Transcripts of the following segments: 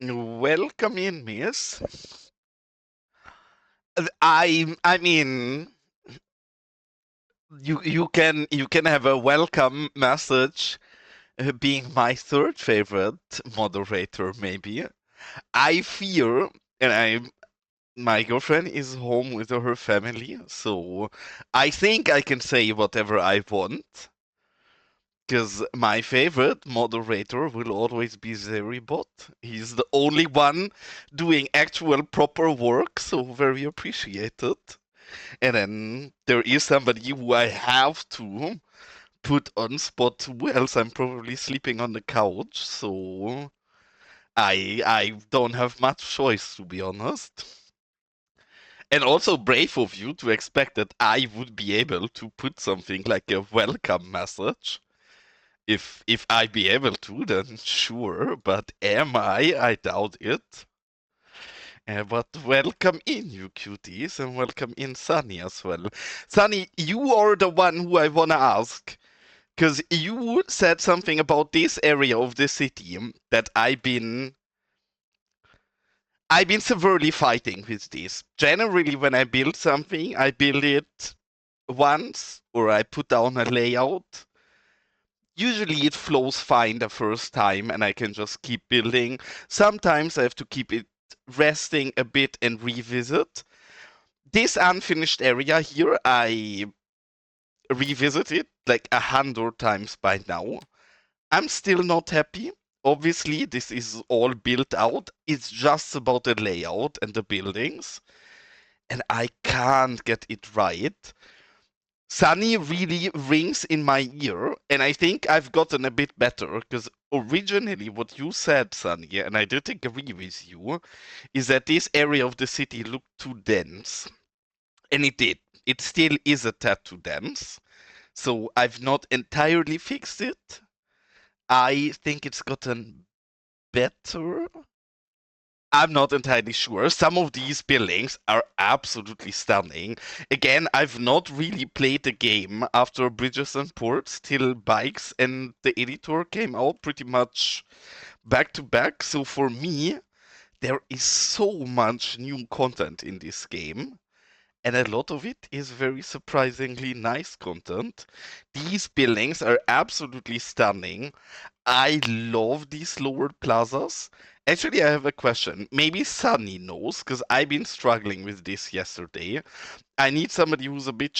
Welcome in, miss. I mean, you can have a welcome message, being my third favorite moderator, maybe. I fear, and my girlfriend is home with her family, so I think I can say whatever I want. Because my favorite moderator will always be Zeribot. He's the only one doing actual proper work, so very appreciated. And then there is somebody who I have to put on spot, who else I'm probably sleeping on the couch, so I don't have much choice, to be honest. And also brave of you to expect that I would be able to put something like a welcome message. If I be able to, then sure, but am I? I doubt it. But welcome in, you cuties, and welcome in Sunny as well. Sunny, you are the one who I wanna ask, because you said something about this area of the city that I've been severely fighting with this. Generally, when I build something, I build it once, or I put down a layout. Usually it flows fine the first time and I can just keep building. Sometimes I have to keep it resting a bit and revisit. This unfinished area here, I revisited like 100 times by now. I'm still not happy. Obviously, this is all built out. It's just about the layout and the buildings, and I can't get it right. Sunny really rings in my ear, and I think I've gotten a bit better because originally what you said, Sunny, and I did agree with you, is that this area of the city looked too dense. And it did. It still is a tad too dense. So I've not entirely fixed it. I think it's gotten better. I'm not entirely sure. Some of these buildings are absolutely stunning. Again, I've not really played the game after Bridges and Ports till Bikes and the editor came out pretty much back to back. So for me, there is so much new content in this game. And a lot of it is very surprisingly nice content. These buildings are absolutely stunning. I love these lowered plazas. Actually, I have a question. Maybe Sunny knows, because I've been struggling with this yesterday. I need somebody who's a bit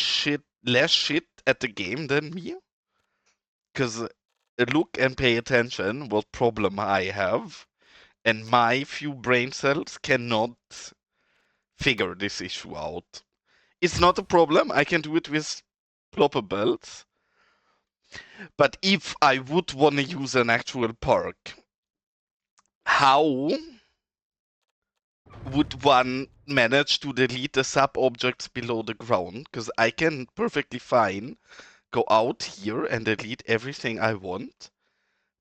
less shit at the game than me. Because look and pay attention what problem I have. And my few brain cells cannot figure this issue out. It's not a problem. I can do it with plopper belts. But if I would want to use an actual park, how would one manage to delete the sub-objects below the ground? Because I can perfectly fine go out here and delete everything I want.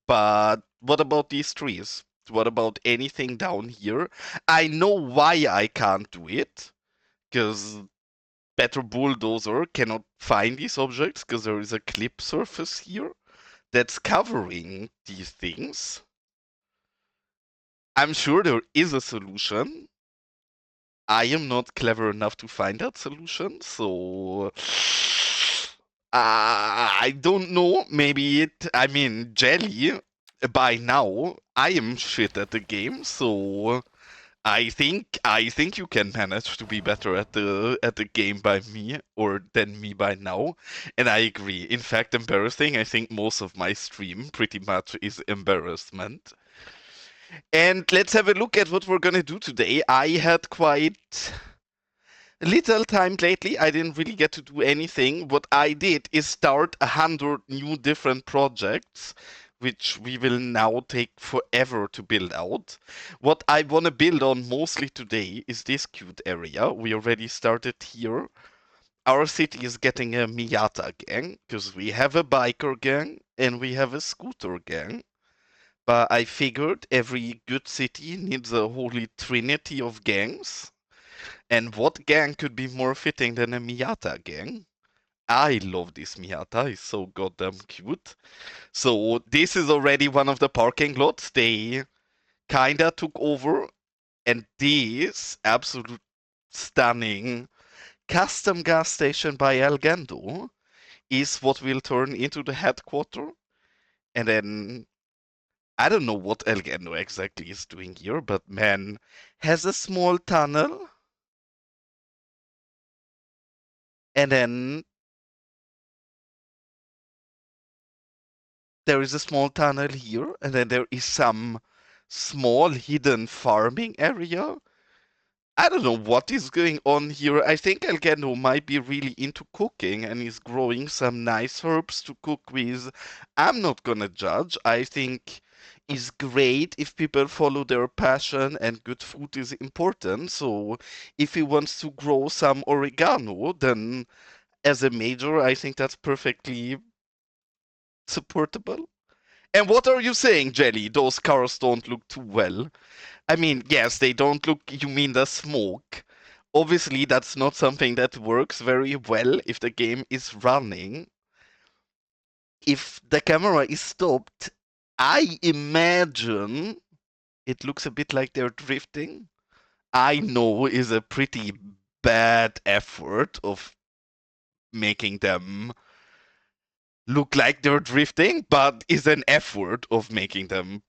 But what about these trees? What about anything down here? I know why I can't do it, because Better Bulldozer cannot find these objects because there is a clip surface here that's covering these things. I'm sure there is a solution. I am not clever enough to find that solution, so I don't know. Maybe I mean, Jelly, by now, I am shit at the game, so I think you can manage to be better at the game by me or than me by now. And I agree. In fact, embarrassing. I think most of my stream pretty much is embarrassment. And let's have a look at what we're gonna do today. I had quite little time lately. I didn't really get to do anything. What I did is start 100 new different projects, which we will now take forever to build out. What I want to build on mostly today is this cute area. We already started here. Our city is getting a Miata gang, because we have a biker gang and we have a scooter gang. But I figured every good city needs a holy trinity of gangs. And what gang could be more fitting than a Miata gang? I love this Miata, it's so goddamn cute. So this is already one of the parking lots. They kinda took over, and this absolute stunning custom gas station by Elgando is what will turn into the headquarters. And then I don't know what Elgando exactly is doing here, but man, has a small tunnel, and then there is a small tunnel here, and then there is some small hidden farming area. I don't know what is going on here. I think Elgeno might be really into cooking and is growing some nice herbs to cook with. I'm not gonna judge. I think it's great if people follow their passion and good food is important. So if he wants to grow some oregano, then as a major, I think that's perfectly supportable. And what are you saying, Jelly? Those cars don't look too well. I mean, yes, they don't look. You mean the smoke? Obviously, that's not something that works very well if the game is running. If the camera is stopped, I imagine it looks a bit like they're drifting. I know is a pretty bad effort of making them look like they're drifting, but is an effort of making them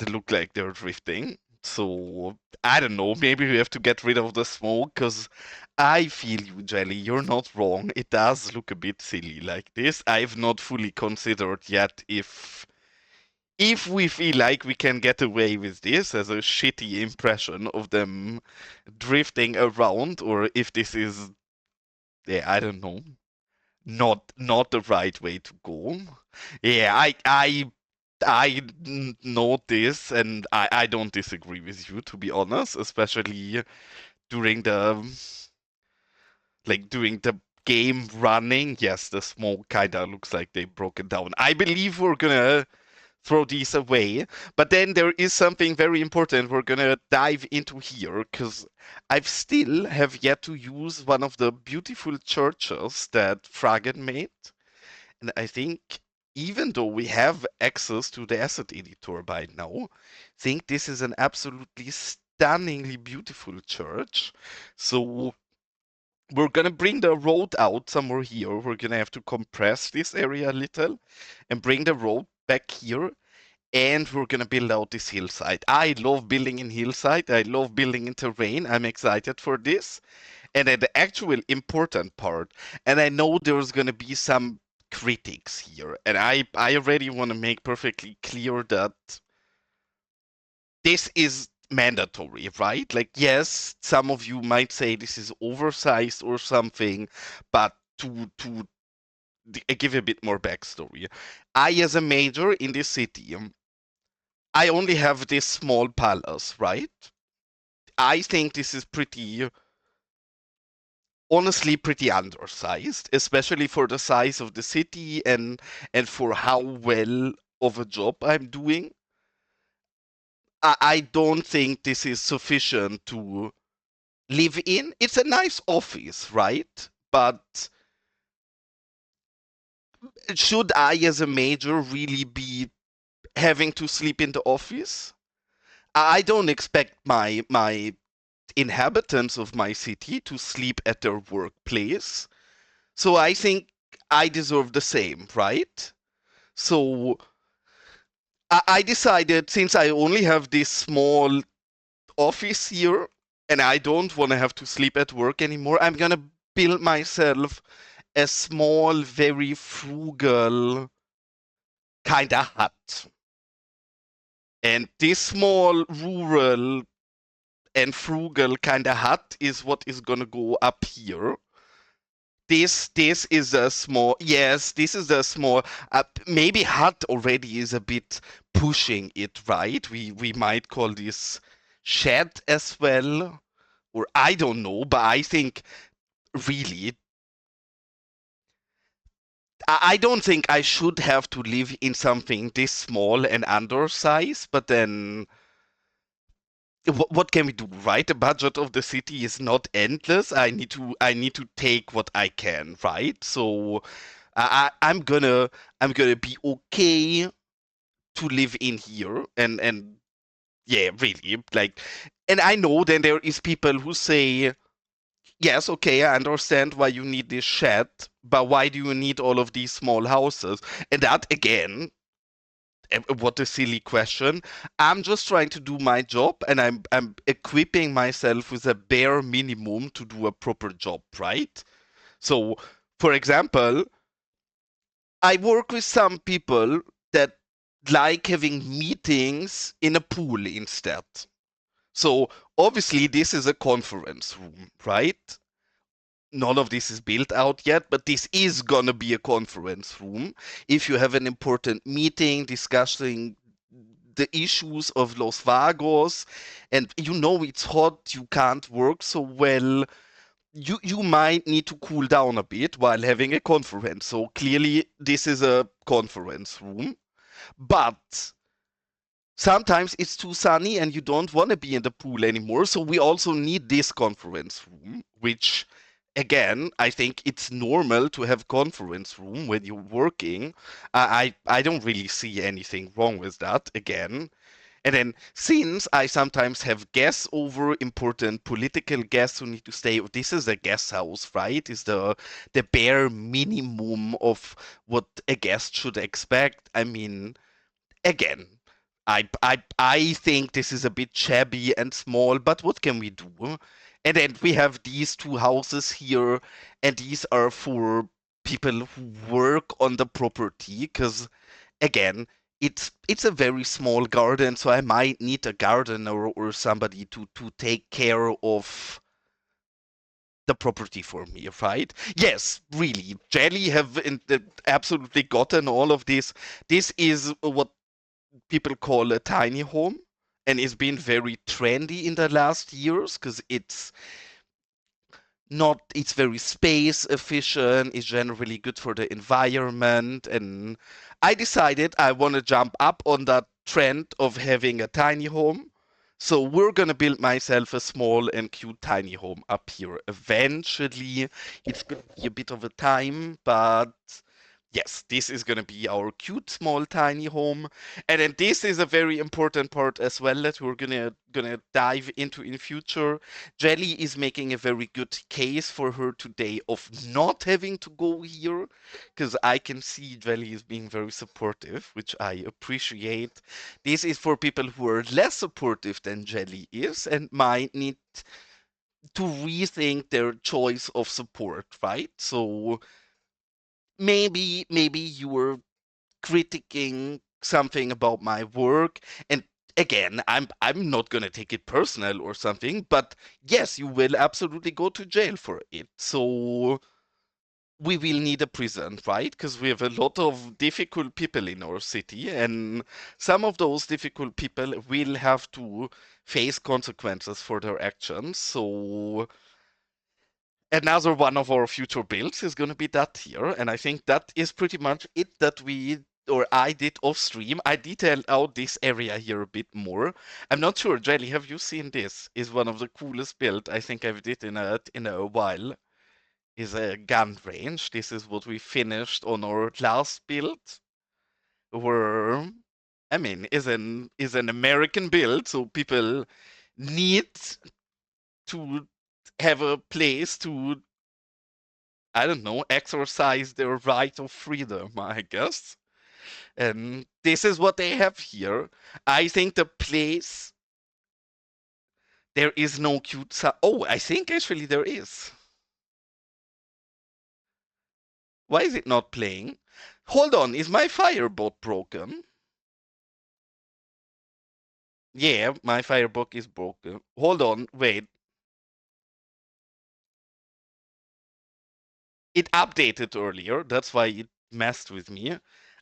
look like they're drifting. So I don't know. Maybe we have to get rid of the smoke because I feel you, Jelly. You're not wrong. It does look a bit silly like this. I've not fully considered yet if we feel like we can get away with this as a shitty impression of them drifting around, or if this is, yeah, I don't know, not the right way to go. Yeah, I know this, and I don't disagree with you, to be honest, especially during during the game running. Yes, the smoke kinda looks like they broke it down. I believe we're gonna throw these away, but then there is something very important we're gonna dive into here, because I've still have yet to use one of the beautiful churches that Fragen made. And I think even though we have access to the asset editor by now, I think this is an absolutely stunningly beautiful church. So we're gonna bring the road out somewhere here. We're gonna have to compress this area a little and bring the road back here. And we're gonna build out this hillside. I love building in hillside. I love building in terrain. I'm excited for this. And then the actual important part, and I know there's gonna be some critics here, and I already want to make perfectly clear that this is mandatory, right? Like, yes, some of you might say this is oversized or something, but to give a bit more backstory, I, as a major in this city, I only have this small palace, right? I think this is pretty honestly pretty undersized, especially for the size of the city and for how well of a job I'm doing. I don't think this is sufficient to live in. It's a nice office, right? But should I, as a major, really be having to sleep in the office? I don't expect my inhabitants of my city to sleep at their workplace. So I think I deserve the same, right? So I decided, since I only have this small office here and I don't want to have to sleep at work anymore, I'm gonna build myself a small, very frugal kind of hut. And this small, rural, and frugal kind of hut is what is gonna go up here. This is a small, yes, this is a small, maybe hut already is a bit pushing it, right? We might call this shed as well, or I don't know, but I think really I don't think I should have to live in something this small and undersized, but then what can we do, right? The budget of the city is not endless. I need to take what I can, right? So I'm gonna be okay to live in here and Yeah, really. Like, and I know then there is people who say, yes, okay, I understand why you need this shed, but why do you need all of these small houses? And that again, what a silly question. I'm just trying to do my job and I'm equipping myself with a bare minimum to do a proper job, right? So, for example, I work with some people that like having meetings in a pool instead. So, obviously, this is a conference room, right? None of this is built out yet, but this is gonna be a conference room. If you have an important meeting discussing the issues of Los Vagos, and you know it's hot, you can't work so well, you might need to cool down a bit while having a conference. So clearly, this is a conference room, but sometimes it's too sunny and you don't want to be in the pool anymore. So we also need this conference room, which again, I think it's normal to have conference room when you're working. I don't really see anything wrong with that again. And then since I sometimes have guests over, important political guests who need to stay, this is a guest house, right? Is the bare minimum of what a guest should expect. I mean, again, I think this is a bit shabby and small, but what can we do? And then we have these two houses here, and these are for people who work on the property, because again, it's a very small garden, so I might need a gardener or somebody to take care of the property for me, right? Yes, really. Jelly have absolutely gotten all of this. This is what people call a tiny home, and it's been very trendy in the last years because it's very space efficient, it's generally good for the environment, and I decided I want to jump up on that trend of having a tiny home. So we're gonna build myself a small and cute tiny home up here. Eventually, it's gonna be a bit of a time, but yes, this is gonna be our cute small tiny home. And then this is a very important part as well that we're gonna dive into in future. Jelly is making a very good case for her today of not having to go here, because I can see Jelly is being very supportive, which I appreciate. This is for people who are less supportive than Jelly is and might need to rethink their choice of support, right? So maybe you were critiquing something about my work, and again, I'm not gonna take it personal or something, but yes, you will absolutely go to jail for it. So we will need a prison, right? Because we have a lot of difficult people in our city, and some of those difficult people will have to face consequences for their actions. So another one of our future builds is going to be that here, and I think that is pretty much it that we or I did off stream. I detailed out this area here a bit more. I'm not sure, Jelly, have you seen this? Is one of the coolest build I think I've did in a while. Is a gun range. This is what we finished on our last build. Where I mean is an American build, so people need to have a place to, I don't know, exercise their right of freedom, I guess. And this is what they have here. I think the place, there is no cute Oh, I think actually there is. Why is it not playing? Hold on, is my firebolt broken? Yeah, my firebolt is broken. Hold on, wait. It updated earlier, that's why it messed with me.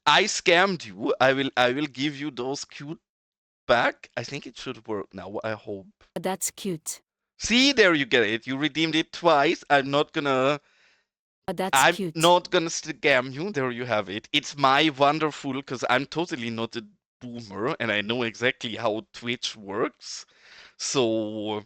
I scammed you. I will give you those cute back. I think it should work now, I hope. That's cute. See, there you get it. You redeemed it twice. That's I'm cute. not gonna scam you. There you have it. It's my wonderful, because I'm totally not a boomer and I know exactly how Twitch works. So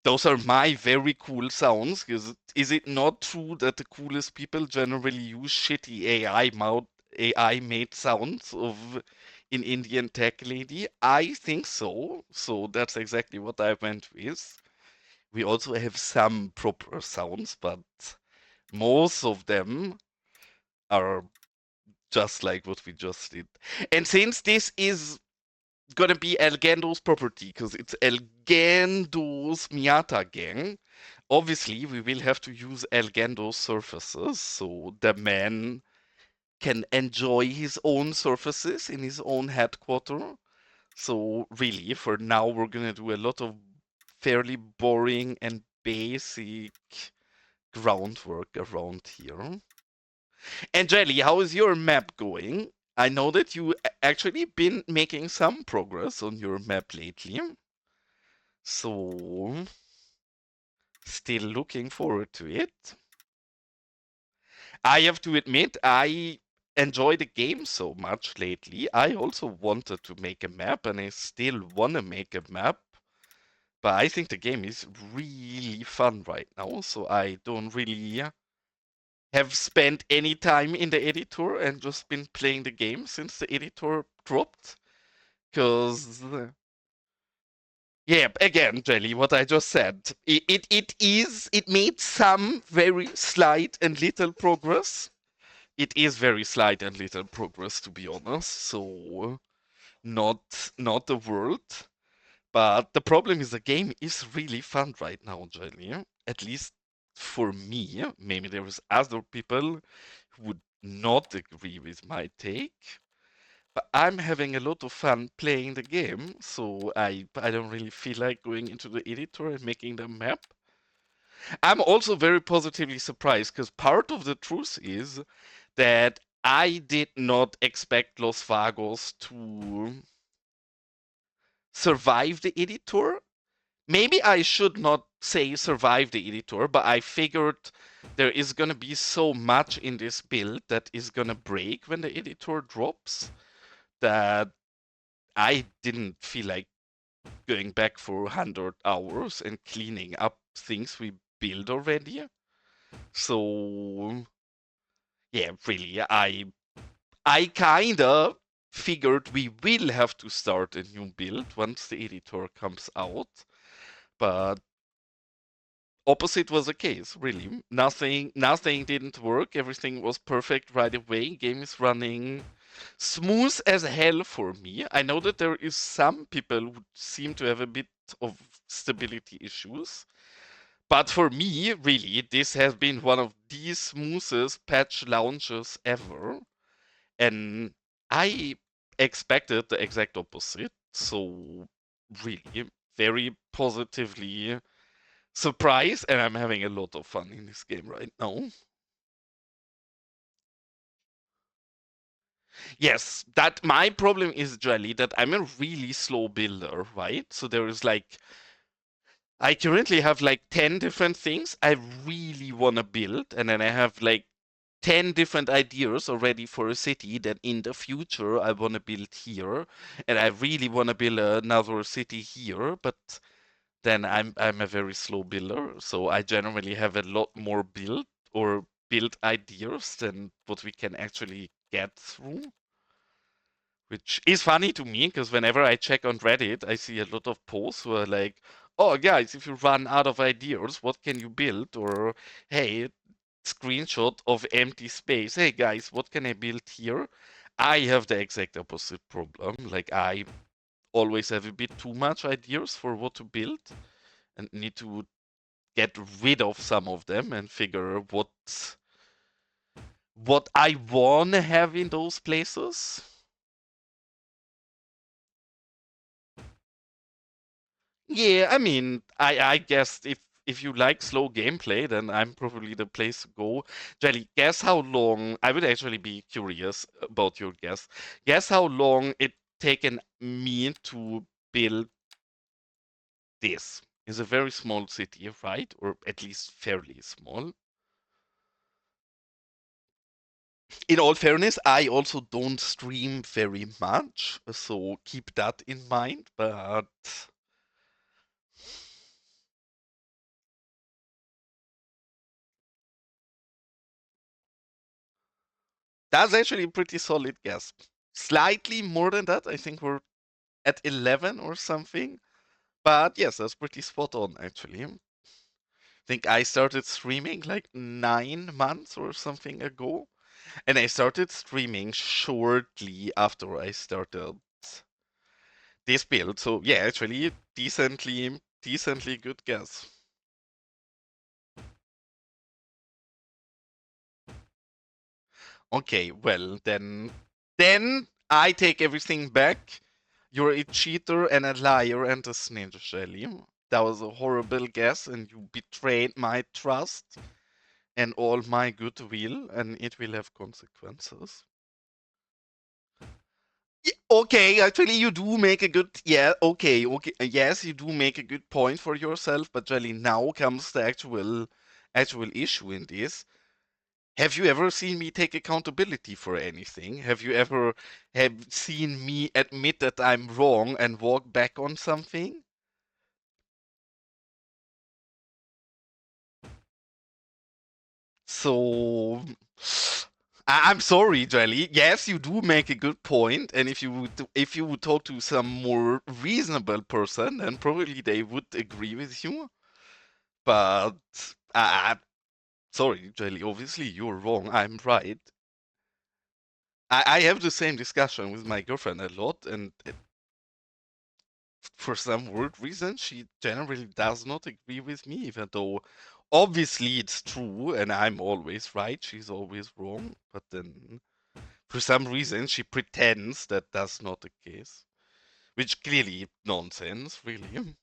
those are my very cool sounds. Because is it not true that the coolest people generally use shitty AI made sounds of in Indian Tech Lady? I think so. So that's exactly what I went with. We also have some proper sounds, but most of them are just like what we just did. And since this is gonna be Elgando's property, because it's Elgando's Miata gang, obviously we will have to use Elgando's surfaces, so the man can enjoy his own surfaces in his own headquarter. So really, for now, we're gonna do a lot of fairly boring and basic groundwork around here. And Jelly, how is your map going? I know that you actually been making some progress on your map lately. So, still looking forward to it. I have to admit, I enjoy the game so much lately. I also wanted to make a map, and I still want to make a map. But I think the game is really fun right now, so I don't really have spent any time in the editor and just been playing the game since the editor dropped. Because, yeah, again, Jelly, what I just said, it made some very slight and little progress. It is very slight and little progress, to be honest. So, not the world. But the problem is the game is really fun right now, Jelly. At least for me. Maybe there is other people who would not agree with my take. But I'm having a lot of fun playing the game, so I don't really feel like going into the editor and making the map. I'm also very positively surprised because part of the truth is that I did not expect Los Vagos to survive the editor. Maybe I should not say survive the editor, but I figured there is gonna be so much in this build that is gonna break when the editor drops that I didn't feel like going back for 100 hours and cleaning up things we built already. So yeah, really, I kinda figured we will have to start a new build once the editor comes out, but opposite was the case, really. Nothing didn't work. Everything was perfect right away. Game is running smooth as hell for me. I know that there is some people who seem to have a bit of stability issues. But for me, really, this has been one of the smoothest patch launches ever. And I expected the exact opposite. So, really, very positively surprised, and I'm having a lot of fun in this game right now. Yes, that my problem is, Jelly, that I'm a really slow builder, right? So there is like, I currently have like 10 different things I really want to build, and then I have like 10 different ideas already for a city that in the future I want to build here, and I really want to build another city here, but then I'm a very slow builder, so I generally have a lot more build ideas than what we can actually get through. Which is funny to me because whenever I check on Reddit, I see a lot of posts who are like, "Oh, guys, if you run out of ideas, what can you build?" Or, "Hey, screenshot of empty space. Hey, guys, what can I build here?" I have the exact opposite problem. Like, I always have a bit too much ideas for what to build and need to get rid of some of them and figure what I want to have in those places. Yeah, I mean, I guess if you like slow gameplay, then I'm probably the place to go. Jelly, guess how long? I would actually be curious about your guess. Guess how long it taken me to build this? It's a very small city, right? Or at least fairly small. In all fairness, I also don't stream very much, so keep that in mind. But that's actually a pretty solid guess. Slightly more than that. I think we're at 11 or something. But yes, that's pretty spot on, actually. I think I started streaming like 9 months or something ago. And I started streaming shortly after I started this build. So yeah, actually decently good guess. Okay, well then I take everything back. You're a cheater and a liar and a snitch, Shelly. That was a horrible guess, and you betrayed my trust and all my goodwill, and it will have consequences. Okay, actually, you do make a good. Yeah, okay. Yes, you do make a good point for yourself, but Jelly, now comes the actual issue in this. Have you ever seen me take accountability for anything? Have you ever have seen me admit that I'm wrong and walk back on something? So I'm sorry, Jelly. Yes, you do make a good point, and if you would talk to some more reasonable person, then probably they would agree with you. But sorry, Jelly. Obviously, you're wrong. I'm right. I have the same discussion with my girlfriend a lot, and for some weird reason, she generally does not agree with me, even though obviously it's true and I'm always right. She's always wrong. But then for some reason, she pretends that that's not the case, which clearly nonsense, really.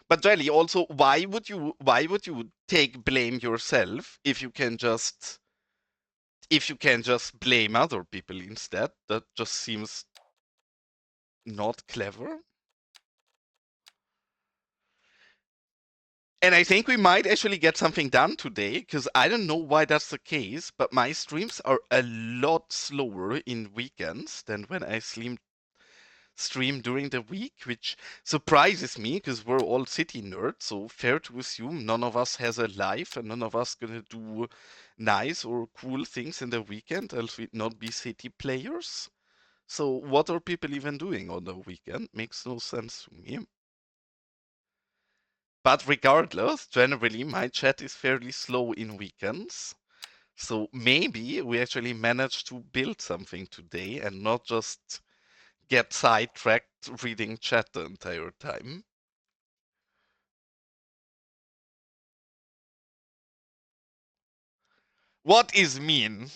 But Jelly, also, why would you take blame yourself if you can just blame other people instead? That just seems not clever. And I think we might actually get something done today, because I don't know why that's the case, but my streams are a lot slower in weekends than when I stream during the week, which surprises me because we're all city nerds, so fair to assume none of us has a life and none of us gonna do nice or cool things in the weekend, else we'd not be city players. So what are people even doing on the weekend? Makes no sense to me. But regardless, generally my chat is fairly slow in weekends. So maybe we actually managed to build something today and not just get sidetracked reading chat the entire time. What is mean?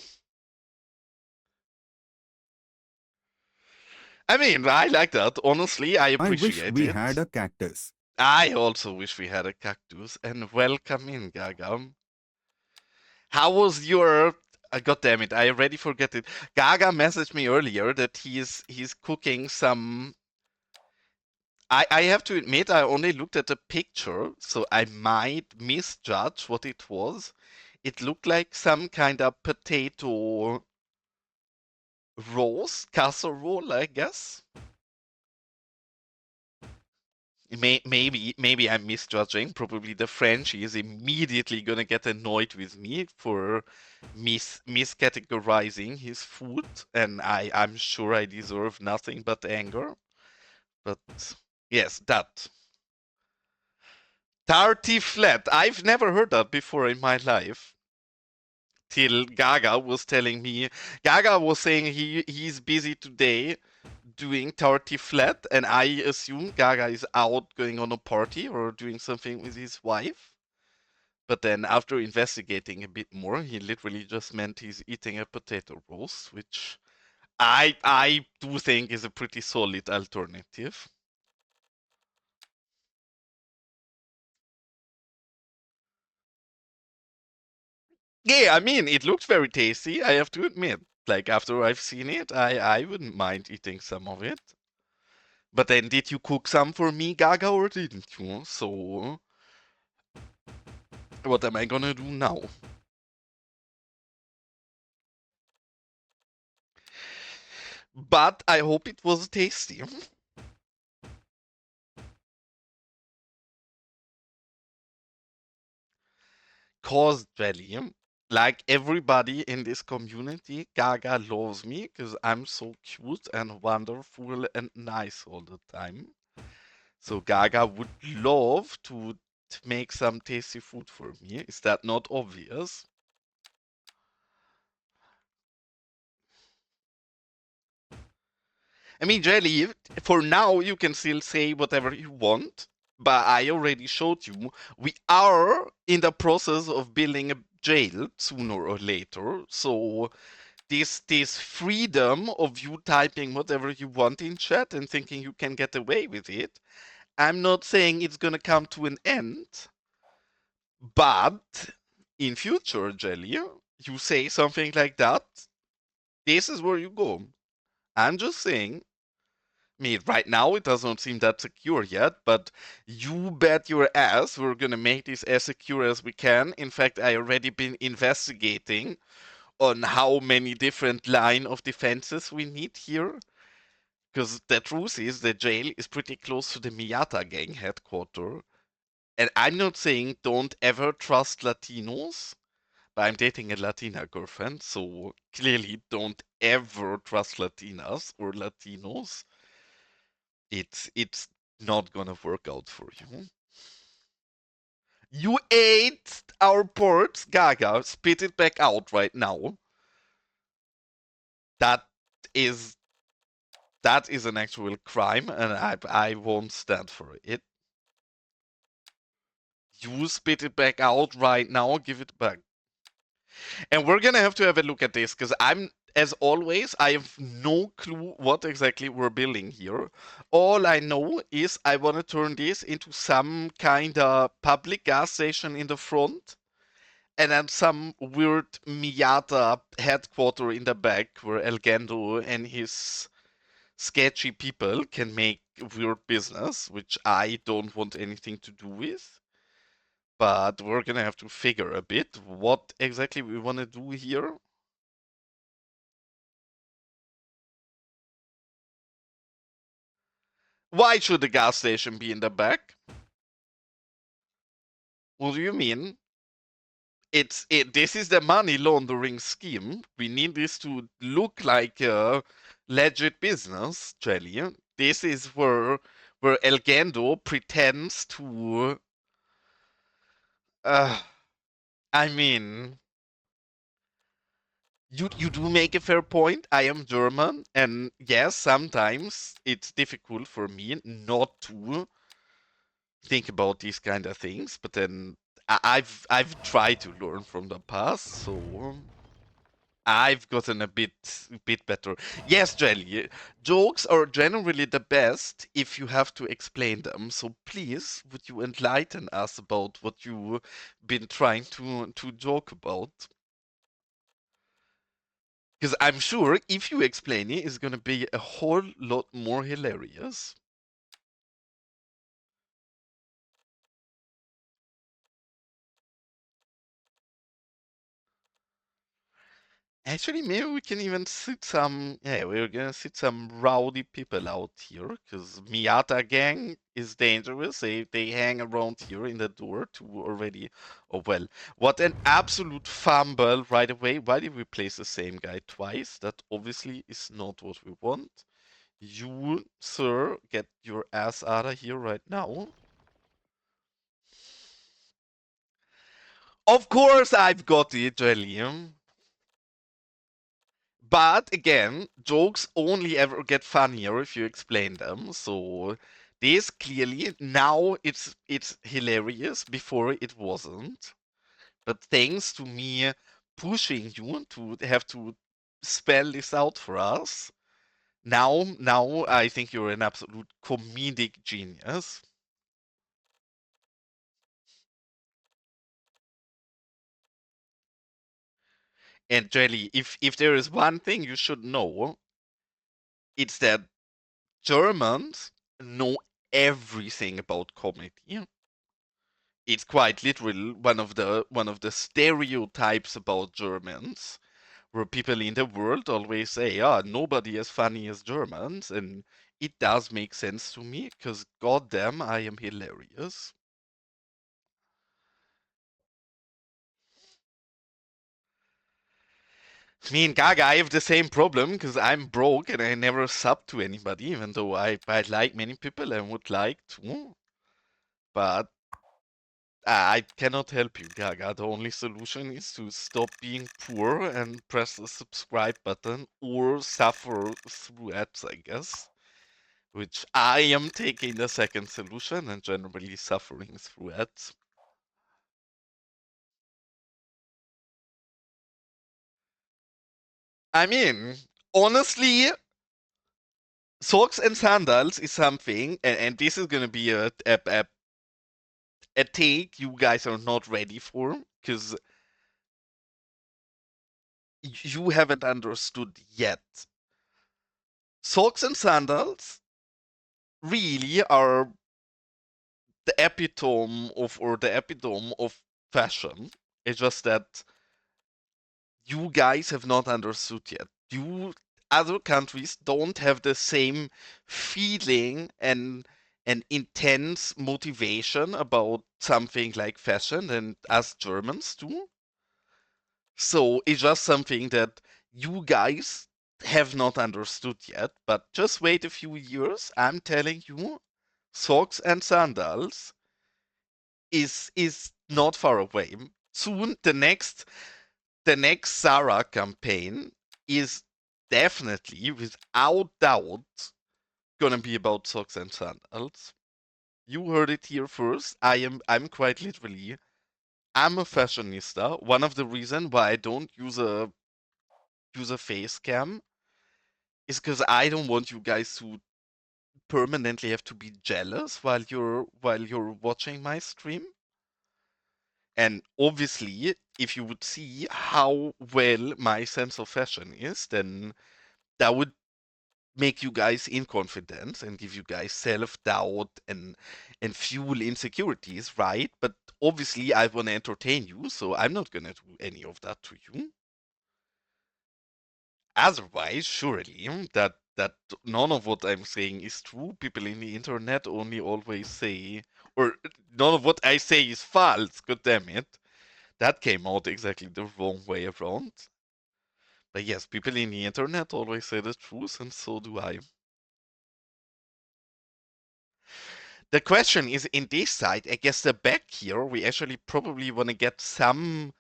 I mean, I like that. Honestly, I I wish appreciate we had it. a cactus. I also wish we had a cactus. And welcome in, Gaga. How was your? God damn it! I already forget it. Gaga messaged me earlier that he's cooking some. I have to admit, I only looked at the picture, so I might misjudge what it was. It looked like some kind of potato roast, casserole, I guess. Maybe I'm misjudging. Probably the French is immediately gonna get annoyed with me for miscategorizing his food, and I'm sure I deserve nothing but anger. But yes, that tartiflette. I've never heard that before in my life. Till Gaga was telling me, Gaga was saying he's busy today doing tartiflette, and I assume Gaga is out going on a party or doing something with his wife. But then after investigating a bit more, he literally just meant he's eating a potato roast, which I do think is a pretty solid alternative. Yeah, I mean it looks very tasty, I have to admit. Like after I've seen it, I wouldn't mind eating some of it. But then did you cook some for me, Gaga, or didn't you? So what am I gonna do now? But I hope it was tasty. Cause jelly. like everybody in this community, Gaga loves me because I'm so cute and wonderful and nice all the time. So Gaga would love to make some tasty food for me. Is that not obvious? I mean, Jelly, for now you can still say whatever you want, but I already showed you we are in the process of building a jail sooner or later. So this freedom of you typing whatever you want in chat and thinking you can get away with it, I'm not saying it's gonna come to an end, but in future, Jelly, you say something like that, this is where you go. I'm just saying. I mean, right now it doesn't seem that secure yet, but you bet your ass we're gonna make this as secure as we can. In fact, I already been investigating on how many different line of defenses we need here. Because the truth is, the jail is pretty close to the Miata gang headquarters. And I'm not saying don't ever trust Latinos, but I'm dating a Latina girlfriend, so clearly don't ever trust Latinas or Latinos. It's not gonna work out for you. You ate our ports, Gaga. Spit it back out right now. That is that is an actual crime, and I won't stand for it. You spit it back out right now. Give it back. And we're gonna have to have a look at this because as always, I have no clue what exactly we're building here. All I know is I want to turn this into some kind of public gas station in the front, and then some weird Miata headquarter in the back where El Gendo and his sketchy people can make weird business, which I don't want anything to do with. But we're gonna have to figure a bit what exactly we want to do here. Why should the gas station be in the back? What do you mean? This is the money laundering scheme. We need this to look like a legit business, Jelly. This is where El Gendo pretends to uh, I mean, you do make a fair point. I am German, and yes, sometimes it's difficult for me not to think about these kind of things. But then I've tried to learn from the past, so I've gotten a bit better. Yes, Jelly, jokes are generally the best if you have to explain them. So please, would you enlighten us about what you've been trying to joke about? Because I'm sure if you explain it, it's gonna be a whole lot more hilarious. Actually, maybe we can even sit some. Yeah, we're gonna sit some rowdy people out here, because Miata gang is dangerous. They hang around here in the door to already. Oh well, what an absolute fumble right away. Why did we place the same guy twice? That obviously is not what we want. You, sir, get your ass out of here right now. Of course I've got it, Jellium. But again, jokes only ever get funnier if you explain them. So this clearly now it's hilarious. Before it wasn't. But thanks to me pushing you to have to spell this out for us, now I think you're an absolute comedic genius. And Jelly, if there is one thing you should know, it's that Germans know everything about comedy. It's quite literal one of the stereotypes about Germans, where people in the world always say, "Ah, nobody as funny as Germans," and it does make sense to me because goddamn, I am hilarious. Me and Gaga, I have the same problem because I'm broke and I never sub to anybody, even though I like many people and would like to. But I cannot help you, Gaga. The only solution is to stop being poor and press the subscribe button or suffer through ads, I guess. Which I am taking the second solution and generally suffering through ads. I mean, honestly, socks and sandals is something, and this is gonna be a take you guys are not ready for because you haven't understood yet. Socks and sandals really are the epitome of or the epitome of fashion. It's just that you guys have not understood yet. You other countries don't have the same feeling and intense motivation about something like fashion and us Germans do. So it's just something that you guys have not understood yet, but just wait a few years. I'm telling you, socks and sandals is not far away. Soon the next Zara campaign is definitely, without doubt, gonna be about socks and sandals. You heard it here first. I'm quite literally I'm a fashionista. One of the reasons why I don't use a face cam is because I don't want you guys to permanently have to be jealous while you're watching my stream. And obviously, if you would see how well my sense of fashion is, then that would make you guys inconfident and give you guys self-doubt and fuel insecurities, right? But obviously I want to entertain you, so I'm not gonna do any of that to you. Otherwise, surely that none of what I'm saying is true. People in the internet only always say, or none of what I say is false. God damn it, that came out exactly the wrong way around. But yes, people in the internet always say the truth, and so do I. The question is in this side, I guess the back here, we actually probably want to get some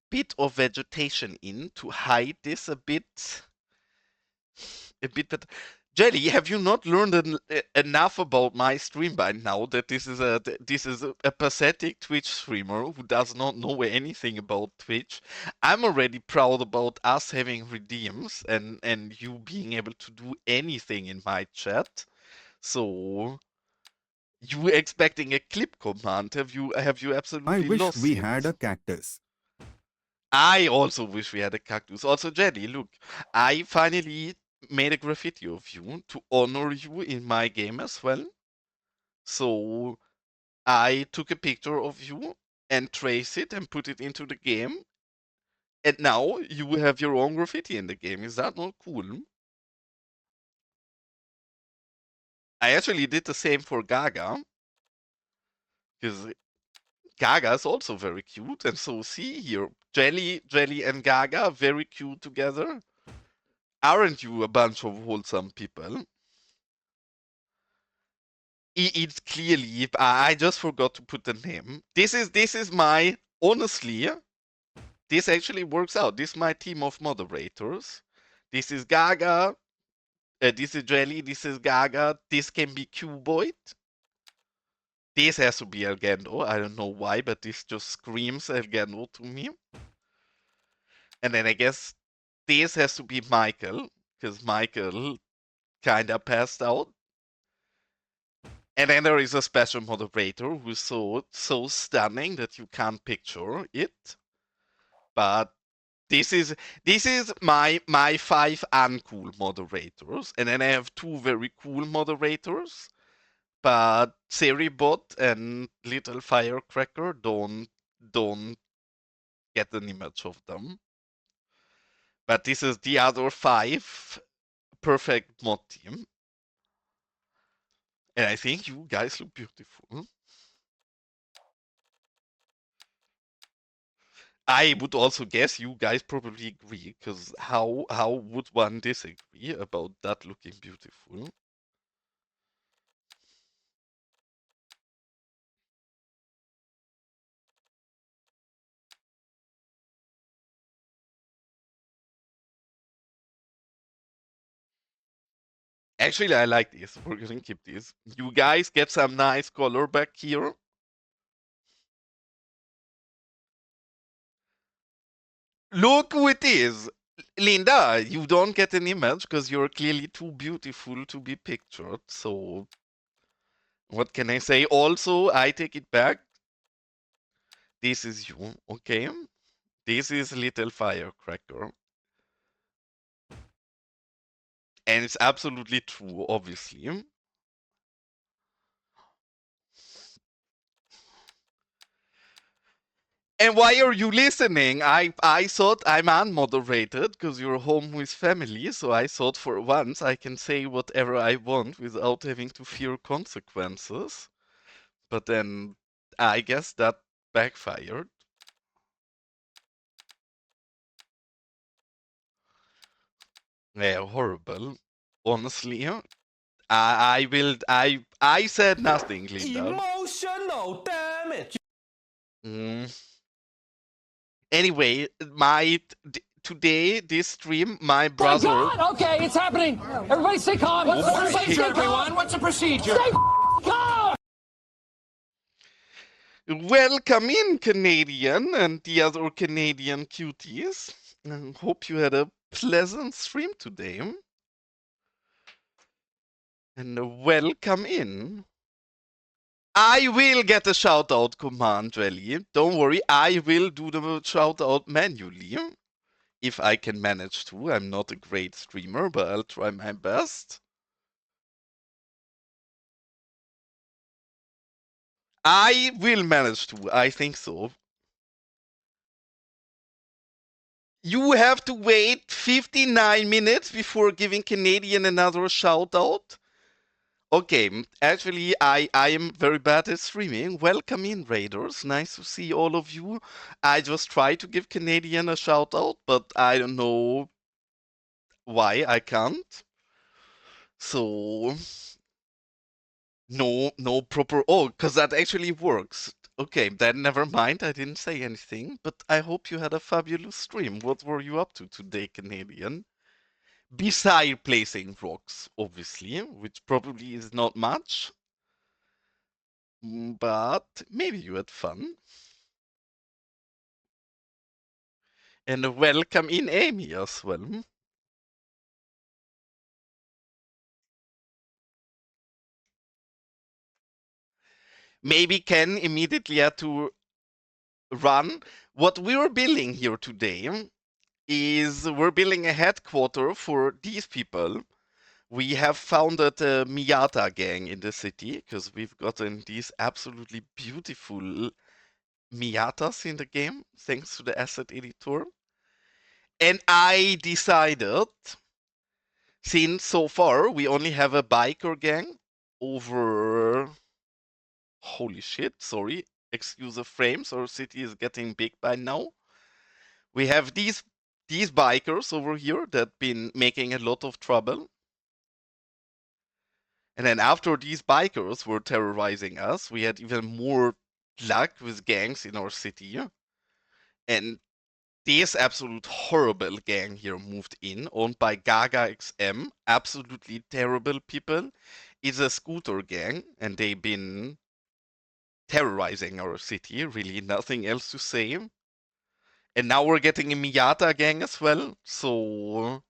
bit of vegetation in to hide this a bit better. Jelly, have you not learned enough about my stream by now that this is a pathetic Twitch streamer who does not know anything about Twitch? I'm already proud about us having redeems and you being able to do anything in my chat. So you expecting a clip command? Have you I absolutely wish lost we had it? a cactus. I also wish we had a cactus. Also, Jenny, look, I finally made a graffiti of you to honor you in my game as well. So I took a picture of you and trace it and put it into the game. And now you have your own graffiti in the game. Is that not cool? I actually did the same for Gaga because Gaga is also very cute. And so see here, Jelly, and Gaga very cute together. Aren't you a bunch of wholesome people? It's clearly I just forgot to put the name. This is my honestly. This actually works out. This is my team of moderators. This is Gaga. This is Jelly. This is Gaga. This can be Cuboid. This has to be Elgando. I don't know why, but this just screams Elgando to me. And then I guess this has to be Michael because Michael kinda passed out. And then there is a special moderator who's so stunning that you can't picture it. But this is my five uncool moderators, and then I have two very cool moderators. But Seribot and Little Firecracker don't get an image of them. But this is the other five perfect mod team, and I think you guys look beautiful. I would also guess you guys probably agree, because how would one disagree about that looking beautiful? Actually, I like this. We're gonna keep this. You guys get some nice color back here. Look who it is. Linda, you don't get an image because you're clearly too beautiful to be pictured. So, what can I say? Also, I take it back. This is you, okay? This is Little Firecracker. And it's absolutely true, obviously. And why are you listening? I thought I'm unmoderated because you're home with family, so I thought for once I can say whatever I want without having to fear consequences. But then I guess that backfired. Yeah, horrible. Honestly, I said nothing, Linda. Emotional damage. Mm. Anyway, today this stream, my brother. My God! Okay, it's happening. Everybody stay calm. Everybody stay calm. What's the procedure? Stay calm. Welcome in, Canadian and the other Canadian cuties. Hope you had a pleasant stream today. And welcome in. I will get a shout out command, Jelly. Don't worry, I will do the shout out manually. If I can manage to. I'm not a great streamer, but I'll try my best. I will manage to. I think so. You have to wait 59 minutes before giving Canadian another shout out. Okay, actually, I am very bad at streaming. Welcome in, Raiders. Nice to see all of you. I just try to give Canadian a shout out, but I don't know why I can't. So, no proper. Oh, because that actually works. Okay, then never mind. I didn't say anything, but I hope you had a fabulous stream. What were you up to today, Canadian? Beside placing rocks, obviously, which probably is not much. But maybe you had fun. And welcome in Amy as well. Maybe Ken immediately had to run. What we're building here today is we're building a headquarter for these people. We have founded a Miata gang in the city because we've gotten these absolutely beautiful Miatas in the game thanks to the asset editor. And I decided, since so far we only have a biker gang over. Holy shit, sorry. Excuse the frames, our city is getting big by now. We have these bikers over here that been making a lot of trouble. And then after these bikers were terrorizing us, we had even more luck with gangs in our city. And this absolute horrible gang here moved in, owned by Gaga XM. Absolutely terrible people. It's a scooter gang, and they've been terrorizing our city. Really, nothing else to say. And now we're getting a Miata gang as well. So,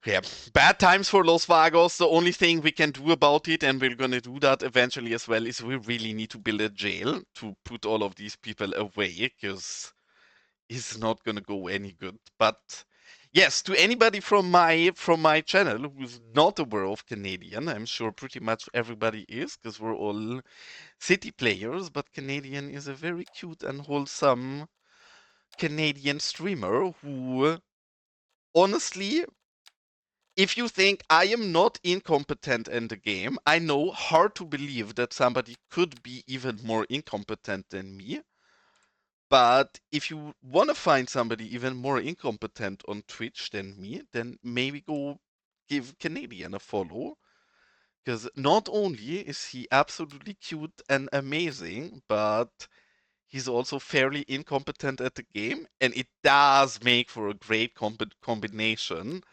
yeah, bad times for Los Vagos. The only thing we can do about it, and we're gonna do that eventually as well, is we really need to build a jail to put all of these people away, because it's not gonna go any good. But yes, to anybody from my channel who's not aware of Canadian, I'm sure pretty much everybody is, because we're all city players. But Canadian is a very cute and wholesome Canadian streamer who, honestly, if you think I am not incompetent in the game, I know hard to believe that somebody could be even more incompetent than me. But if you want to find somebody even more incompetent on Twitch than me, then maybe go give Canadian a follow. Because not only is he absolutely cute and amazing, but he's also fairly incompetent at the game, and it does make for a great combination.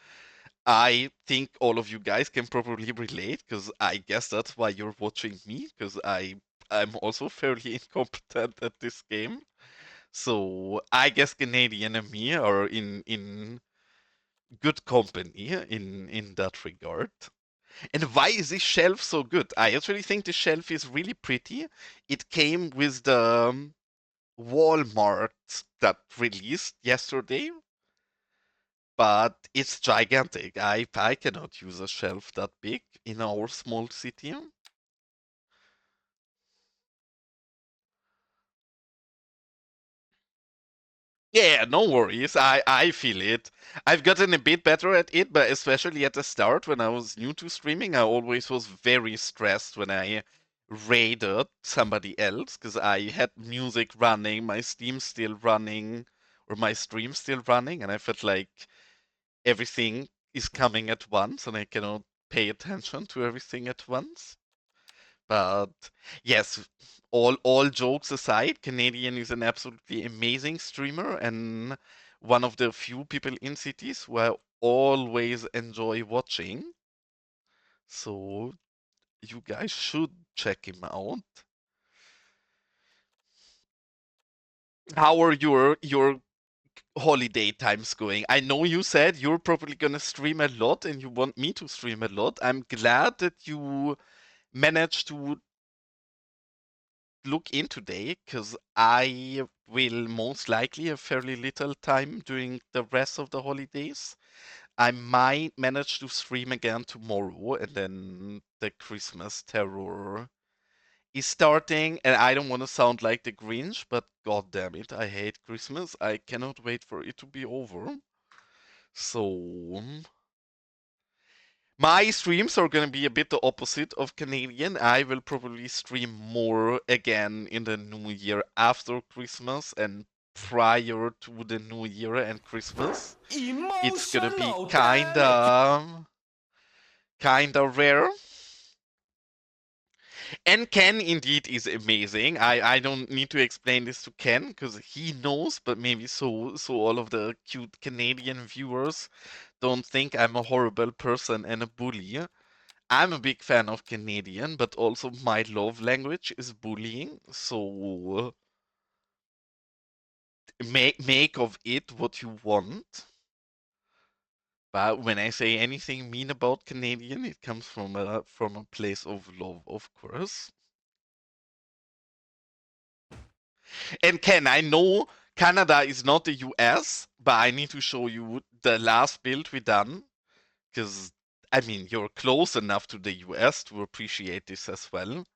I think all of you guys can probably relate, because I guess that's why you're watching me, because I'm also fairly incompetent at this game. So I guess Canadian and me are in good company in that regard. And why is this shelf so good? I actually think the shelf is really pretty. It came with the Walmart that released yesterday, but it's gigantic. I cannot use a shelf that big in our small city. Yeah, no worries. I feel it. I've gotten a bit better at it, but especially at the start when I was new to streaming, I always was very stressed when I raided somebody else because I had music running, my Steam still running, or my stream still running, and I felt like everything is coming at once and I cannot pay attention to everything at once. But yes, all jokes aside, Canadian is an absolutely amazing streamer and one of the few people in cities who I always enjoy watching. So you guys should check him out. How are your holiday times going? I know you said you're probably gonna stream a lot and you want me to stream a lot. I'm glad that you managed to look in today because I will most likely have fairly little time during the rest of the holidays. I might manage to stream again tomorrow, and then the Christmas terror is starting. And I don't want to sound like the Grinch, but god damn it, I hate Christmas. I cannot wait for it to be over. So my streams are going to be a bit the opposite of Canadian. I will probably stream more again in the new year after Christmas and prior to the new year and Christmas. It's going to be Emotional damage. kinda rare. And Ken indeed is amazing. I don't need to explain this to Ken because he knows, but maybe so all of the cute Canadian viewers don't think I'm a horrible person and a bully. I'm a big fan of Canadian, but also my love language is bullying. So make of it what you want. But when I say anything mean about Canadian, it comes from a place of love, of course. And Ken, I know Canada is not the US, but I need to show you the last build we done because I mean you're close enough to the US to appreciate this as well.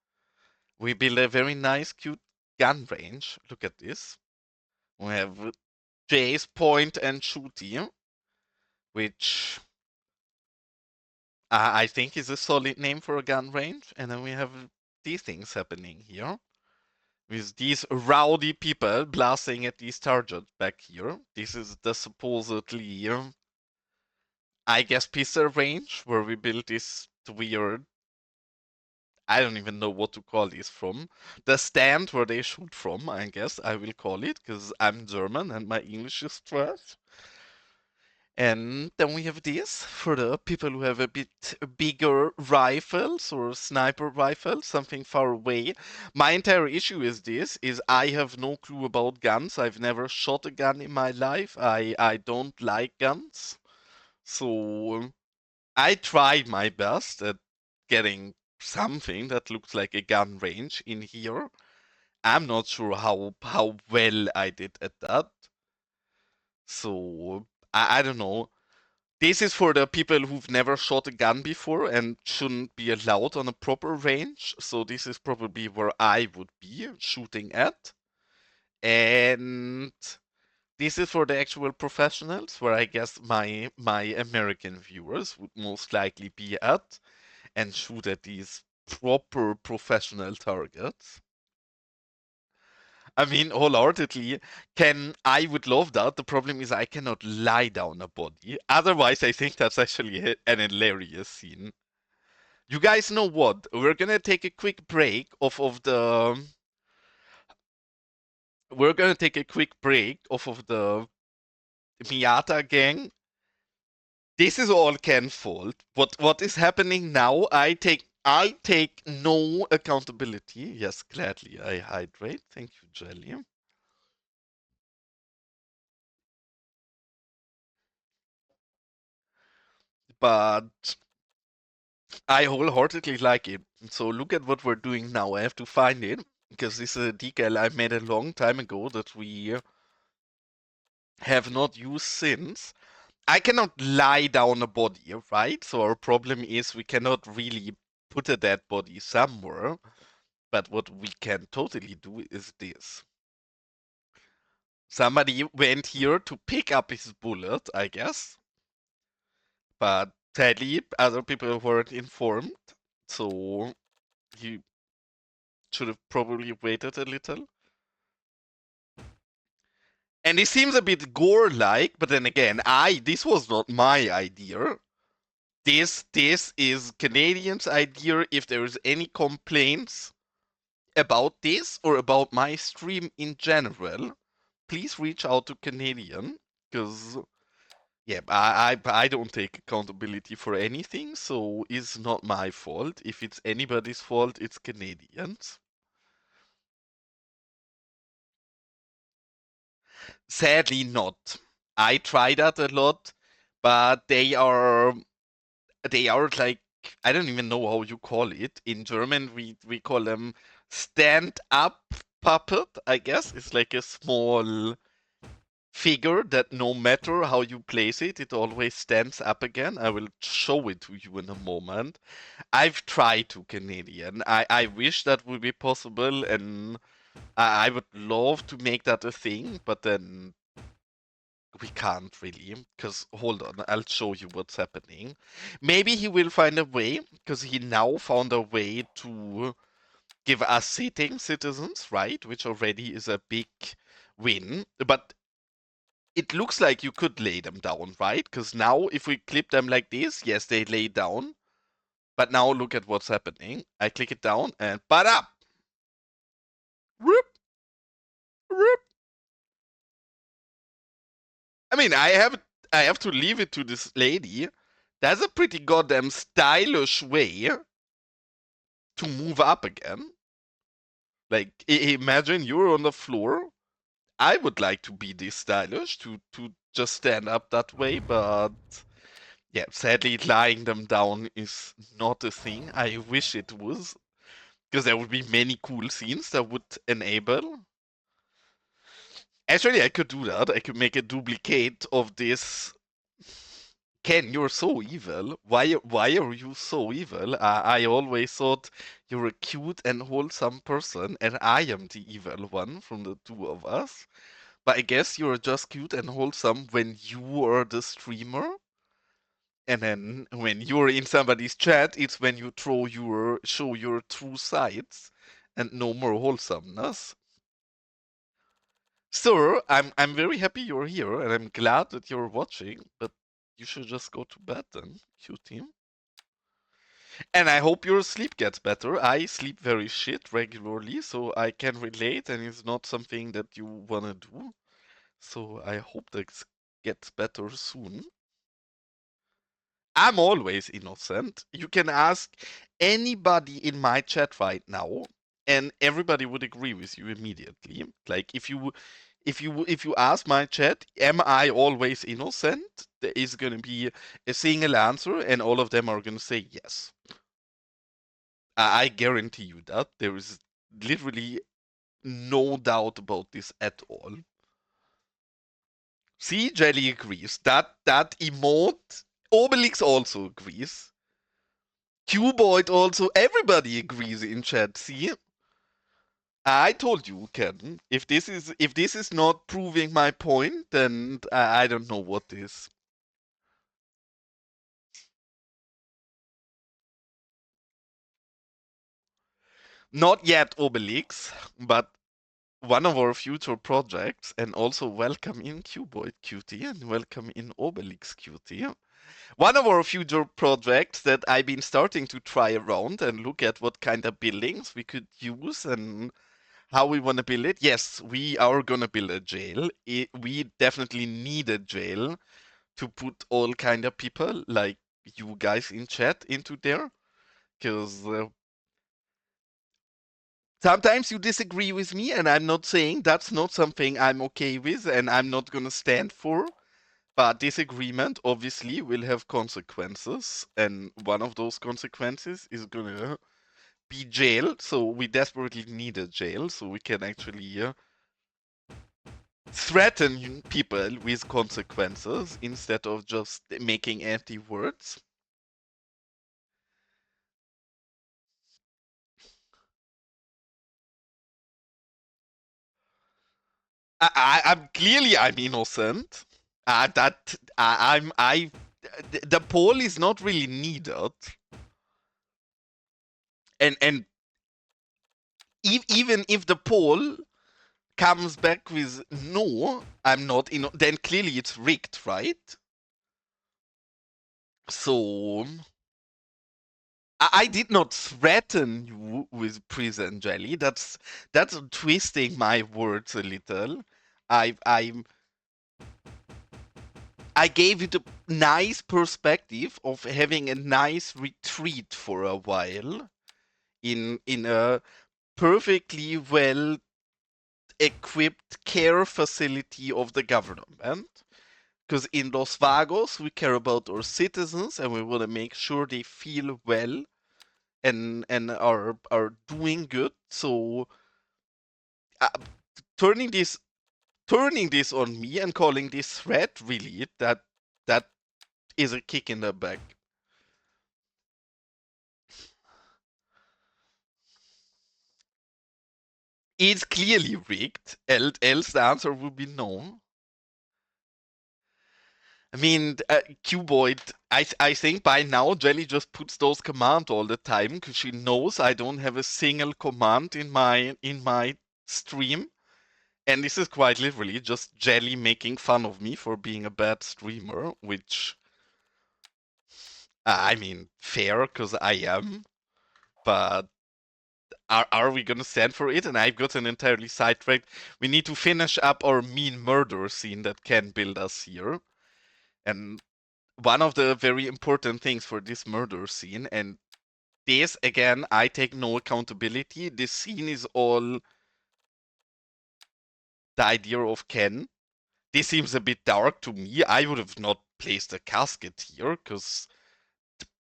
We built a very nice, cute gun range. Look at this. We have Jay's point and shoot here, which I think is a solid name for a gun range. And then we have these things happening here with these rowdy people blasting at these targets back here. This is the supposedly, I guess, pistol range where we built this weird. I don't even know what to call this from. The stand where they shoot from, I guess I will call it, because I'm German and my English is trash. And then we have this for the people who have a bit bigger rifles or sniper rifles, something far away. My entire issue is this, is I have no clue about guns. I've never shot a gun in my life. I don't like guns. So I tried my best at getting something that looks like a gun range in here. I'm not sure how well I did at that. So I don't know. This is for the people who've never shot a gun before and shouldn't be allowed on a proper range. So this is probably where I would be shooting at. And this is for the actual professionals, where I guess my American viewers would most likely be at and shoot at these proper professional targets. I mean, wholeheartedly, I would love that. The problem is I cannot lie down a body. Otherwise, I think that's actually an hilarious scene. You guys know what? We're gonna take a quick break off of the. We're gonna take a quick break off of the Miata gang. This is all Ken's fault. What is happening now? I take no accountability. Yes, gladly I hydrate. Thank you, Jelly. But I wholeheartedly like it. So look at what we're doing now. I have to find it because this is a decal I made a long time ago that we have not used since. I cannot lie down a body, right? So our problem is we cannot really put a dead body somewhere. But what we can totally do is this. Somebody went here to pick up his bullet, I guess. But sadly, other people weren't informed. So he should have probably waited a little. And it seems a bit gore-like, but then again, this was not my idea. This is Canadians' idea. If there is any complaints about this or about my stream in general, please reach out to Canadian, because yeah, I don't take accountability for anything, so it's not my fault. If it's anybody's fault, it's Canadians. Sadly, not. I try that a lot, but they are like, I don't even know how you call it. In German, we call them stand-up puppet, I guess. It's like a small figure that no matter how you place it, it always stands up again. I will show it to you in a moment. I've tried to Canadian. I wish that would be possible, and I would love to make that a thing, but then we can't really. Because, hold on, I'll show you what's happening. Maybe he will find a way, because he now found a way to give us sitting citizens, right? Which already is a big win. But it looks like you could lay them down, right? Because now if we clip them like this, yes, they lay down. But now look at what's happening. I click it down and up. Whoop, whoop. I mean, I have to leave it to this lady. That's a pretty goddamn stylish way to move up again. Like, imagine you're on the floor. I would like to be this stylish to just stand up that way, but yeah, sadly, lying them down is not a thing. I wish it was, because there would be many cool scenes that would enable. Actually, I could do that. I could make a duplicate of this. Ken, you're so evil. Why are you so evil? I always thought you're a cute and wholesome person, and I am the evil one from the two of us. But I guess you're just cute and wholesome when you are the streamer. And then when you're in somebody's chat, it's when you show your true sides and no more wholesomeness. Sir, I'm very happy you're here and I'm glad that you're watching, but you should just go to bed then, cutie. And I hope your sleep gets better. I sleep very shit regularly, so I can relate, and it's not something that you wanna do. So I hope that gets better soon. I'm always innocent. You can ask anybody in my chat right now, and everybody would agree with you immediately. Like if you ask my chat, am I always innocent? There is gonna be a single answer, and all of them are gonna say yes. I guarantee you that. There is literally no doubt about this at all. See, Jelly agrees. That emote, Obelix also agrees. Cuboid also, everybody agrees in chat. See, I told you, Ken. If this is not proving my point, then I don't know what is. Not yet, Obelix, but one of our future projects, and also welcome in Cuboid Cutie and welcome in Obelix Cutie. One of our future projects that I've been starting to try around and look at what kind of buildings we could use and how we want to build it. Yes, we are gonna build a jail. We definitely need a jail to put all kind of people like you guys in chat into there, because sometimes you disagree with me, and I'm not saying that's not something I'm okay with and I'm not gonna stand for. But disagreement obviously will have consequences, and one of those consequences is gonna be jail. So we desperately need a jail so we can actually threaten people with consequences instead of just making empty words. I'm clearly I'm innocent. That I the poll is not really needed, and even if the poll comes back with no, I'm not in, then clearly it's rigged, right? So I did not threaten you with prison jelly. That's twisting my words a little. I I gave you the nice perspective of having a nice retreat for a while in a perfectly well equipped care facility of the government. Because in Los Vagos, we care about our citizens and we want to make sure they feel well and are doing good. So uh, turning this turning this on me and calling this threat, really, that is a kick in the back. It's clearly rigged, else the answer would be no. I mean, Cuboid, I think by now Jelly just puts those commands all the time because she knows I don't have a single command in my stream. And this is quite literally just Jelly making fun of me for being a bad streamer, which, I mean, fair, because I am. But are we gonna stand for it? And I've gotten entirely sidetracked. We need to finish up our mean murder scene that can build us here. And one of the very important things for this murder scene, and this again, I take no accountability. This scene is all the idea of Ken. This seems a bit dark to me. I would have not placed a casket here because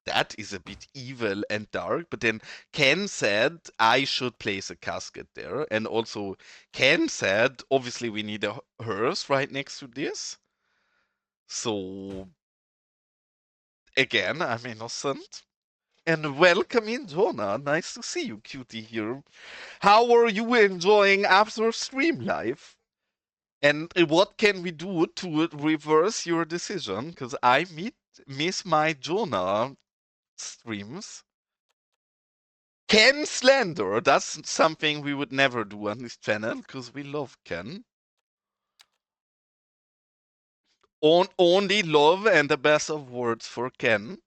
that is a bit evil and dark. But then Ken said I should place a casket there. And also, Ken said obviously we need a hearse right next to this. So, again, I'm innocent. And welcome in, Jonah. Nice to see you, cutie here. How are you enjoying after stream life? And what can we do to reverse your decision? Because I miss my Jonah streams. Ken slander. That's something we would never do on this channel because we love Ken. Only love and the best of words for Ken.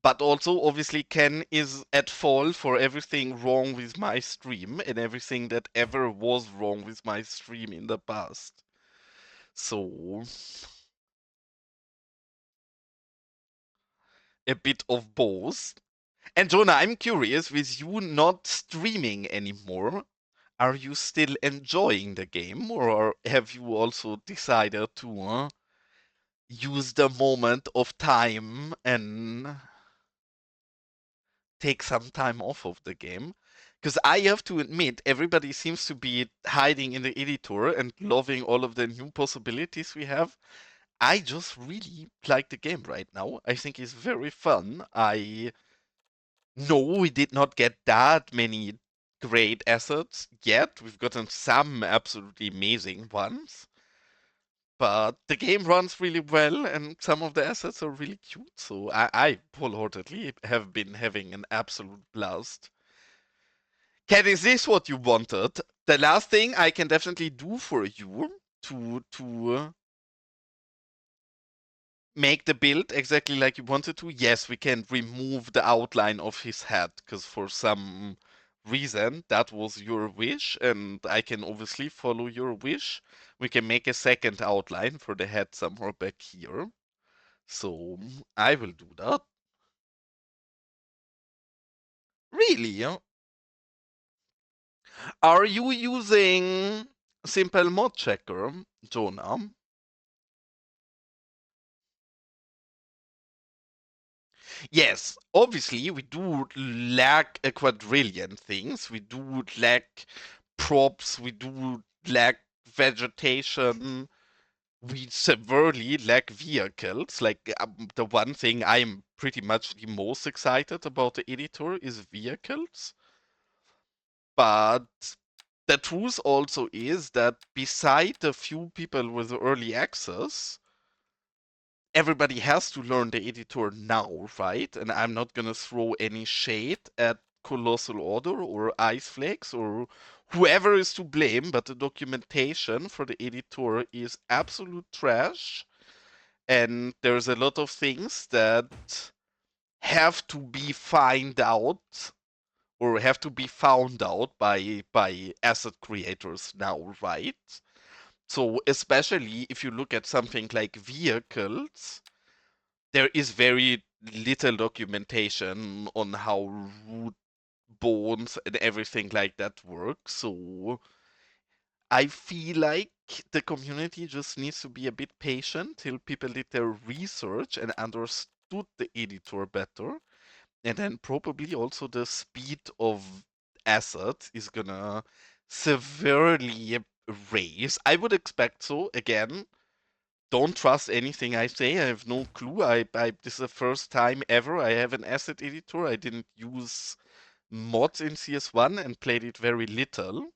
But also, obviously, Ken is at fault for everything wrong with my stream and everything that ever was wrong with my stream in the past. So, a bit of both. And Jonah, I'm curious, with you not streaming anymore, are you still enjoying the game, or have you also decided to use the moment of time and take some time off of the game? Because I have to admit, everybody seems to be hiding in the editor and loving all of the new possibilities we have. I just really like the game right now. I think it's very fun. No, we did not get that many great assets yet. We've gotten some absolutely amazing ones. But the game runs really well and some of the assets are really cute. So I wholeheartedly have been having an absolute blast. Ken, is this what you wanted? The last thing I can definitely do for you to make the build exactly like you wanted to, yes, we can remove the outline of his head, because for some reason that was your wish, and I can obviously follow your wish. We can make a second outline for the head somewhere back here. So I will do that. Really? Are you using simple mod checker, Jonah? Yes, obviously we do lack a quadrillion things. We do lack props, we do lack vegetation, we severely lack vehicles. Like the one thing I'm pretty much the most excited about the editor is vehicles. But the truth also is that beside the few people with early access, everybody has to learn the editor now, right? And I'm not gonna throw any shade at Colossal Order or Ice Flakes or whoever is to blame, but the documentation for the editor is absolute trash. And there's a lot of things that have to be found out or have to be found out by asset creators now, right? So especially if you look at something like vehicles, there is very little documentation on how root bones and everything like that work. So I feel like the community just needs to be a bit patient till people did their research and understood the editor better. And then probably also the speed of assets is gonna severely raise. I would expect so. Again, don't trust anything I say. I have no clue. This is the first time ever I have an asset editor. I didn't use mods in CS1 and played it very little.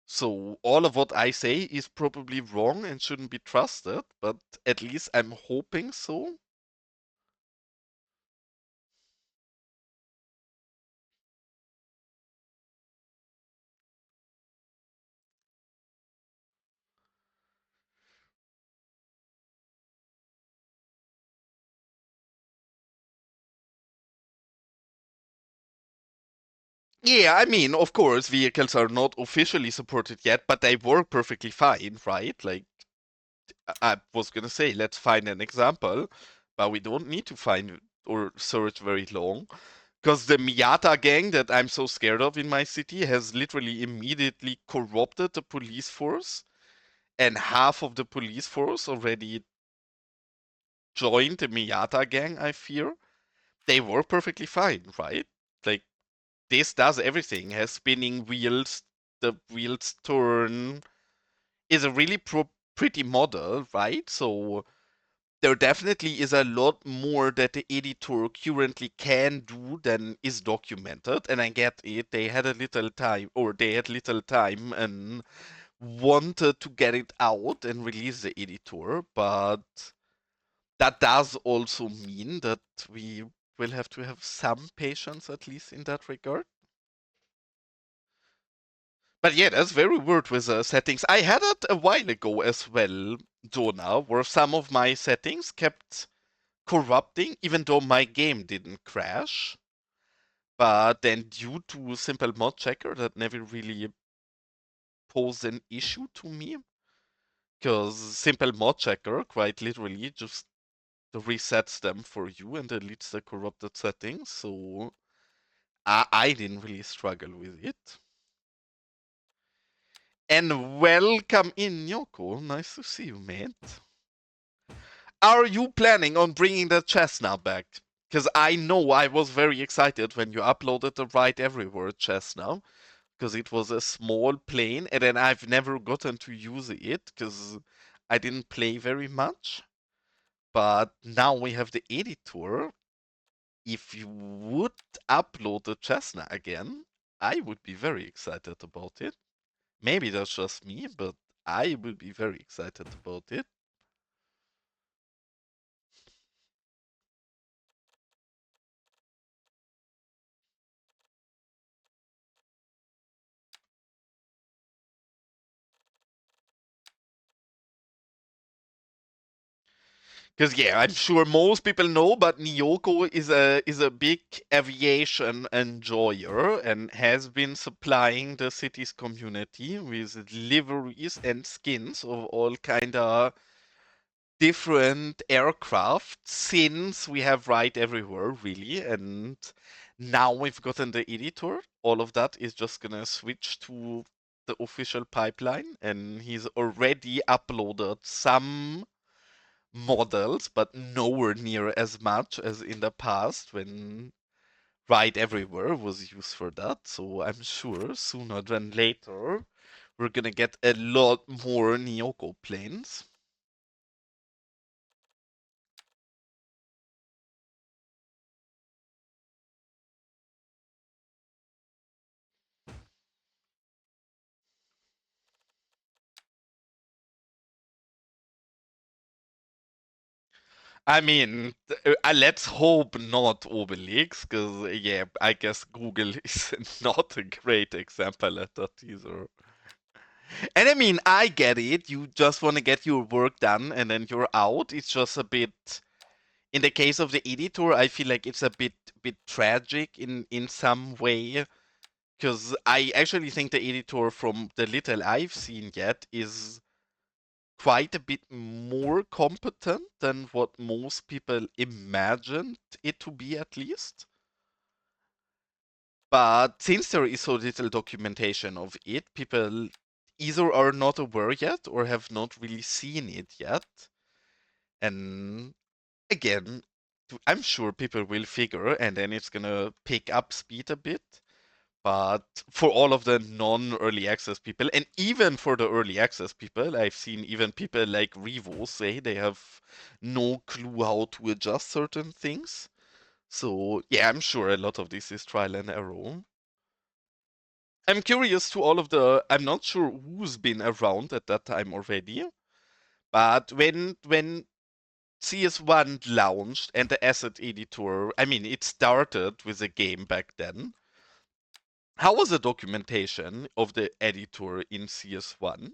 So all of what I say is probably wrong and shouldn't be trusted, but at least I'm hoping so. Yeah, I mean, of course, vehicles are not officially supported yet, but they work perfectly fine, right? Like, I was gonna say, let's find an example, but we don't need to find or search very long. Because the Miata gang that I'm so scared of in my city has literally immediately corrupted the police force, and half of the police force already joined the Miata gang, I fear. They work perfectly fine, right? Like, this does everything, has spinning wheels, the wheels turn, is a really pretty model, right? So there definitely is a lot more that the editor currently can do than is documented, and I get it. They had a little time, or they had little time and wanted to get it out and release the editor, but that does also mean that we will have to have some patience, at least in that regard. But yeah, that's very weird with the settings. I had it a while ago as well, Jonah, where some of my settings kept corrupting, even though my game didn't crash. But then, due to simple mod checker, that never really posed an issue to me. Because simple mod checker, quite literally, just resets them for you and deletes the corrupted settings. So I didn't really struggle with it. And welcome in, Yoko. Nice to see you, mate. Are you planning on bringing the chestnut back? Because I know I was very excited when you uploaded the Ride Everywhere chestnut, because it was a small plane, and then I've never gotten to use it because I didn't play very much. But now we have the editor. If you would upload the chestnut again, I would be very excited about it. Maybe that's just me, but I would be very excited about it. Because yeah, I'm sure most people know, but Nyoko is a big aviation enjoyer and has been supplying the city's community with liveries and skins of all kind of different aircraft since we have Ride Everywhere, really. And now we've gotten the editor. All of that is just gonna switch to the official pipeline, and he's already uploaded some models, but nowhere near as much as in the past when Ride Everywhere was used for that. So I'm sure sooner than later we're gonna get a lot more Nyoko planes. I mean, let's hope not Obelix, because yeah, I guess Google is not a great example at that either. And I mean, I get it. You just want to get your work done and then you're out. It's just a bit. In the case of the editor, I feel like it's a bit tragic in some way, because I actually think the editor, from the little I've seen yet, is quite a bit more competent than what most people imagined it to be, at least. But since there is so little documentation of it, people either are not aware yet or have not really seen it yet. And again, I'm sure people will figure, and then it's gonna pick up speed a bit. But for all of the non-early access people, and even for the early access people, I've seen even people like Revo say they have no clue how to adjust certain things. So yeah, I'm sure a lot of this is trial and error. I'm curious to all of the. I'm not sure who's been around at that time already, but when CS1 launched and the asset editor, I mean, it started with a game back then. How was the documentation of the editor in CS1?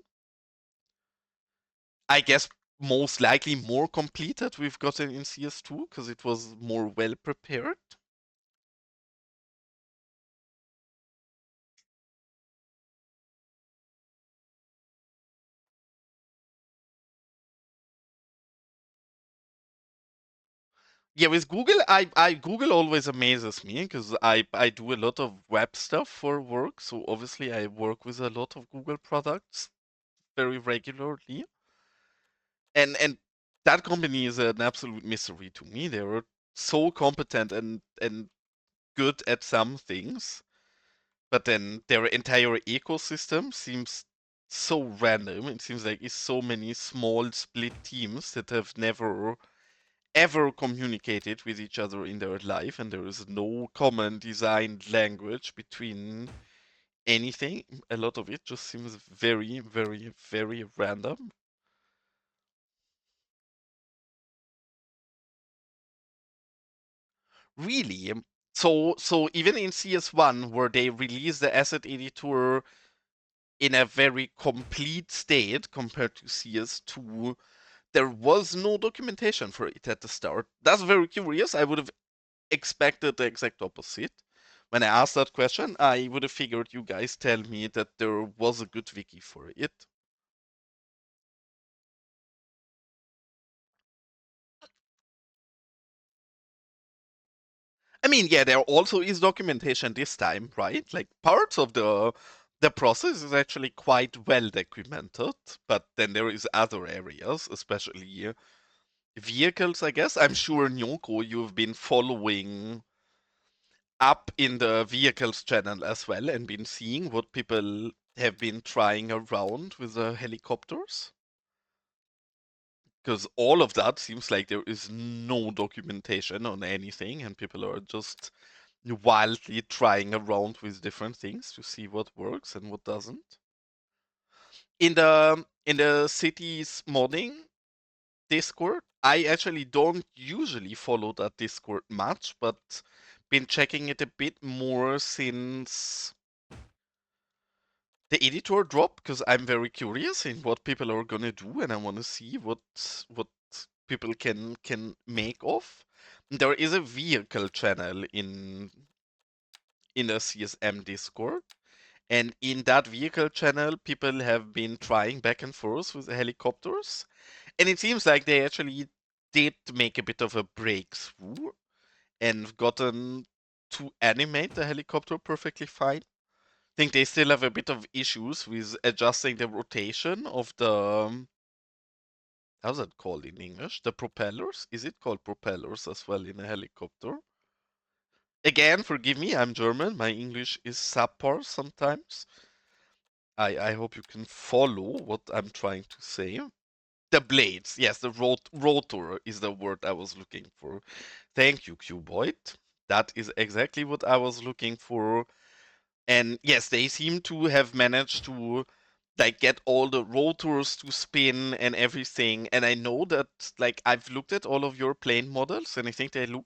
I guess most likely more complete that we've gotten in CS2 because it was more well prepared. Yeah, with Google, I Google always amazes me because I do a lot of web stuff for work. So obviously I work with a lot of Google products very regularly. And that company is an absolute mystery to me. They were so competent and good at some things, but then their entire ecosystem seems so random. It seems like it's so many small split teams that have never ever communicated with each other in their life, and there is no common design language between anything. A lot of it just seems very, very, very random. Really? So even in CS1, where they released the asset editor in a very complete state compared to CS2, there was no documentation for it at the start. That's very curious. I would have expected the exact opposite. When I asked that question, I would have figured you guys tell me that there was a good wiki for it. I mean, yeah, there also is documentation this time, right? Like parts of the process is actually quite well documented, but then there is other areas, especially vehicles, I guess. I'm sure Nyoko, you've been following up in the vehicles channel as well and been seeing what people have been trying around with the helicopters. Because all of that seems like there is no documentation on anything, and people are just wildly trying around with different things to see what works and what doesn't. In the cities modding Discord, I actually don't usually follow that Discord much, but been checking it a bit more since the editor dropped because I'm very curious in what people are gonna do and I want to see what people can make of. There is a vehicle channel in the CSM Discord, and in that vehicle channel, people have been trying back and forth with the helicopters, and it seems like they actually did make a bit of a breakthrough and gotten to animate the helicopter perfectly fine. I think they still have a bit of issues with adjusting the rotation of the how's that called in English? The propellers? Is it called propellers as well in a helicopter? Again, forgive me, I'm German. My English is subpar sometimes. I hope you can follow what I'm trying to say. The blades, yes, the rotor is the word I was looking for. Thank you, Cuboid. That is exactly what I was looking for. And yes, they seem to have managed to like get all the rotors to spin and everything. And I know that like I've looked at all of your plane models and I think they look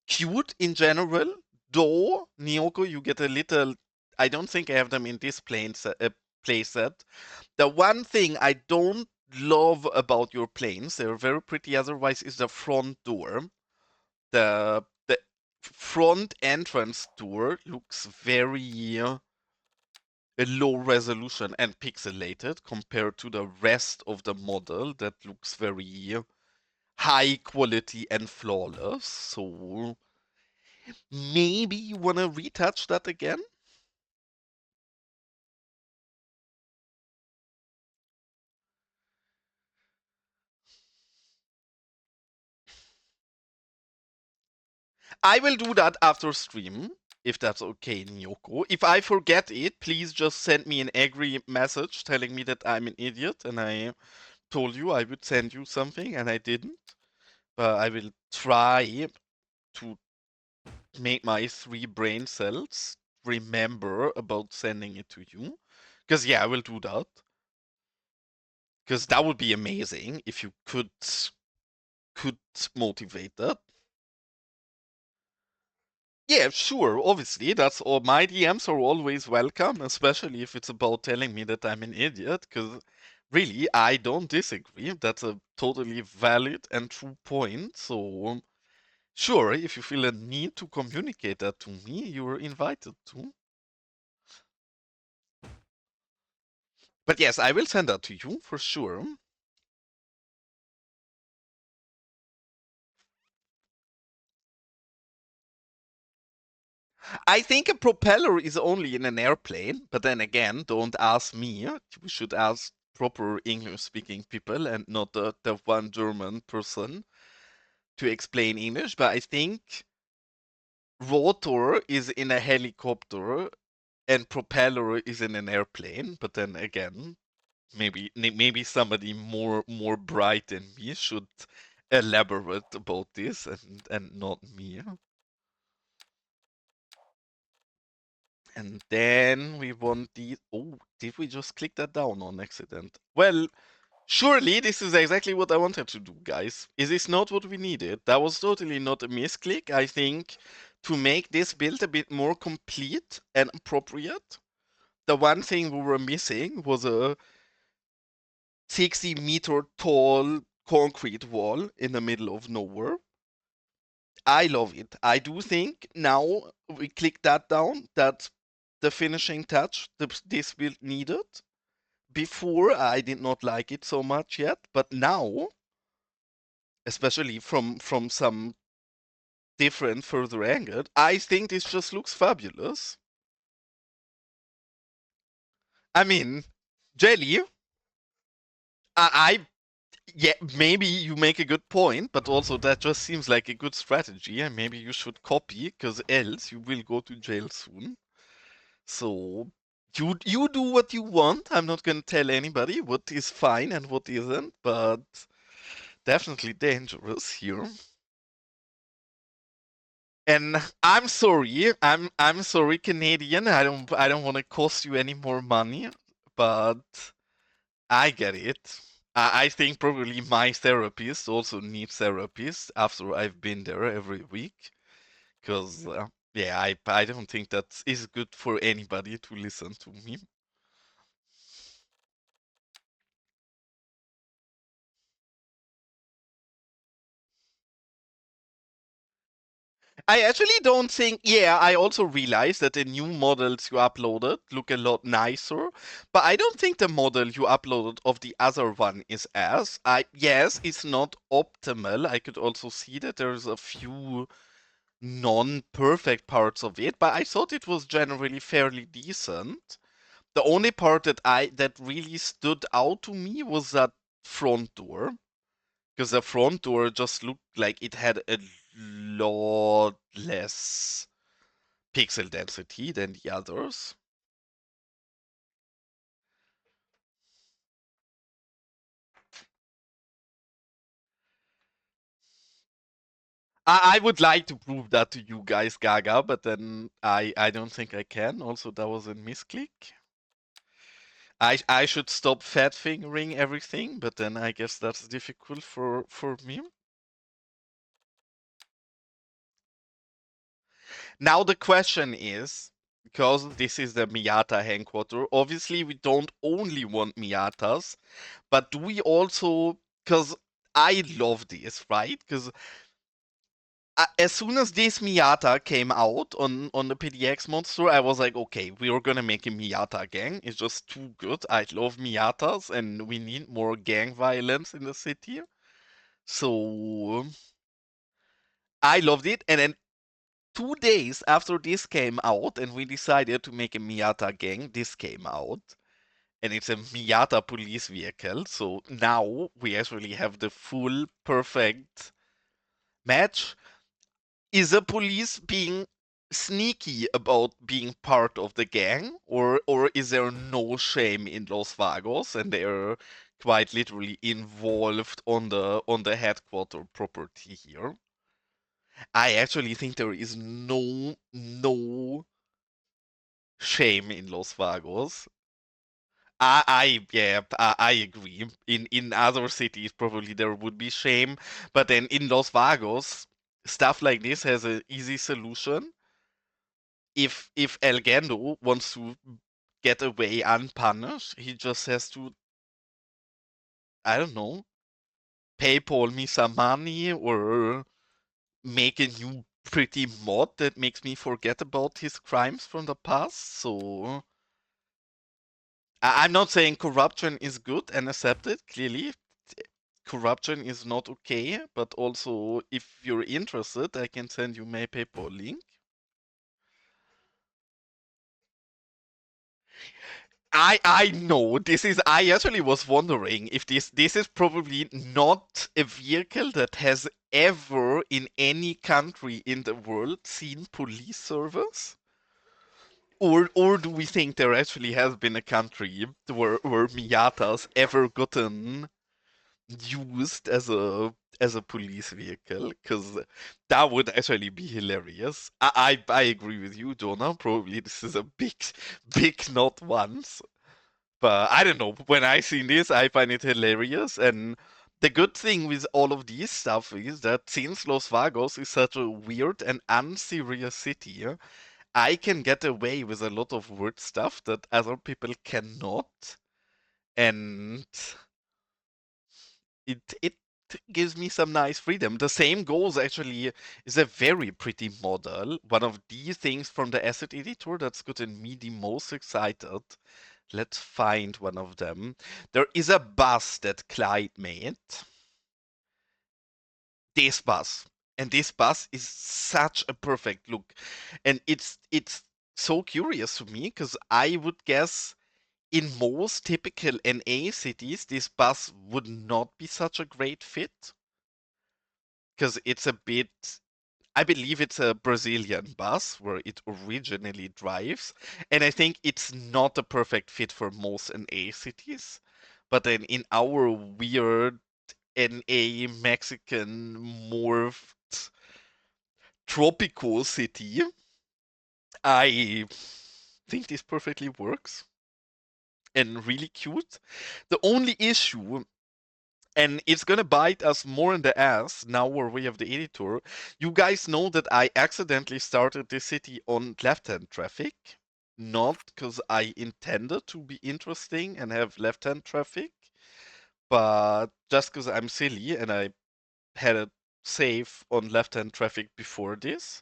cute in general. Though Nyoko, you get a little. I don't think I have them in this playset. The one thing I don't love about your planes, they're very pretty otherwise, is the front door. The front entrance door looks very low resolution and pixelated compared to the rest of the model that looks very high quality and flawless. So maybe you want to retouch that again? I will do that after stream, if that's okay, Nyoko. If I forget it, please just send me an angry message telling me that I'm an idiot and I told you I would send you something and I didn't. But I will try to make my 3 brain cells remember about sending it to you. Because, yeah, I will do that. Because that would be amazing if you could motivate that. Yeah, sure. Obviously, that's all. My DMs are always welcome, especially if it's about telling me that I'm an idiot. Because really, I don't disagree. That's a totally valid and true point. So, sure, if you feel a need to communicate that to me, you're invited to. But yes, I will send that to you for sure. I think a propeller is only in an airplane, but then again, don't ask me. You should ask proper English speaking people and not the one German person to explain English. But I think rotor is in a helicopter and propeller is in an airplane. But then again, maybe somebody more bright than me should elaborate about this and not me. And then we want these. Oh, did we just click that down on accident? Well, surely this is exactly what I wanted to do, guys. Is this not what we needed? That was totally not a misclick. I think to make this build a bit more complete and appropriate, the one thing we were missing was a 60-meter tall concrete wall in the middle of nowhere. I love it. I do think now we click that down. That's the finishing touch this build needed. Before I did not like it so much yet, but now, especially from some different further angle, I think this just looks fabulous. I mean, Jelly, I yeah, maybe you make a good point, but also that just seems like a good strategy, and maybe you should copy, because else you will go to jail soon. So you do what you want. I'm not gonna tell anybody what is fine and what isn't, but definitely dangerous here. And I'm sorry, I'm sorry, Canadian. I don't want to cost you any more money, but I get it. I think probably my therapist also needs therapist after I've been there every week, because yeah, I don't think that is good for anybody to listen to me. I actually don't think. Yeah, I also realized that the new models you uploaded look a lot nicer, but I don't think the model you uploaded of the other one is as. Yes, it's not optimal. I could also see that there's a few non-perfect parts of it, but I thought it was generally fairly decent. The only part that really stood out to me was that front door, because the front door just looked like it had a lot less pixel density than the others. I would like to prove that to you guys, Gaga, but then I don't think I can. Also, that was a misclick. I should stop fat fingering everything, but then I guess that's difficult for me. Now the question is, because this is the Miata headquarters, obviously we don't only want Miatas, but do we also, because I love this, right? Because as soon as this Miata came out on the PDX monster, I was like, okay, we are gonna make a Miata gang. It's just too good. I love Miatas, and we need more gang violence in the city. So I loved it, and then 2 days after this came out, and we decided to make a Miata gang, this came out. And it's a Miata police vehicle, so now we actually have the full perfect match. Is the police being sneaky about being part of the gang, or is there no shame in Los Vagos and they're quite literally involved on the headquarter property here? I actually think there is no shame in Los Vagos. I agree. In other cities, probably there would be shame, but then in Los Vagos, stuff like this has an easy solution. If El Gendo wants to get away unpunished, he just has to, I don't know, PayPal me some money or make a new pretty mod that makes me forget about his crimes from the past. So I'm not saying corruption is good and accepted. Clearly, corruption is not okay. But also, if you're interested, I can send you my PayPal link. I know this is. I actually was wondering if this is probably not a vehicle that has ever in any country in the world seen police service. Or do we think there actually has been a country where Miata's ever gotten used as a police vehicle? Because that would actually be hilarious. I agree with you, Jonah. Probably this is a big not once. But I don't know. When I see this, I find it hilarious. And the good thing with all of these stuff is that since Los Vagos is such a weird and unserious city, I can get away with a lot of weird stuff that other people cannot. And it gives me some nice freedom. The same goes actually is a very pretty model. One of the things from the asset editor that's gotten me the most excited. Let's find one of them. There is a bus that Clyde made. This bus. And this bus is such a perfect look. And it's so curious to me because I would guess in most typical NA cities, this bus would not be such a great fit because it's a bit. I believe it's a Brazilian bus where it originally drives, and I think it's not a perfect fit for most NA cities. But then in our weird NA Mexican morphed tropical city, I think this perfectly works and really cute. The only issue, and it's gonna bite us more in the ass now where we have the editor. You guys know that I accidentally started this city on left-hand traffic, not because I intended to be interesting and have left-hand traffic, but just because I'm silly and I had a save on left-hand traffic before this.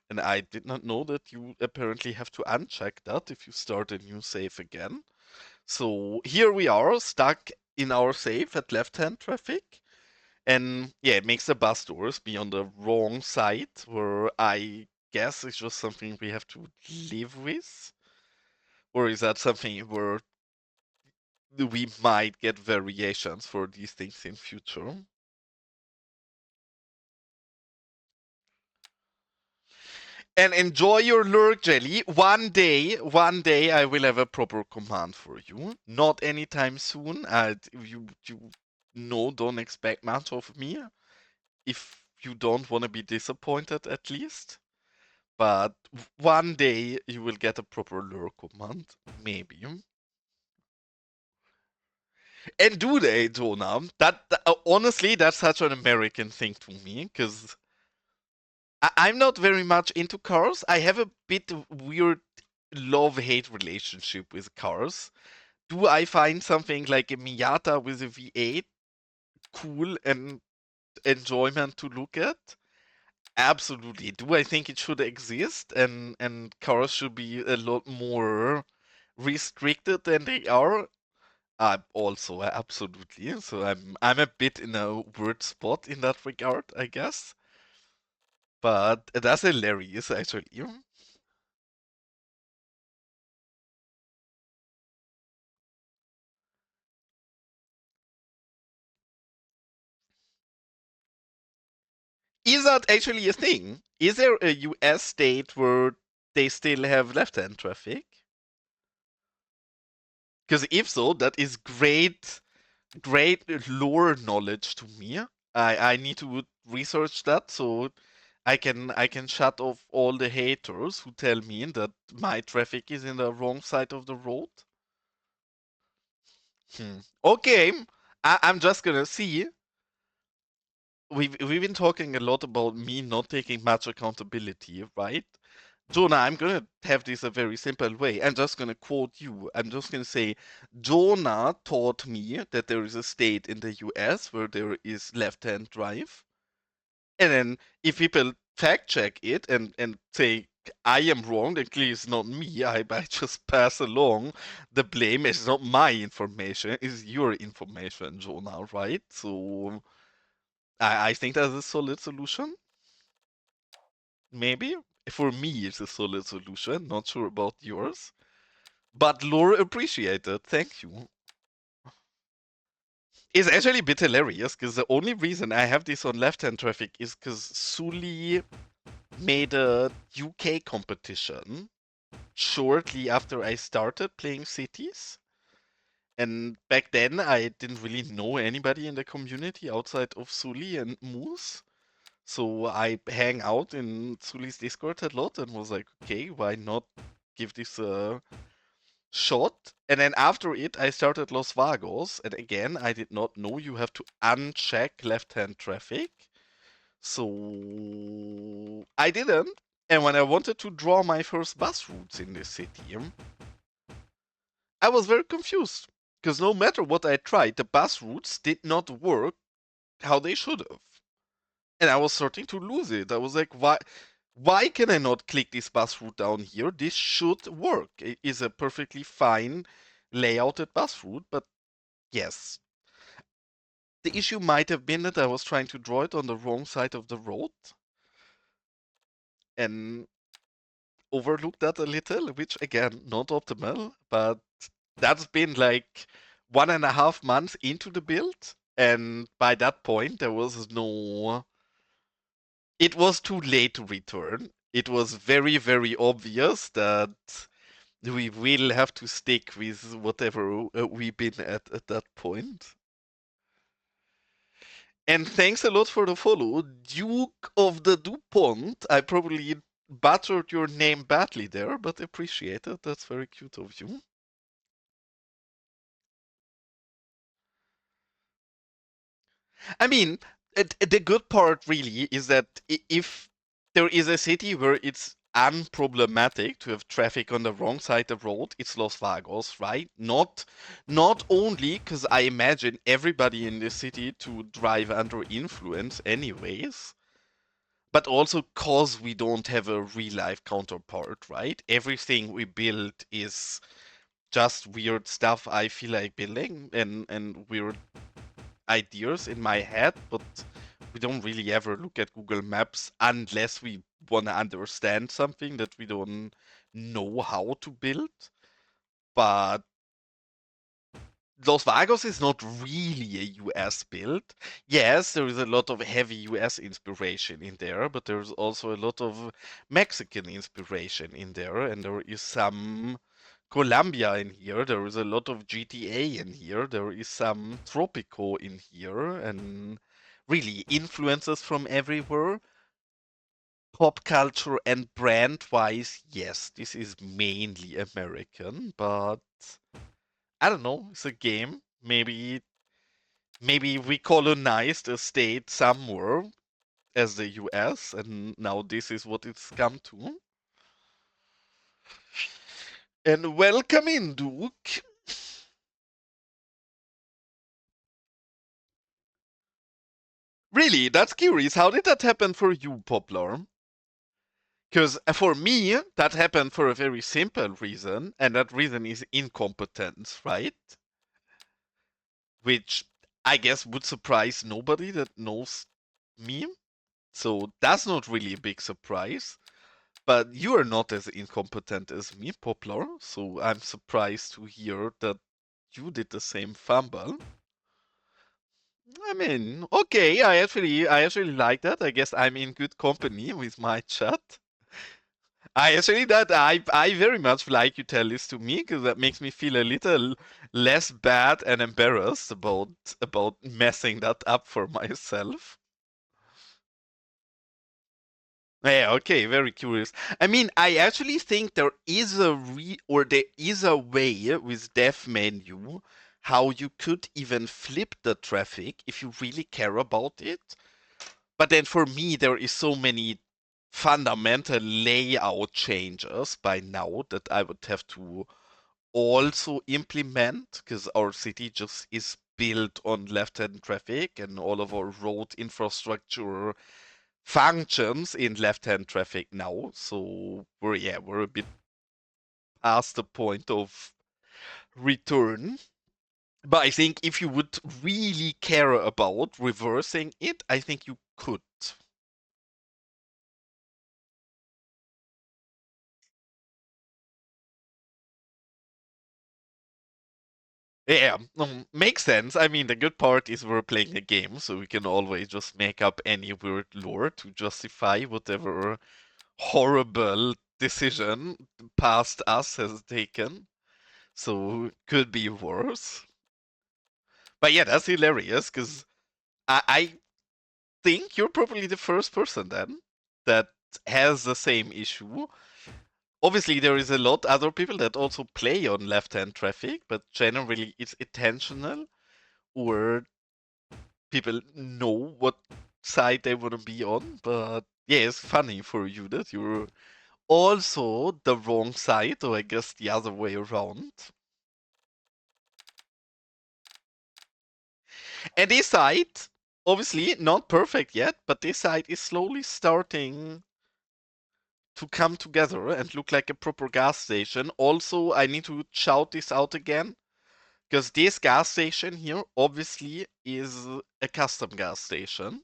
And I did not know that you apparently have to uncheck that if you start a new save again. So here we are, stuck in our save at left-hand traffic. And yeah, it makes the bus doors be on the wrong side, where I guess it's just something we have to live with. Or is that something where we might get variations for these things in future? And enjoy your lurk jelly. One day I will have a proper command for you. Not anytime soon. You know, don't expect much of me. If you don't want to be disappointed, at least. But one day you will get a proper lure command, maybe. And do they, Jonah? Honestly, that's such an American thing to me, because I'm not very much into cars. I have a bit weird love-hate relationship with cars. Do I find something like a Miata with a V8 cool and enjoyment to look at? Absolutely. Do I think it should exist and cars should be a lot more restricted than they are? Also, absolutely. So I'm a bit in a weird spot in that regard, I guess. But that's hilarious, actually. Is that actually a thing? Is there a US state where they still have left-hand traffic? Because if so, that is great lore knowledge to me. I need to research that so I can shut off all the haters who tell me that my traffic is in the wrong side of the road. Okay, I'm just gonna see. We've been talking a lot about me not taking much accountability, right? Jonah, I'm gonna have this a very simple way. I'm just gonna quote you. I'm just gonna say, Jonah taught me that there is a state in the US where there is left-hand drive. And then if people fact check it and say I am wrong, then clearly it's not me. I just pass along the blame. It's not my information, it's your information, Jonah, right? So I think that's a solid solution. Maybe. For me, it's a solid solution. Not sure about yours. But lore appreciated. Thank you. It's actually a bit hilarious because the only reason I have this on left-hand traffic is because Sully made a UK competition shortly after I started playing Cities. And back then, I didn't really know anybody in the community outside of Sully and Moose. So I hang out in Sully's Discord a lot and was like, okay, why not give this a shot? And then after it, I started Los Vagos. And again, I did not know you have to uncheck left-hand traffic. So I didn't. And when I wanted to draw my first bus routes in this city, I was very confused. Because no matter what I tried, the bus routes did not work how they should have. And I was starting to lose it. I was like, why can I not click this bus route down here? This should work. It is a perfectly fine layouted bus route, but yes. The issue might have been that I was trying to draw it on the wrong side of the road and overlooked that a little, which again, not optimal, but that's been like 1.5 months into the build. And by that point, there was no. It was too late to return. It was very, very obvious that we will have to stick with whatever we've been at that point. And thanks a lot for the follow. Duke of the DuPont. I probably butchered your name badly there, but appreciate it. That's very cute of you. I mean, the good part really is that if there is a city where it's unproblematic to have traffic on the wrong side of the road, it's Los Vagos, right? Not only because I imagine everybody in this city to drive under influence anyways, but also cause we don't have a real life counterpart, right? Everything we build is just weird stuff I feel like building and weird ideas in my head, but we don't really ever look at Google Maps unless we want to understand something that we don't know how to build. But Los Vagos is not really a US build. Yes, there is a lot of heavy US inspiration in there, but there's also a lot of Mexican inspiration in there, and there is some Colombia in here, there is a lot of GTA in here, there is some Tropico in here, and really influences from everywhere. Pop culture and brand wise, yes, this is mainly American, but I don't know, it's a game. Maybe we colonized a state somewhere as the US, and now this is what it's come to. And welcome in, Duke. Really, that's curious. How did that happen for you, Poplar? Because for me, that happened for a very simple reason, and that reason is incompetence, right? Which I guess would surprise nobody that knows me. So that's not really a big surprise. But you are not as incompetent as me, Poplar, so I'm surprised to hear that you did the same fumble. I mean, okay, I actually like that. I guess I'm in good company with my chat. I very much like you tell this to me because that makes me feel a little less bad and embarrassed about messing that up for myself. Yeah, okay, very curious. I mean, I actually think there is a way with dev menu how you could even flip the traffic if you really care about it. But then for me, there is so many fundamental layout changes by now that I would have to also implement because our city just is built on left-hand traffic and all of our road infrastructure functions in left-hand traffic now. So we're a bit past the point of return. But I think if you would really care about reversing it, I think you could. Yeah, makes sense. I mean, the good part is we're playing a game, so we can always just make up any weird lore to justify whatever horrible decision past us has taken. So could be worse. But yeah, that's hilarious because I think you're probably the first person then that has the same issue. Obviously, there is a lot other people that also play on left-hand traffic, but generally it's intentional or people know what side they want to be on. But yeah, it's funny for you that you're also the wrong side, or I guess the other way around. And this side, obviously not perfect yet, but this side is slowly starting to come together and look like a proper gas station. Also, I need to shout this out again because this gas station here obviously is a custom gas station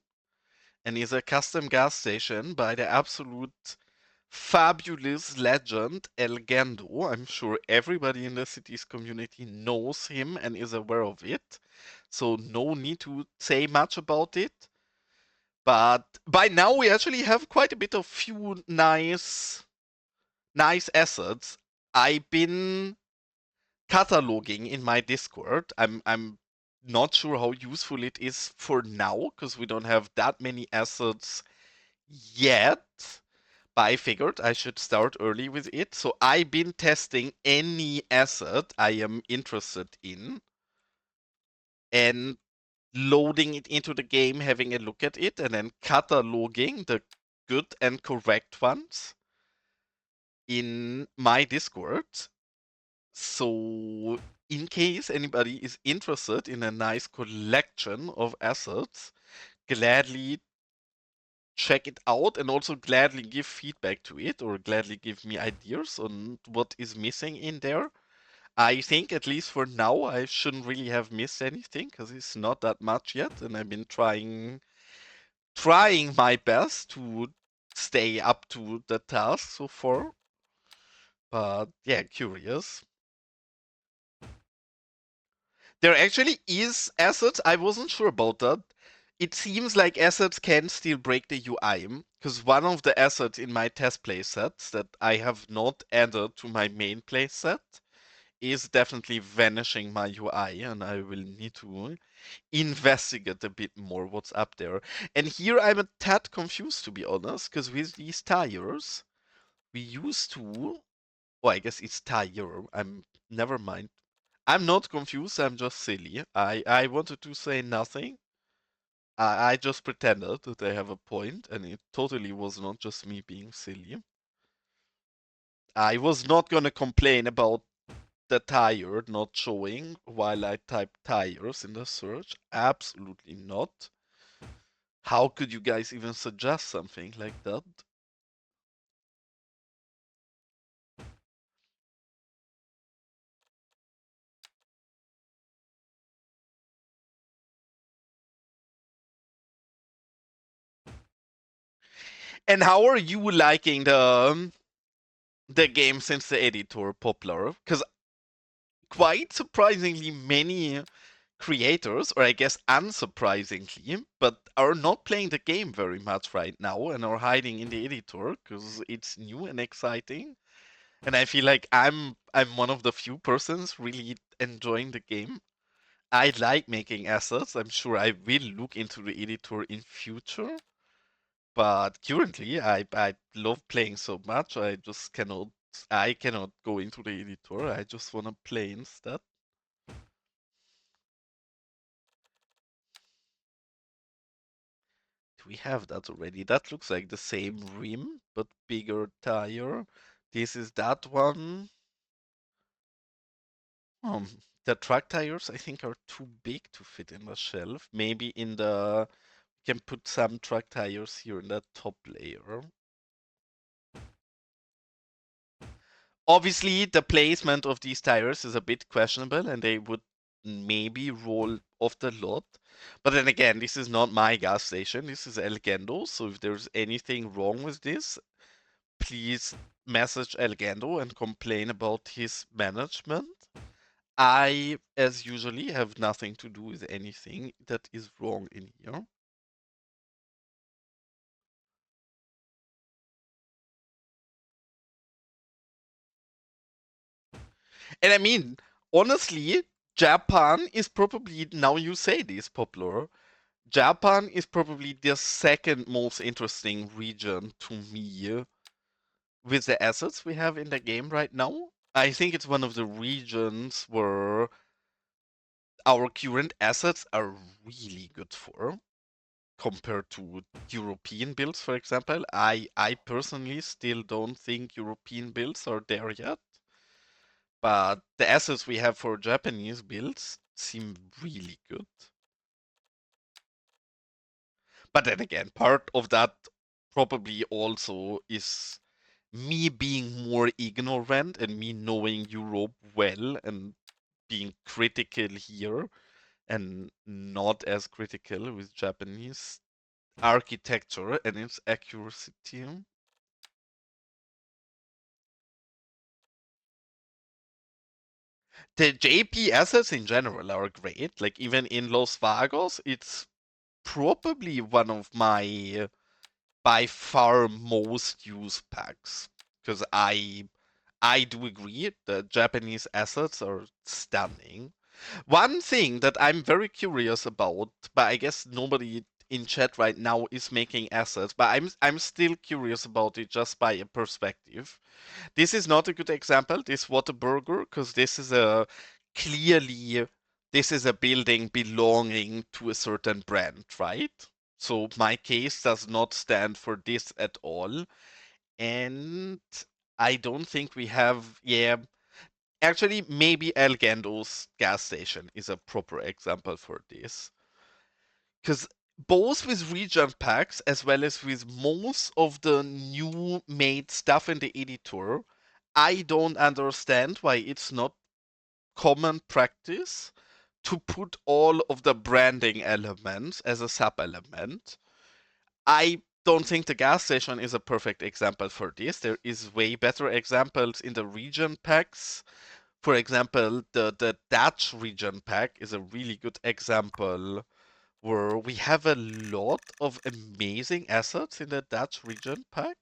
and is a custom gas station by the absolute fabulous legend El Gendo. I'm sure everybody in the city's community knows him and is aware of it. So no need to say much about it. But by now we actually have quite a bit of few nice assets. I've been cataloging in my Discord. I'm not sure how useful it is for now because we don't have that many assets yet. But I figured I should start early with it. So I've been testing any asset I am interested in and loading it into the game, having a look at it, and then cataloging the good and correct ones in my Discord. So, in case anybody is interested in a nice collection of assets, gladly check it out and also gladly give feedback to it or gladly give me ideas on what is missing in there. I think at least for now I shouldn't really have missed anything because it's not that much yet, and I've been trying my best to stay up to the task so far. But yeah, curious. There actually is assets. I wasn't sure about that. It seems like assets can still break the UI because one of the assets in my test playsets that I have not added to my main playset is definitely vanishing my UI, and I will need to investigate a bit more what's up there. And here I'm a tad confused, to be honest, because with these tires, we used to. Oh, I guess it's tire. I'm never mind. I'm not confused. I'm just silly. I wanted to say nothing. I just pretended that I have a point, and it totally was not just me being silly. I was not gonna complain about the tire not showing while I type tires in the search. Absolutely not. How could you guys even suggest something like that? And how are you liking the game since the editor popular? Because quite surprisingly many creators, or I guess unsurprisingly, but are not playing the game very much right now and are hiding in the editor because it's new and exciting. And I feel like I'm one of the few persons really enjoying the game. I like making assets. I'm sure I will look into the editor in future. But currently I love playing so much I cannot go into the editor. I just wanna play instead. Do we have that already? That looks like the same rim, but bigger tire. This is that one. Um, the truck tires I think are too big to fit in the shelf. Maybe in the we can put some truck tires here in the top layer. Obviously, the placement of these tires is a bit questionable, and they would maybe roll off the lot. But then again, this is not my gas station. This is El Gendo. So if there's anything wrong with this, please message El Gendo and complain about his management. I, as usually, have nothing to do with anything that is wrong in here. And I mean, honestly, Japan is probably, now you say this, popular. Japan is probably the second most interesting region to me with the assets we have in the game right now. I think it's one of the regions where our current assets are really good for compared to European builds, for example. I personally still don't think European builds are there yet, but the assets we have for Japanese builds seem really good. But then again, part of that probably also is me being more ignorant and me knowing Europe well and being critical here and not as critical with Japanese architecture and its accuracy. The JP assets in general are great. Like even in Los Vagos, it's probably one of my by far most used packs because I do agree the Japanese assets are stunning. One thing that I'm very curious about, but I guess nobody in chat right now is making assets, but I'm still curious about it just by a perspective. This is not a good example, this Whataburger, because this is a clearly this is a building belonging to a certain brand, right? So my case does not stand for this at all. And I don't think we have, yeah, actually, maybe El Gando's gas station is a proper example for this. Because both with region packs as well as with most of the new made stuff in the editor, I don't understand why it's not common practice to put all of the branding elements as a sub element. I don't think the gas station is a perfect example for this. There is way better examples in the region packs. For example, the Dutch region pack is a really good example where we have a lot of amazing assets in the Dutch region pack,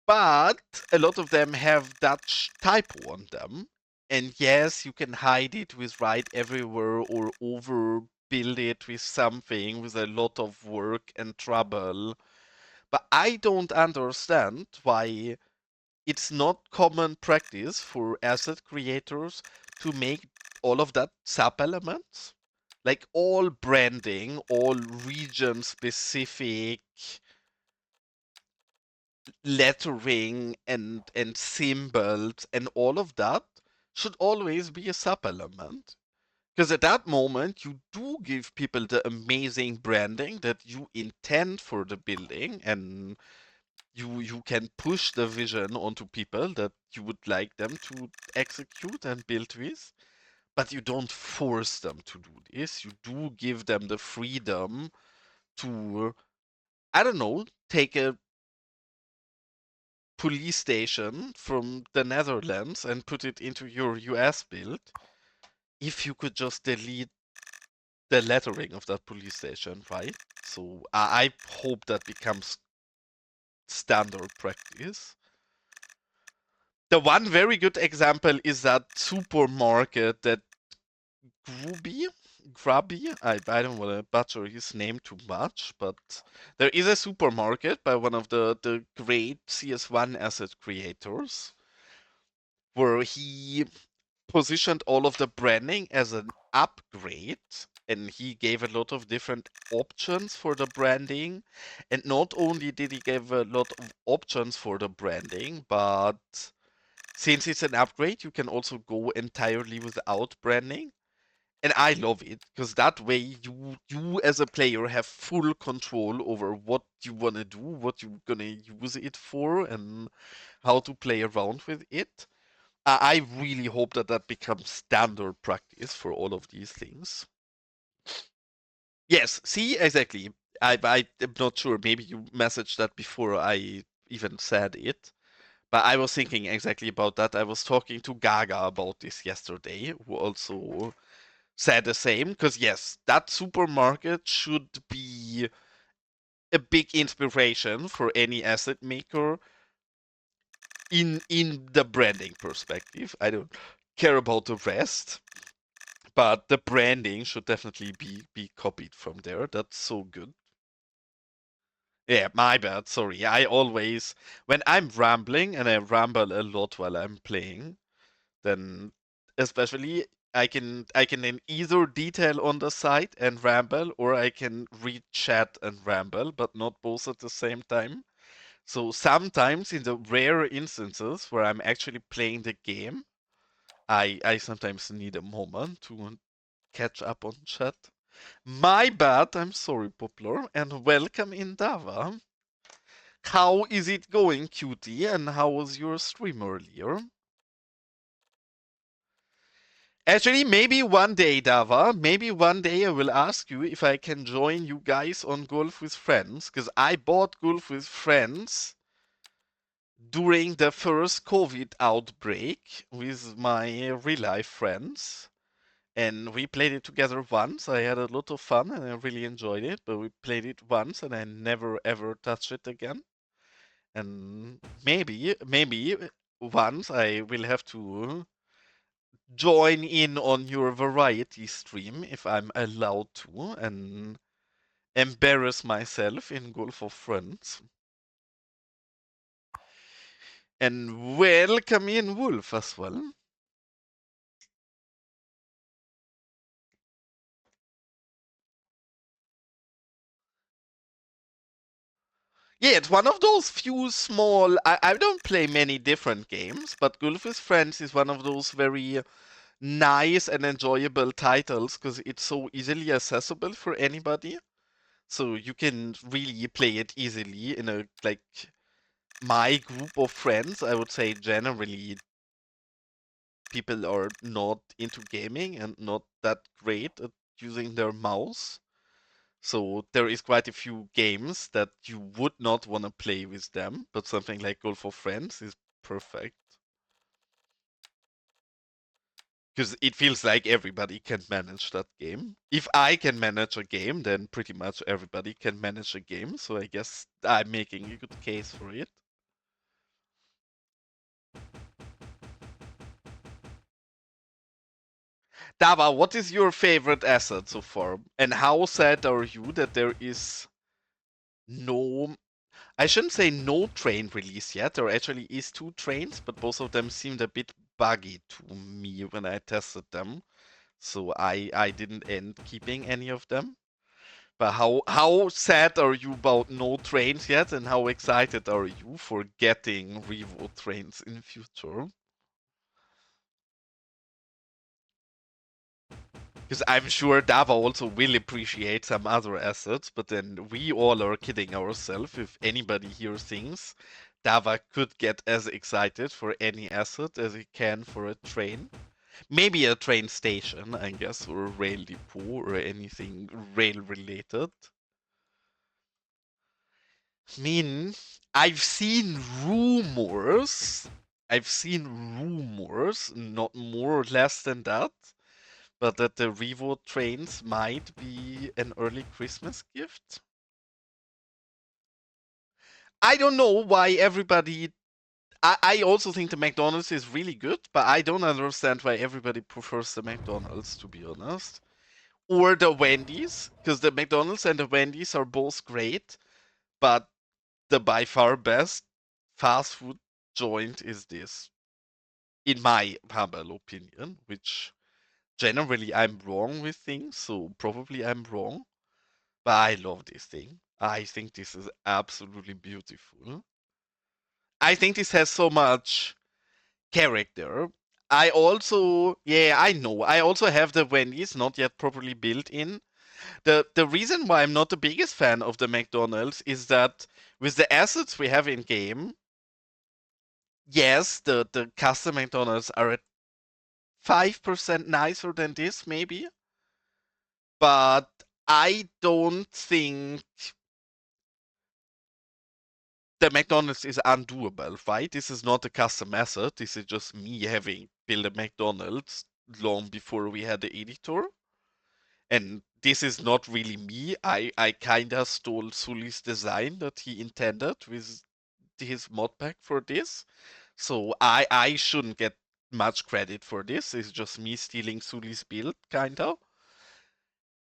but a lot of them have Dutch typo on them. And yes, you can hide it with right everywhere or overbuild it with something with a lot of work and trouble. But I don't understand why it's not common practice for asset creators to make all of that sub elements. Like all branding, all region specific lettering and symbols and all of that should always be a sub element. Because at that moment, you do give people the amazing branding that you intend for the building, and you can push the vision onto people that you would like them to execute and build with, but you don't force them to do this. You do give them the freedom to, I don't know, take a police station from the Netherlands and put it into your US build. If you could just delete the lettering of that police station, right? So I hope that becomes standard practice. The one very good example is that supermarket that Grubby, Grubby. I don't want to butcher his name too much, but there is a supermarket by one of the great CS1 asset creators where he positioned all of the branding as an upgrade, and he gave a lot of different options for the branding. And not only did he give a lot of options for the branding, but since it's an upgrade, you can also go entirely without branding. And I love it because that way you as a player have full control over what you want to do, what you're gonna use it for, and how to play around with it. I really hope that that becomes standard practice for all of these things. Yes, see, exactly. I am not sure. Maybe you messaged that before I even said it. But I was thinking exactly about that. I was talking to Gaga about this yesterday, who also said the same. Because, yes, that supermarket should be a big inspiration for any asset maker in the branding perspective. I don't care about the rest. But the branding should definitely be copied from there. That's so good. Yeah, my bad. Sorry. I always, when I'm rambling, and I ramble a lot while I'm playing, then especially I can then either detail on the site and ramble, or I can read chat and ramble, but not both at the same time. So sometimes in the rare instances where I'm actually playing the game, I sometimes need a moment to catch up on chat. My bad, I'm sorry, Poplar, and welcome in Dava. How is it going, cutie, and how was your stream earlier? Actually, maybe one day, Dava, maybe one day I will ask you if I can join you guys on Golf with Friends, because I bought Golf with Friends during the first COVID outbreak with my real life friends. And we played it together once. I had a lot of fun and I really enjoyed it, but we played it once and I never ever touched it again. And maybe once I will have to join in on your variety stream if I'm allowed to and embarrass myself in Golf of Friends. And welcome in Wolf as well. Yeah, it's one of those few small. I don't play many different games, but Golf with Friends is one of those very nice and enjoyable titles because it's so easily accessible for anybody. So you can really play it easily in a like my group of friends. I would say generally people are not into gaming and not that great at using their mouse. So there is quite a few games that you would not want to play with them, but something like Golf for Friends is perfect. Because it feels like everybody can manage that game. If I can manage a game, then pretty much everybody can manage a game. So I guess I'm making a good case for it. Dava, what is your favorite asset so far? And how sad are you that there is no, I shouldn't say no train release yet. There actually is two trains, but both of them seemed a bit buggy to me when I tested them. So I didn't end keeping any of them. But how sad are you about no trains yet, and how excited are you for getting Revo trains in future? Because I'm sure Dava also will appreciate some other assets, but then we all are kidding ourselves. If anybody here thinks Dava could get as excited for any asset as he can for a train. Maybe a train station, I guess, or a rail depot, or anything rail related. I mean, I've seen rumors. I've seen rumors, not more or less than that, but that the Revo trains might be an early Christmas gift. I don't know why everybody. I also think the McDonald's is really good, but I don't understand why everybody prefers the McDonald's, to be honest. Or the Wendy's, because the McDonald's and the Wendy's are both great, but the by far best fast food joint is this, in my humble opinion, which generally I'm wrong with things, so probably I'm wrong, but I love this thing. I think this is absolutely beautiful. I think this has so much character. I also, yeah, I know. I also have the Wendy's not yet properly built in. The reason why I'm not the biggest fan of the McDonald's is that with the assets we have in game, yes, the custom McDonald's are at 5% nicer than this, maybe. But I don't think the McDonald's is undoable, right? This is not a custom asset. This is just me having built a McDonald's long before we had the editor. And this is not really me. I kinda stole Sully's design that he intended with his mod pack for this. So I shouldn't get much credit for this. It's just me stealing Sully's build, kinda.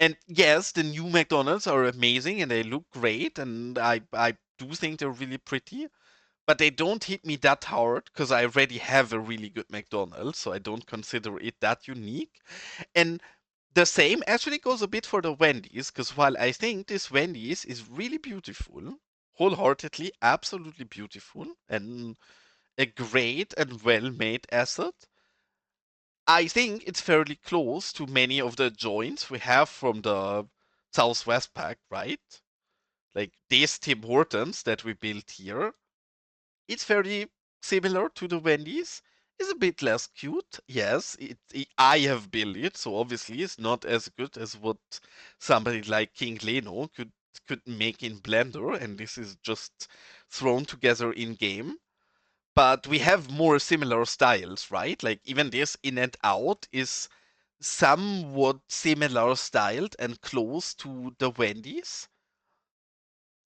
And yes, the new McDonald's are amazing and they look great, and I do think they're really pretty, but they don't hit me that hard because I already have a really good McDonald's, so I don't consider it that unique. And the same actually goes a bit for the Wendy's, because while I think this Wendy's is really beautiful, wholeheartedly, absolutely beautiful, and a great and well made asset, I think it's fairly close to many of the joints we have from the Southwest Pack, right? Like these Tim Hortons that we built here, it's very similar to the Wendy's. It's a bit less cute, yes. I have built it, so obviously it's not as good as what somebody like King Leno could make in Blender, and this is just thrown together in game. But we have more similar styles, right? Like even this in and out is somewhat similar styled and close to the Wendy's.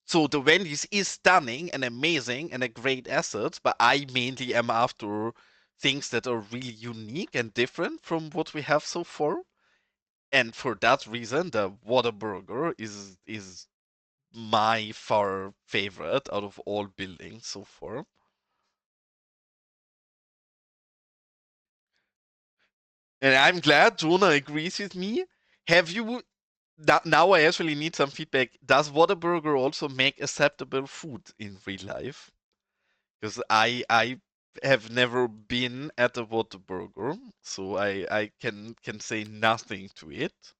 So the Wendy's is stunning and amazing and a great asset, but I mainly am after things that are really unique and different from what we have so far. And for that reason, the Whataburger is my far favorite out of all buildings so far. And I'm glad Jonah agrees with me. Have you now I actually need some feedback. Does Whataburger also make acceptable food in real life? Because I have never been at a Whataburger, so I can say nothing to it.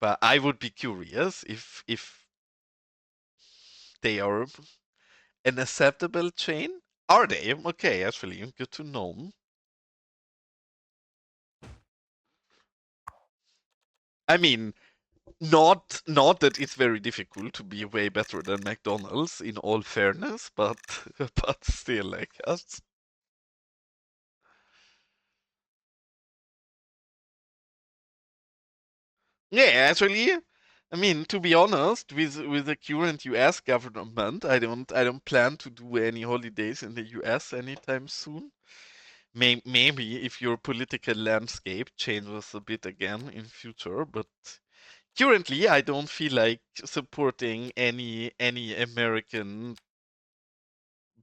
But I would be curious if they are an acceptable chain. Are they? Okay, actually, good to know. I mean, not that it's very difficult to be way better than McDonald's in all fairness, but but still, I guess. Yeah, actually, I mean, to be honest, with the current US government, I don't plan to do any holidays in the US anytime soon. Maybe if your political landscape changes a bit again in future, but currently I don't feel like supporting any American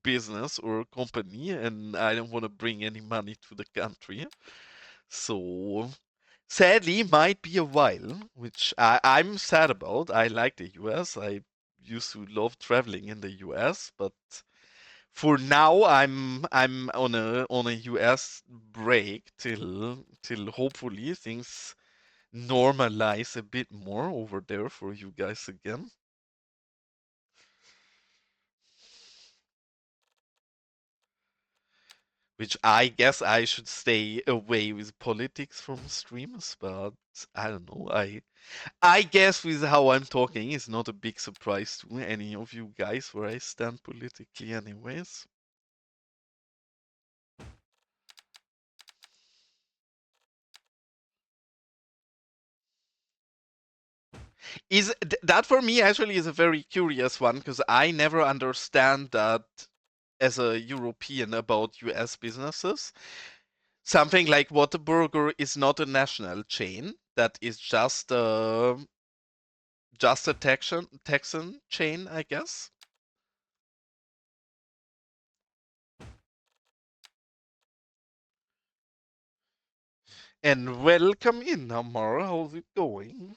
business or company, and I don't want to bring any money to the country. So sadly, might be a while, which I'm sad about. I like the US. I used to love traveling in the US, but for now I'm on a US break till hopefully things normalize a bit more over there for you guys again. Which I guess I should stay away with politics from streams, but I don't know. I guess with how I'm talking, it's not a big surprise to any of you guys where I stand politically, anyways. That for me actually is a very curious one because I never understand that as a European about US businesses. Something like Whataburger is not a national chain. That is just a Texan chain, I guess. And welcome in, Amar. How's it going?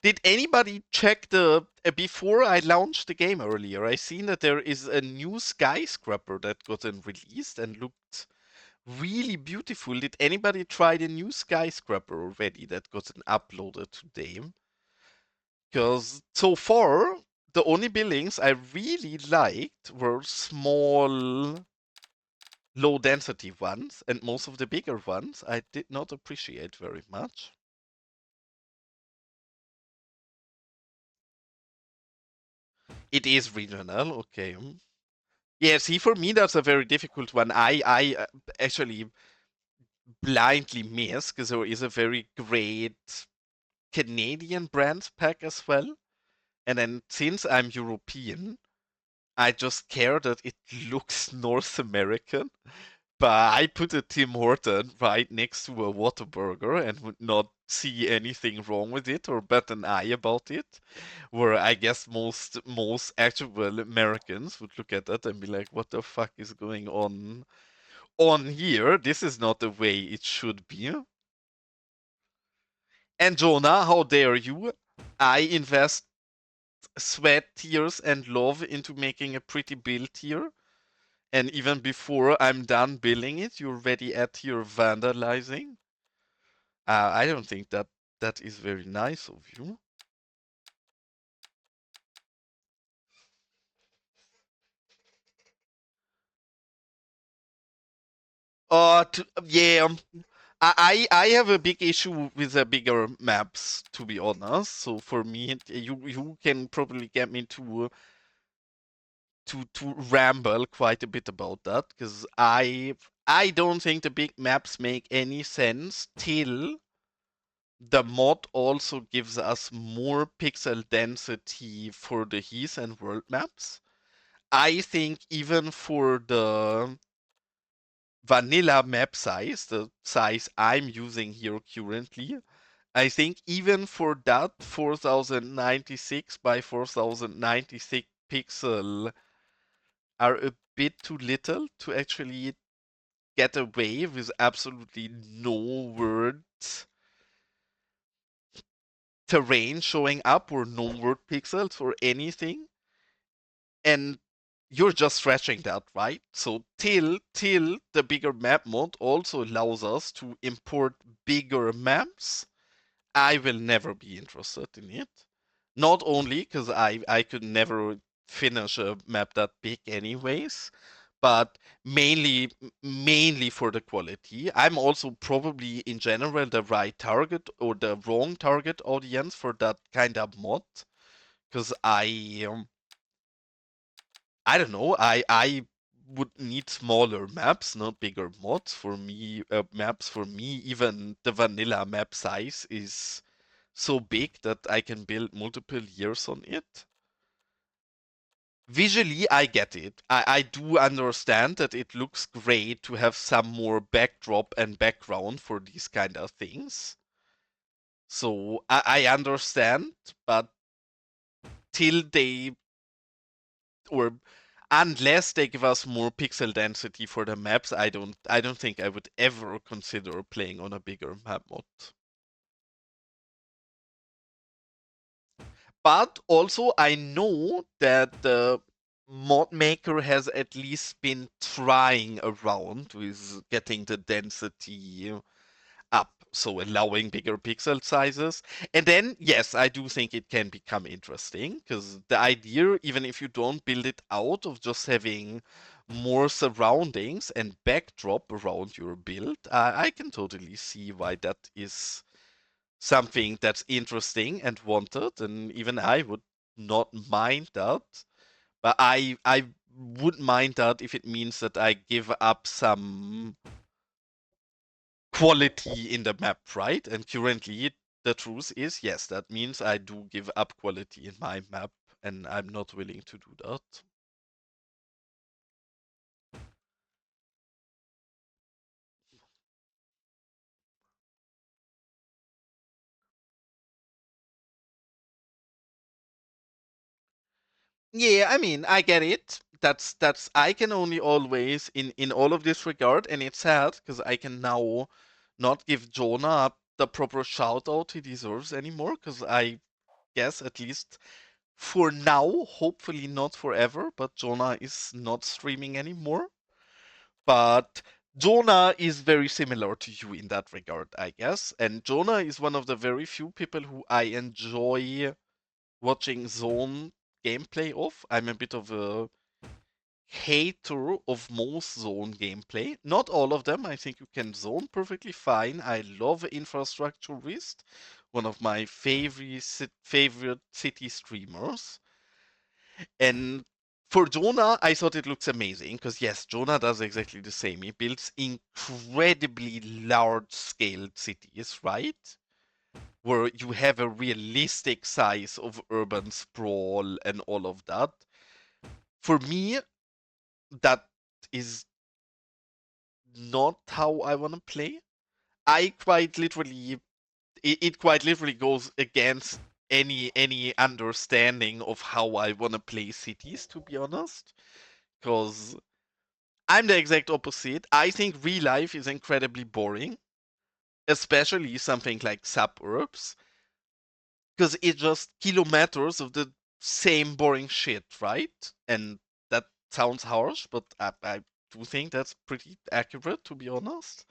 Did anybody check the before I launched the game earlier? I seen that there is a new skyscraper that gotten released and looked really beautiful. Did anybody try the new skyscraper already that gotten uploaded today? Because so far the only buildings I really liked were small, low density ones, and most of the bigger ones I did not appreciate very much. It is regional, okay. Yeah, see, for me that's a very difficult one. I actually blindly miss because there is a very great Canadian brand pack as well. And then since I'm European, I just care that it looks North American. But I put a Tim Horton right next to a Whataburger and would not see anything wrong with it or bat an eye about it. Where I guess most actual Americans would look at that and be like, "What the fuck is going on here? This is not the way it should be." And Jonah, how dare you? I invest sweat, tears, and love into making a pretty build here. And even before I'm done building it, you're already at here vandalizing. I don't think that is very nice of you. Yeah. I have a big issue with the bigger maps, to be honest. So for me, you can probably get me to ramble quite a bit about that because I don't think the big maps make any sense till the mod also gives us more pixel density for the heath and world maps. I think even for the vanilla map size, the size I'm using here currently, I think even for that 4096 by 4096 pixel are a bit too little to actually get away with absolutely no word terrain showing up or no word pixels or anything. and you're just stretching that, right? So till the bigger map mod also allows us to import bigger maps, I will never be interested in it. Not only because I could never finish a map that big anyways, but mainly for the quality. I'm also probably in general the right target or the wrong target audience for that kind of mod because I don't know. I would need smaller maps, not bigger mods. For me, maps for me, even the vanilla map size is so big that I can build multiple years on it. Visually, I get it. I do understand that it looks great to have some more backdrop and background for these kind of things. So I understand, but till they or unless they give us more pixel density for the maps, I don't think I would ever consider playing on a bigger map mod. But also I know that the mod maker has at least been trying around with getting the density up, so allowing bigger pixel sizes. And then, yes, I do think it can become interesting because the idea, even if you don't build it out, of just having more surroundings and backdrop around your build, I can totally see why that is something that's interesting and wanted, and even I would not mind that. But I would mind that if it means that I give up some quality in the map, right? And currently, the truth is, yes, that means I do give up quality in my map, and I'm not willing to do that. Yeah, I mean, I get it. That's I can only always in all of this regard, and it's sad because I can now not give Jonah the proper shout out he deserves anymore. Because I guess at least for now, hopefully not forever, but Jonah is not streaming anymore. But Jonah is very similar to you in that regard, I guess. And Jonah is one of the very few people who I enjoy watching zone gameplay of. I'm a bit of a hater of most zone gameplay. Not all of them. I think you can zone perfectly fine. I love Infrastructurist, one of my favorite city streamers. And for Jonah, I thought it looks amazing because yes, Jonah does exactly the same. He builds incredibly large scaled cities, right? Where you have a realistic size of urban sprawl and all of that. For me, that is not how I want to play. I quite literally, it quite literally goes against any understanding of how I want to play cities, to be honest. Because I'm the exact opposite. I think real life is incredibly boring, especially something like suburbs, because it's just kilometers of the same boring shit, right? And that sounds harsh, but I do think that's pretty accurate, to be honest.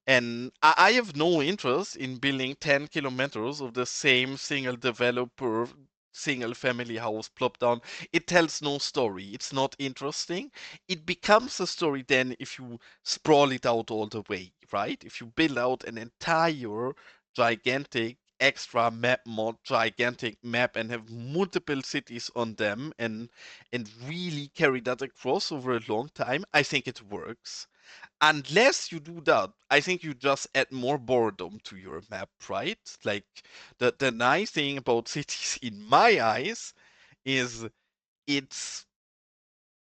And I have no interest in building 10 kilometers of the same single developer, single family house plop down. It tells no story. It's not interesting. It becomes a story then if you sprawl it out all the way, right? If you build out an entire gigantic extra map mod, gigantic map, and have multiple cities on them and really carry that across over a long time, I think it works. Unless you do that, I think you just add more boredom to your map, right? Like the nice thing about cities in my eyes is it's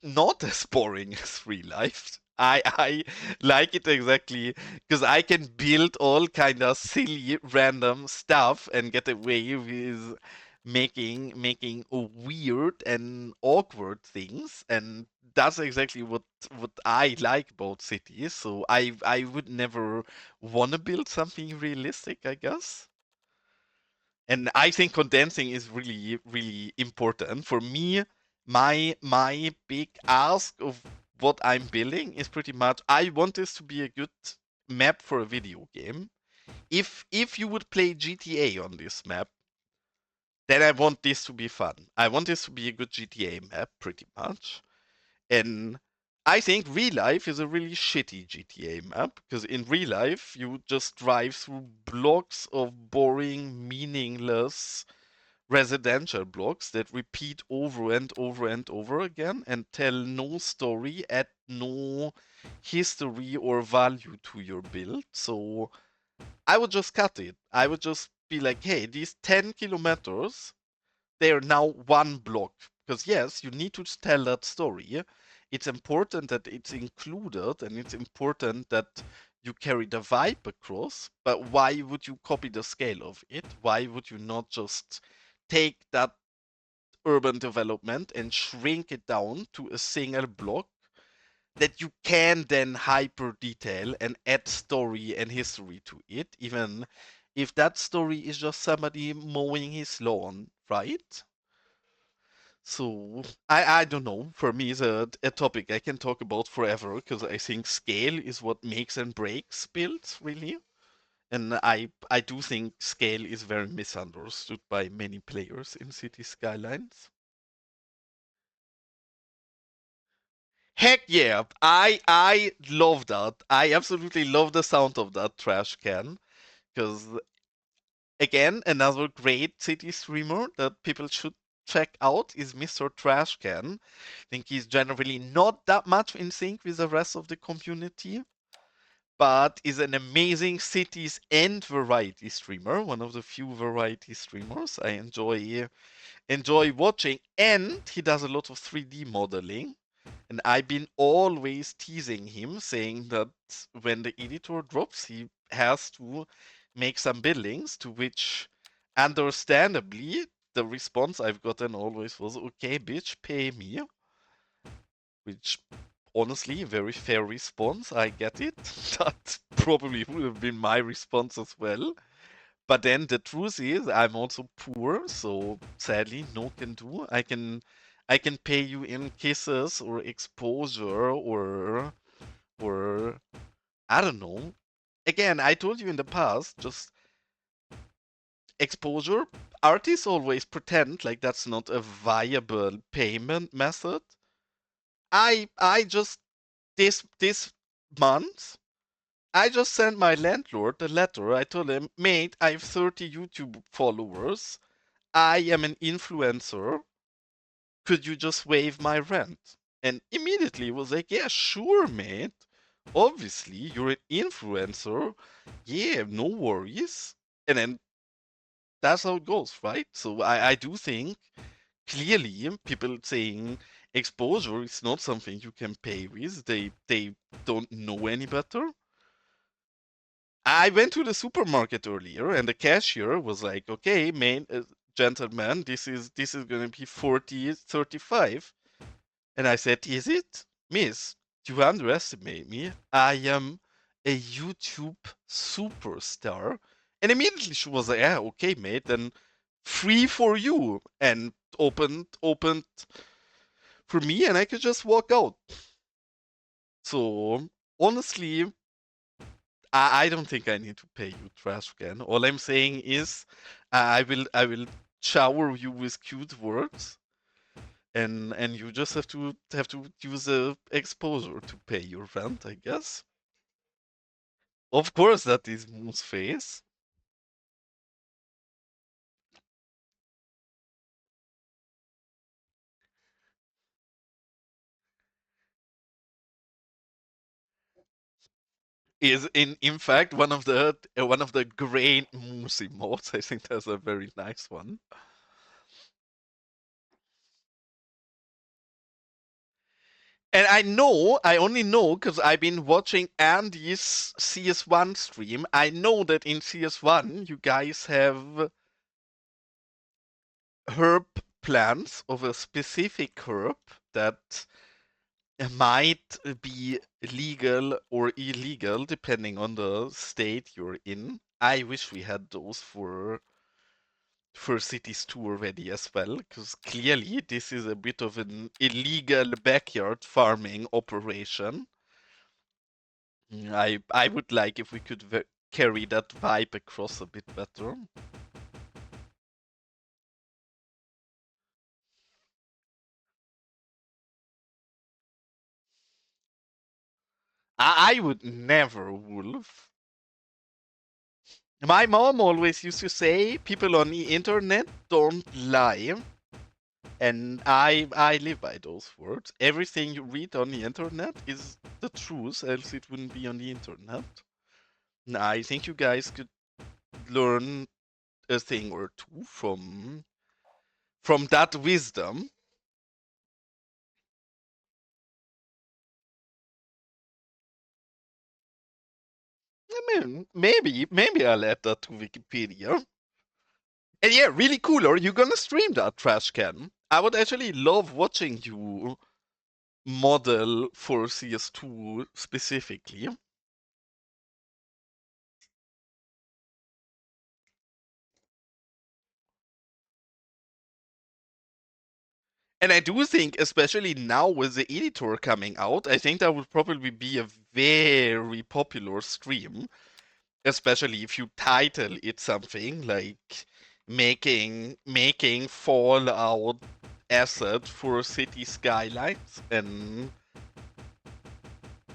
not as boring as real life. I like it exactly because I can build all kind of silly random stuff and get away with making weird and awkward things, and that's exactly what I like about cities. So I would never want to build something realistic, I guess. And I think condensing is really, really important. For me, my big ask of what I'm building is pretty much I want this to be a good map for a video game. If you would play GTA on this map, then I want this to be fun. I want this to be a good GTA map, pretty much. And I think real life is a really shitty GTA map because in real life you just drive through blocks of boring, meaningless residential blocks that repeat over and over and over again and tell no story, add no history or value to your build. So I would just cut it. I would just be like, hey, these 10 kilometers, they are now one block. Because yes, you need to tell that story. It's important that it's included and it's important that you carry the vibe across, but why would you copy the scale of it? Why would you not just take that urban development and shrink it down to a single block that you can then hyper detail and add story and history to it, even if that story is just somebody mowing his lawn, right? So I don't know. For me, it's a topic I can talk about forever because I think scale is what makes and breaks builds, really. And I do think scale is very misunderstood by many players in City Skylines. Heck yeah! I love that. I absolutely love the sound of that trash can because again, another great city streamer that people should check out is Mr. Trash Can. I think he's generally not that much in sync with the rest of the community, but is an amazing cities and variety streamer. One of the few variety streamers I enjoy watching, and he does a lot of 3D modeling. And I've been always teasing him, saying that when the editor drops, he has to make some buildings, to which, understandably, the response I've gotten always was, okay, bitch, pay me. Which, honestly, a very fair response. I get it. That probably would have been my response as well. But then the truth is, I'm also poor, so sadly, no can do. I can pay you in kisses or exposure or I don't know. Again, I told you in the past, just exposure. Artists always pretend like that's not a viable payment method. I just this month I just sent my landlord a letter. I told him, mate, I have 30 YouTube followers. I am an influencer. Could you just waive my rent? And immediately he was like, yeah, sure, mate. Obviously, you're an influencer. Yeah, no worries. And then that's how it goes, right? So I do think clearly people saying exposure is not something you can pay with. They don't know any better. I went to the supermarket earlier, and the cashier was like, "Okay, man, gentlemen, this is gonna be 40.35." And I said, "Is it, Miss? You underestimate me. I am a YouTube superstar." And immediately she was like, "Yeah, okay, mate, then free for you." And opened for me, and I could just walk out. So honestly, I don't think I need to pay you trash can. All I'm saying is I will shower you with cute words and you just have to use a exposure to pay your rent, I guess. Of course that is Moon's face. Is in fact one of the great Moose emotes. I think that's a very nice one. And I only know because I've been watching Andy's CS1 stream. I know that in CS1 you guys have herb plants of a specific herb that might be legal or illegal depending on the state you're in. I wish we had those for Cities 2 already as well, because clearly this is a bit of an illegal backyard farming operation. I would like if we could carry that vibe across a bit better. I would never wolf. My mom always used to say people on the internet don't lie. And I live by those words. Everything you read on the internet is the truth, else it wouldn't be on the internet. I think you guys could learn a thing or two from that wisdom. I mean, maybe I'll add that to Wikipedia. And yeah, really cool. Are you gonna stream that trash can? I would actually love watching you model for CS2 specifically. And I do think, especially now with the editor coming out, I think that would probably be a very popular stream, especially if you title it something like making Fallout asset for City Skylines, and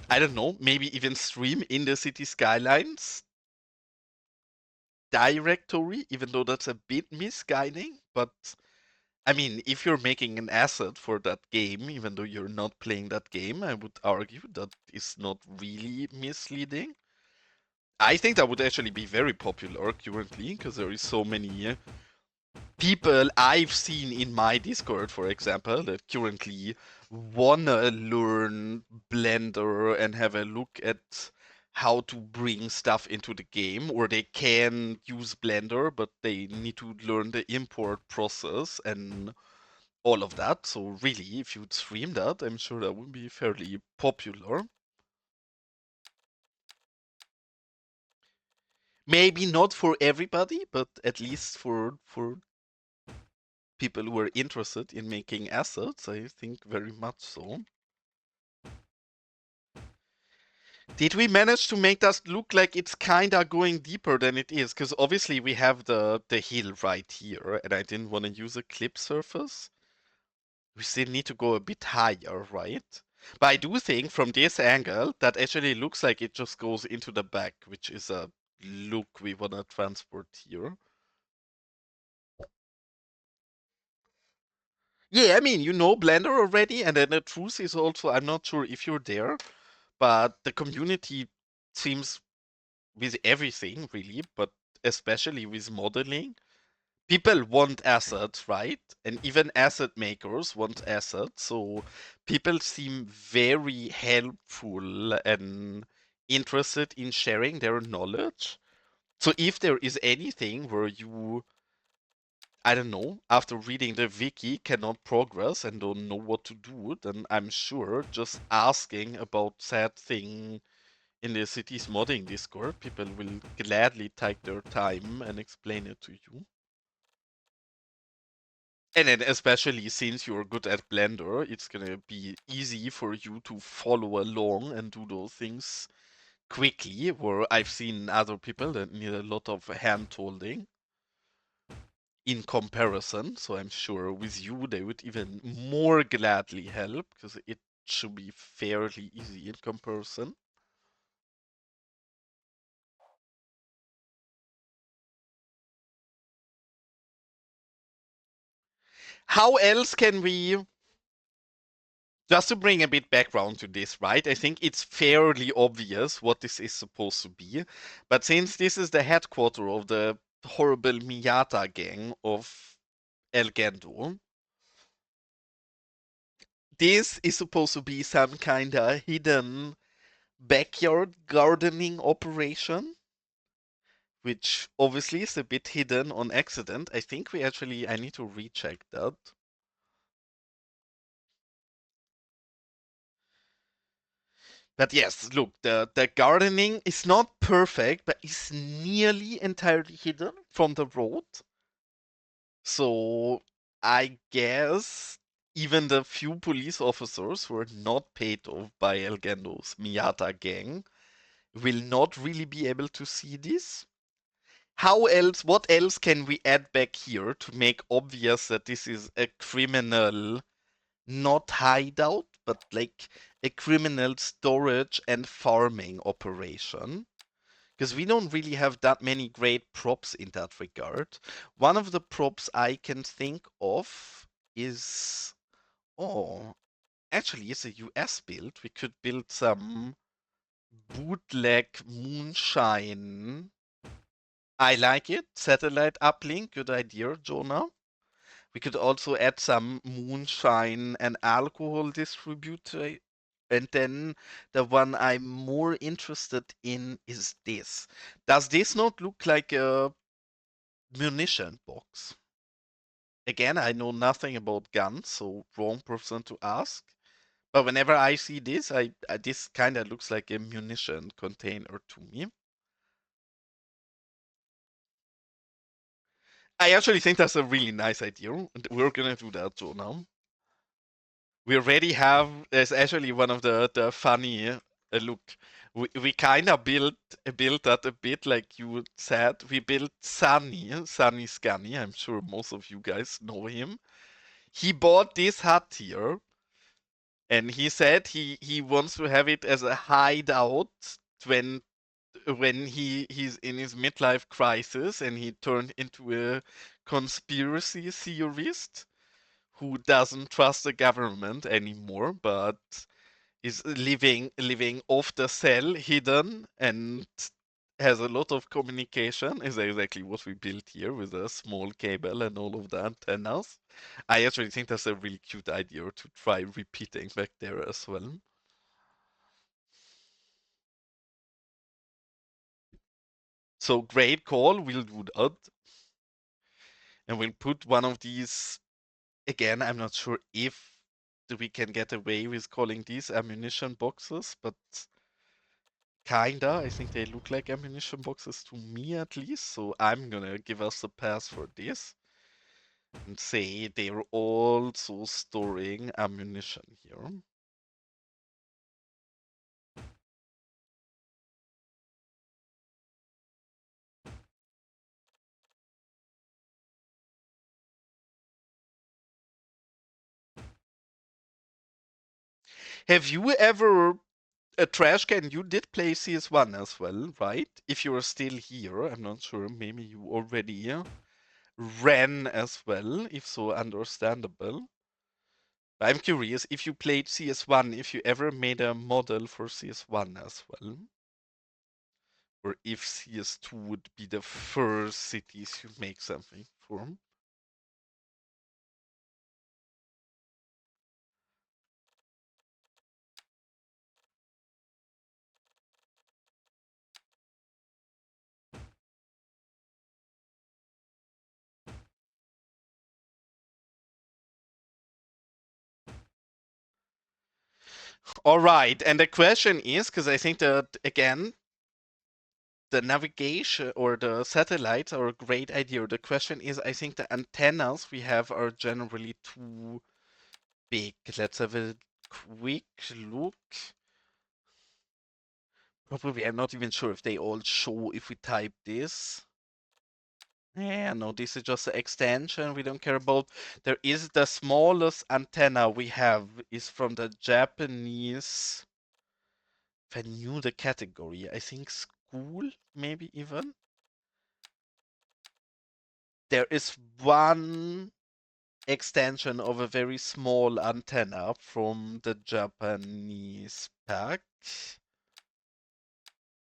I don't know, maybe even stream in the City Skylines directory, even though that's a bit misguiding, but I mean, if you're making an asset for that game, even though you're not playing that game, I would argue that is not really misleading. I think that would actually be very popular currently because there is so many people I've seen in my Discord, for example, that currently wanna learn Blender and have a look at how to bring stuff into the game, or they can use Blender, but they need to learn the import process and all of that. So really, if you'd stream that, I'm sure that would be fairly popular. Maybe not for everybody, but at least for people who are interested in making assets, I think very much so. Did we manage to make that look like it's kinda going deeper than it is? Because obviously we have the hill right here, and I didn't want to use a clip surface. We still need to go a bit higher, right? But I do think from this angle, that actually looks like it just goes into the back, which is a look we want to transport here. Yeah, I mean, you know Blender already, and then the truth is also, I'm not sure if you're there, but the community seems with everything really, but especially with modeling, people want assets, right? And even asset makers want assets. So people seem very helpful and interested in sharing their knowledge. So if there is anything where you, I don't know, after reading the wiki cannot progress and don't know what to do, then I'm sure just asking about that thing in the city's modding Discord, people will gladly take their time and explain it to you. And then especially since you're good at Blender, it's gonna be easy for you to follow along and do those things quickly, where I've seen other people that need a lot of hand holding in comparison. So I'm sure with you they would even more gladly help because it should be fairly easy in comparison. How else can we, just to bring a bit background to this, right? I think it's fairly obvious what this is supposed to be. But since this is the headquarters of the horrible Miata gang of El Gendo, this is supposed to be some kind of hidden backyard gardening operation, which obviously is a bit hidden on accident. I think we actually, I need to recheck that. But yes, look, the gardening is not perfect, but it's nearly entirely hidden from the road. So I guess even the few police officers who are not paid off by El Gendo's Miata gang will not really be able to see this. What else can we add back here to make obvious that this is a criminal, not hideout, but like a criminal storage and farming operation? Because we don't really have that many great props in that regard. One of the props I can think of is, oh, actually, it's a US build. We could build some bootleg moonshine. I like it. Satellite uplink, good idea, Jonah. We could also add some moonshine and alcohol distributor. And then the one I'm more interested in is this. Does this not look like a munition box? Again, I know nothing about guns, so wrong person to ask. But whenever I see this, this kind of looks like a munition container to me. I actually think that's a really nice idea. And we're gonna do that, Joe, now. We already have, there's actually one of the funny look. We kind of built that a bit like you said. We built Sunny Scunny. I'm sure most of you guys know him. He bought this hut here, and he said he wants to have it as a hideout when he's in his midlife crisis and he turned into a conspiracy theorist who doesn't trust the government anymore, but is living off the cell, hidden, and has a lot of communication. Is exactly what we built here with a small cable and all of the antennas. I actually think that's a really cute idea to try repeating back there as well. So great call, we'll do that. And we'll put one of these, again, I'm not sure if we can get away with calling these ammunition boxes, but kinda. I think they look like ammunition boxes to me at least, so I'm gonna give us a pass for this and say they're also storing ammunition here. Have you ever, a trash can, you did play CS1 as well, right? If you're still here, I'm not sure, maybe you already ran as well, if so, understandable. I'm curious if you played CS1, if you ever made a model for CS1 as well. Or if CS2 would be the first cities you make something for. All right, and the question is, because I think that, again, the navigation or the satellites are a great idea. The question is, I think the antennas we have are generally too big. Let's have a quick look. Probably, I'm not even sure if they all show if we type this. Yeah, no, this is just an extension we don't care about. There is the smallest antenna we have is from the Japanese. If I knew the category, I think school, maybe even. There is one extension of a very small antenna from the Japanese pack.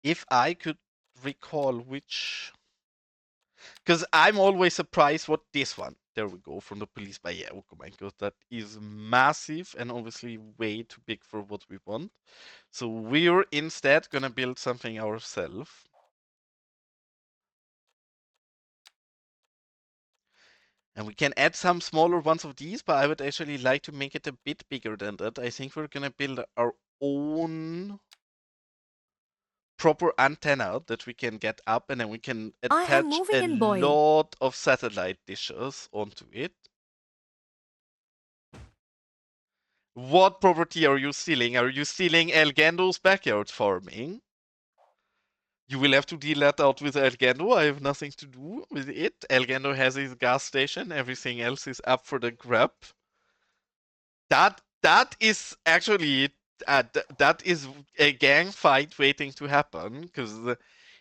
If I could recall which, because I'm always surprised what this one. There we go, from the police. But yeah, oh my god, that is massive and obviously way too big for what we want. So we're instead gonna build something ourselves. And we can add some smaller ones of these, but I would actually like to make it a bit bigger than that. I think we're gonna build our own proper antenna that we can get up, and then we can I am attach moving a in, boy. lot of satellite dishes onto it. What property are you stealing? Are you stealing El Gando's backyard farming? You will have to deal that out with El Gando. I have nothing to do with it. El Gando has his gas station. Everything else is up for the grab. That is actually that is a gang fight waiting to happen, because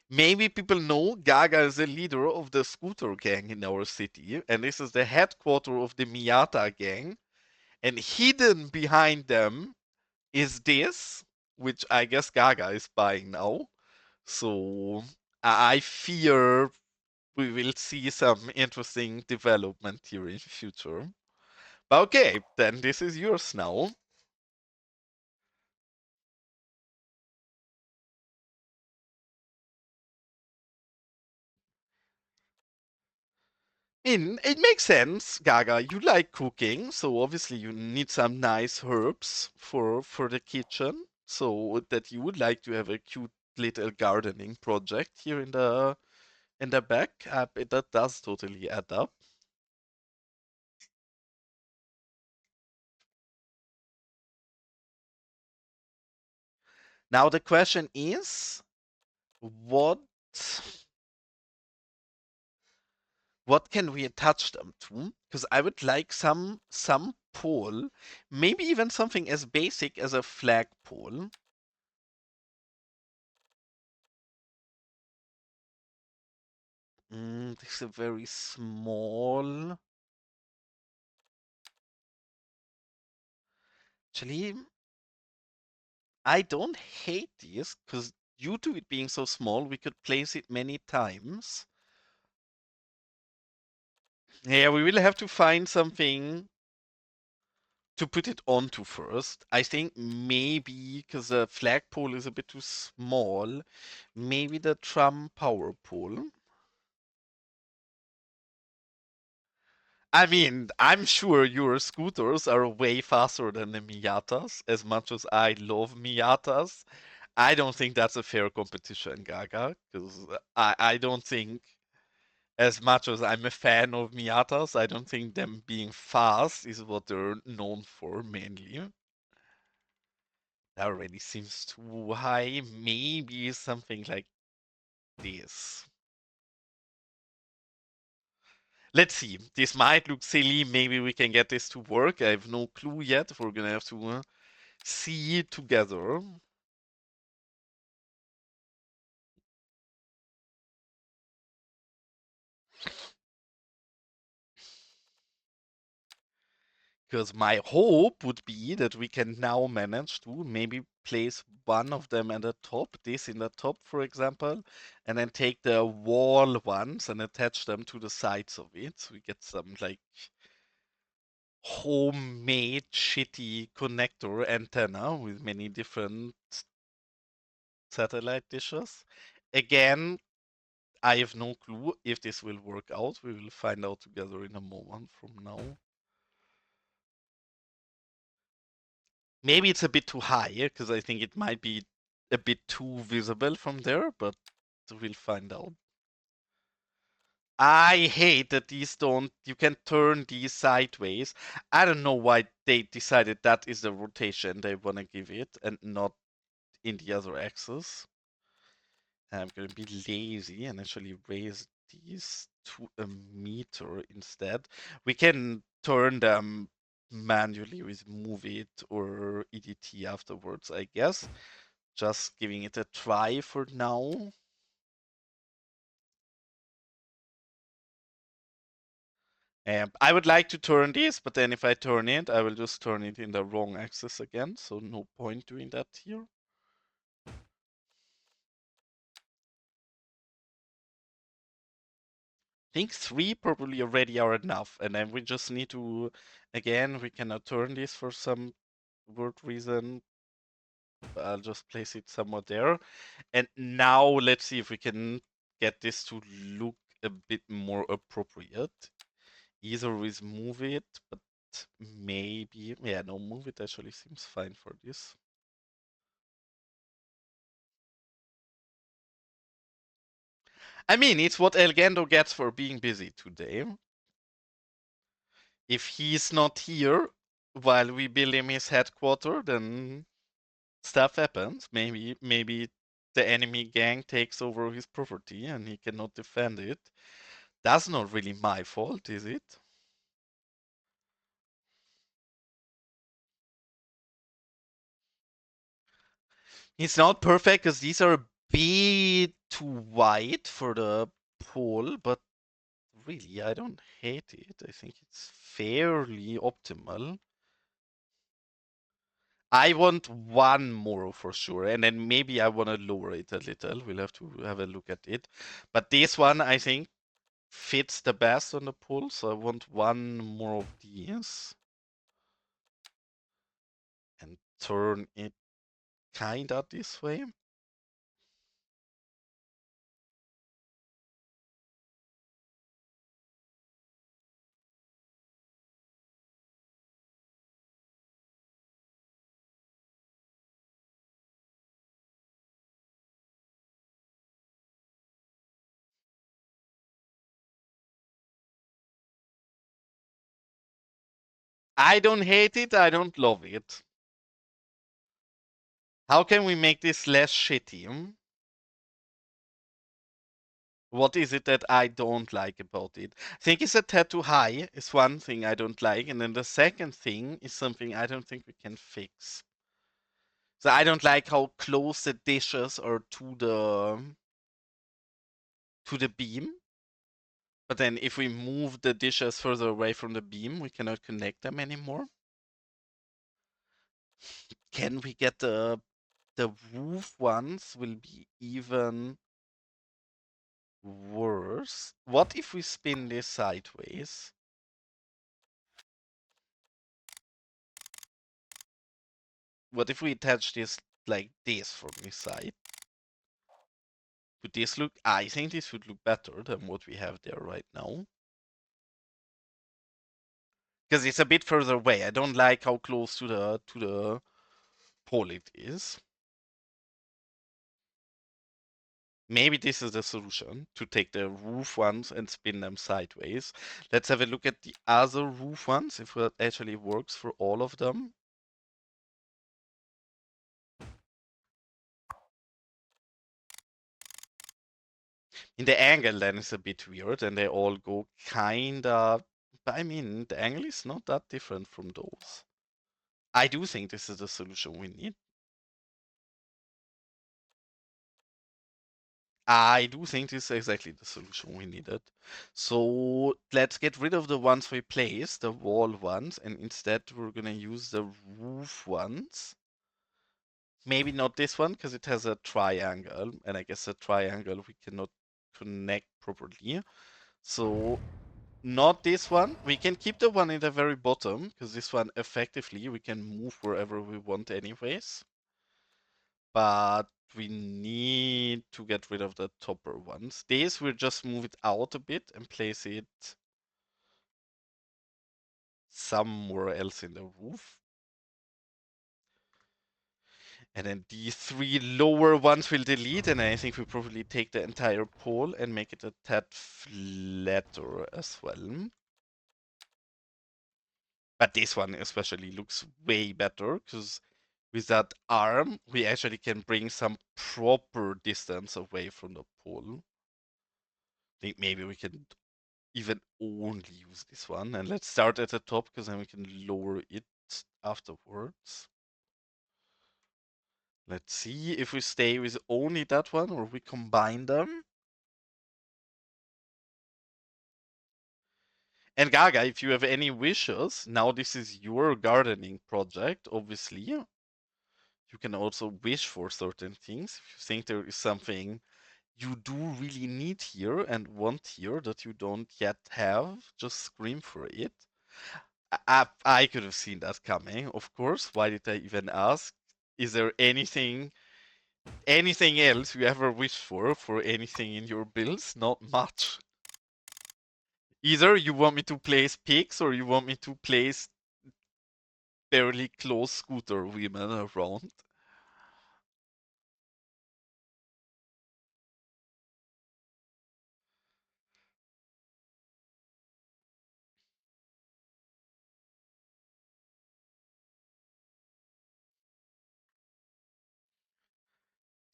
maybe people know Gaga is the leader of the scooter gang in our city, and this is the headquarter of the Miata gang, and hidden behind them is this, which I guess Gaga is buying now. So I fear we will see some interesting development here in the future. But okay, then this is yours now. It makes sense, Gaga. You like cooking, so obviously you need some nice herbs for the kitchen. So that you would like to have a cute little gardening project here in the back. That does totally add up. Now the question is, what what can we attach them to? Because I would like some pole, maybe even something as basic as a flagpole. This is very small. Actually, I don't hate these because due to it being so small, we could place it many times. Yeah, we will have to find something to put it onto first. I think maybe because the flagpole is a bit too small, maybe the tram power pole. I mean, I'm sure your scooters are way faster than the Miatas. As much as I love Miatas, I don't think that's a fair competition, Gaga. Because I don't think, as much as I'm a fan of Miatas, I don't think them being fast is what they're known for mainly. That already seems too high. Maybe something like this. Let's see. This might look silly. Maybe we can get this to work. I have no clue yet. We're gonna have to see it together. Because my hope would be that we can now manage to maybe place one of them at the top, this in the top, for example, and then take the wall ones and attach them to the sides of it. So we get some like homemade shitty connector antenna with many different satellite dishes. Again, I have no clue if this will work out. We will find out together in a moment from now. Maybe it's a bit too high, because I think it might be a bit too visible from there, but we'll find out. I hate that these don't, you can turn these sideways. I don't know why they decided that is the rotation they want to give it and not in the other axis. I'm going to be lazy and actually raise these to a meter instead. We can turn them manually with move it or EDT afterwards, I guess. Just giving it a try for now. I would like to turn this, but then if I turn it, I will just turn it in the wrong axis again, so no point doing that here. I think 3 probably already are enough, and then we just need to, again, we cannot turn this for some weird reason. I'll just place it somewhere there. And now let's see if we can get this to look a bit more appropriate. Either with move it, but maybe, yeah, no, move it actually seems fine for this. I mean, it's what Elgando gets for being busy today. If he's not here while we build him his headquarters, then stuff happens. Maybe the enemy gang takes over his property and he cannot defend it. That's not really my fault, is it? It's not perfect because these are a bit too wide for the pole, but really, I don't hate it. I think it's fairly optimal. I want one more for sure, and then maybe I want to lower it a little. We'll have to have a look at it. But this one, I think, fits the best on the pole, so I want one more of these. And turn it kinda this way. I don't hate it, I don't love it. How can we make this less shitty? What is it that I don't like about it? I think it's a tad too high, is one thing I don't like, and then the second thing is something I don't think we can fix. So I don't like how close the dishes are to the beam. But then if we move the dishes further away from the beam, we cannot connect them anymore. Can we get the roof ones will be even worse? What if we spin this sideways? What if we attach this like this from this side? Would this look? I think this would look better than what we have there right now. Because it's a bit further away. I don't like how close to the pole it is. Maybe this is the solution, to take the roof ones and spin them sideways. Let's have a look at the other roof ones, if that actually works for all of them. In the angle, then it's a bit weird, and they all go kinda. But I mean, the angle is not that different from those. I do think this is the solution we need. I do think this is exactly the solution we needed. So let's get rid of the ones we placed, the wall ones, and instead we're gonna use the roof ones. Maybe not this one, because it has a triangle, and I guess a triangle we cannot connect properly. So not this one. We can keep the one in the very bottom, because this one effectively we can move wherever we want anyways. But we need to get rid of the topper ones. These we'll just move it out a bit and place it somewhere else in the roof. And then the three lower ones will delete, and I think we probably take the entire pole and make it a tad flatter as well. But this one especially looks way better, because with that arm, we actually can bring some proper distance away from the pole. I think maybe we can even only use this one. And let's start at the top, because then we can lower it afterwards. Let's see if we stay with only that one or we combine them. And Gaga, if you have any wishes, now this is your gardening project, obviously. You can also wish for certain things. If you think there is something you do really need here and want here that you don't yet have, just scream for it. I could have seen that coming, of course. Why did I even ask? Is there anything else you ever wished for anything in your builds? Not much. Either you want me to place pigs or you want me to place fairly close scooter women around.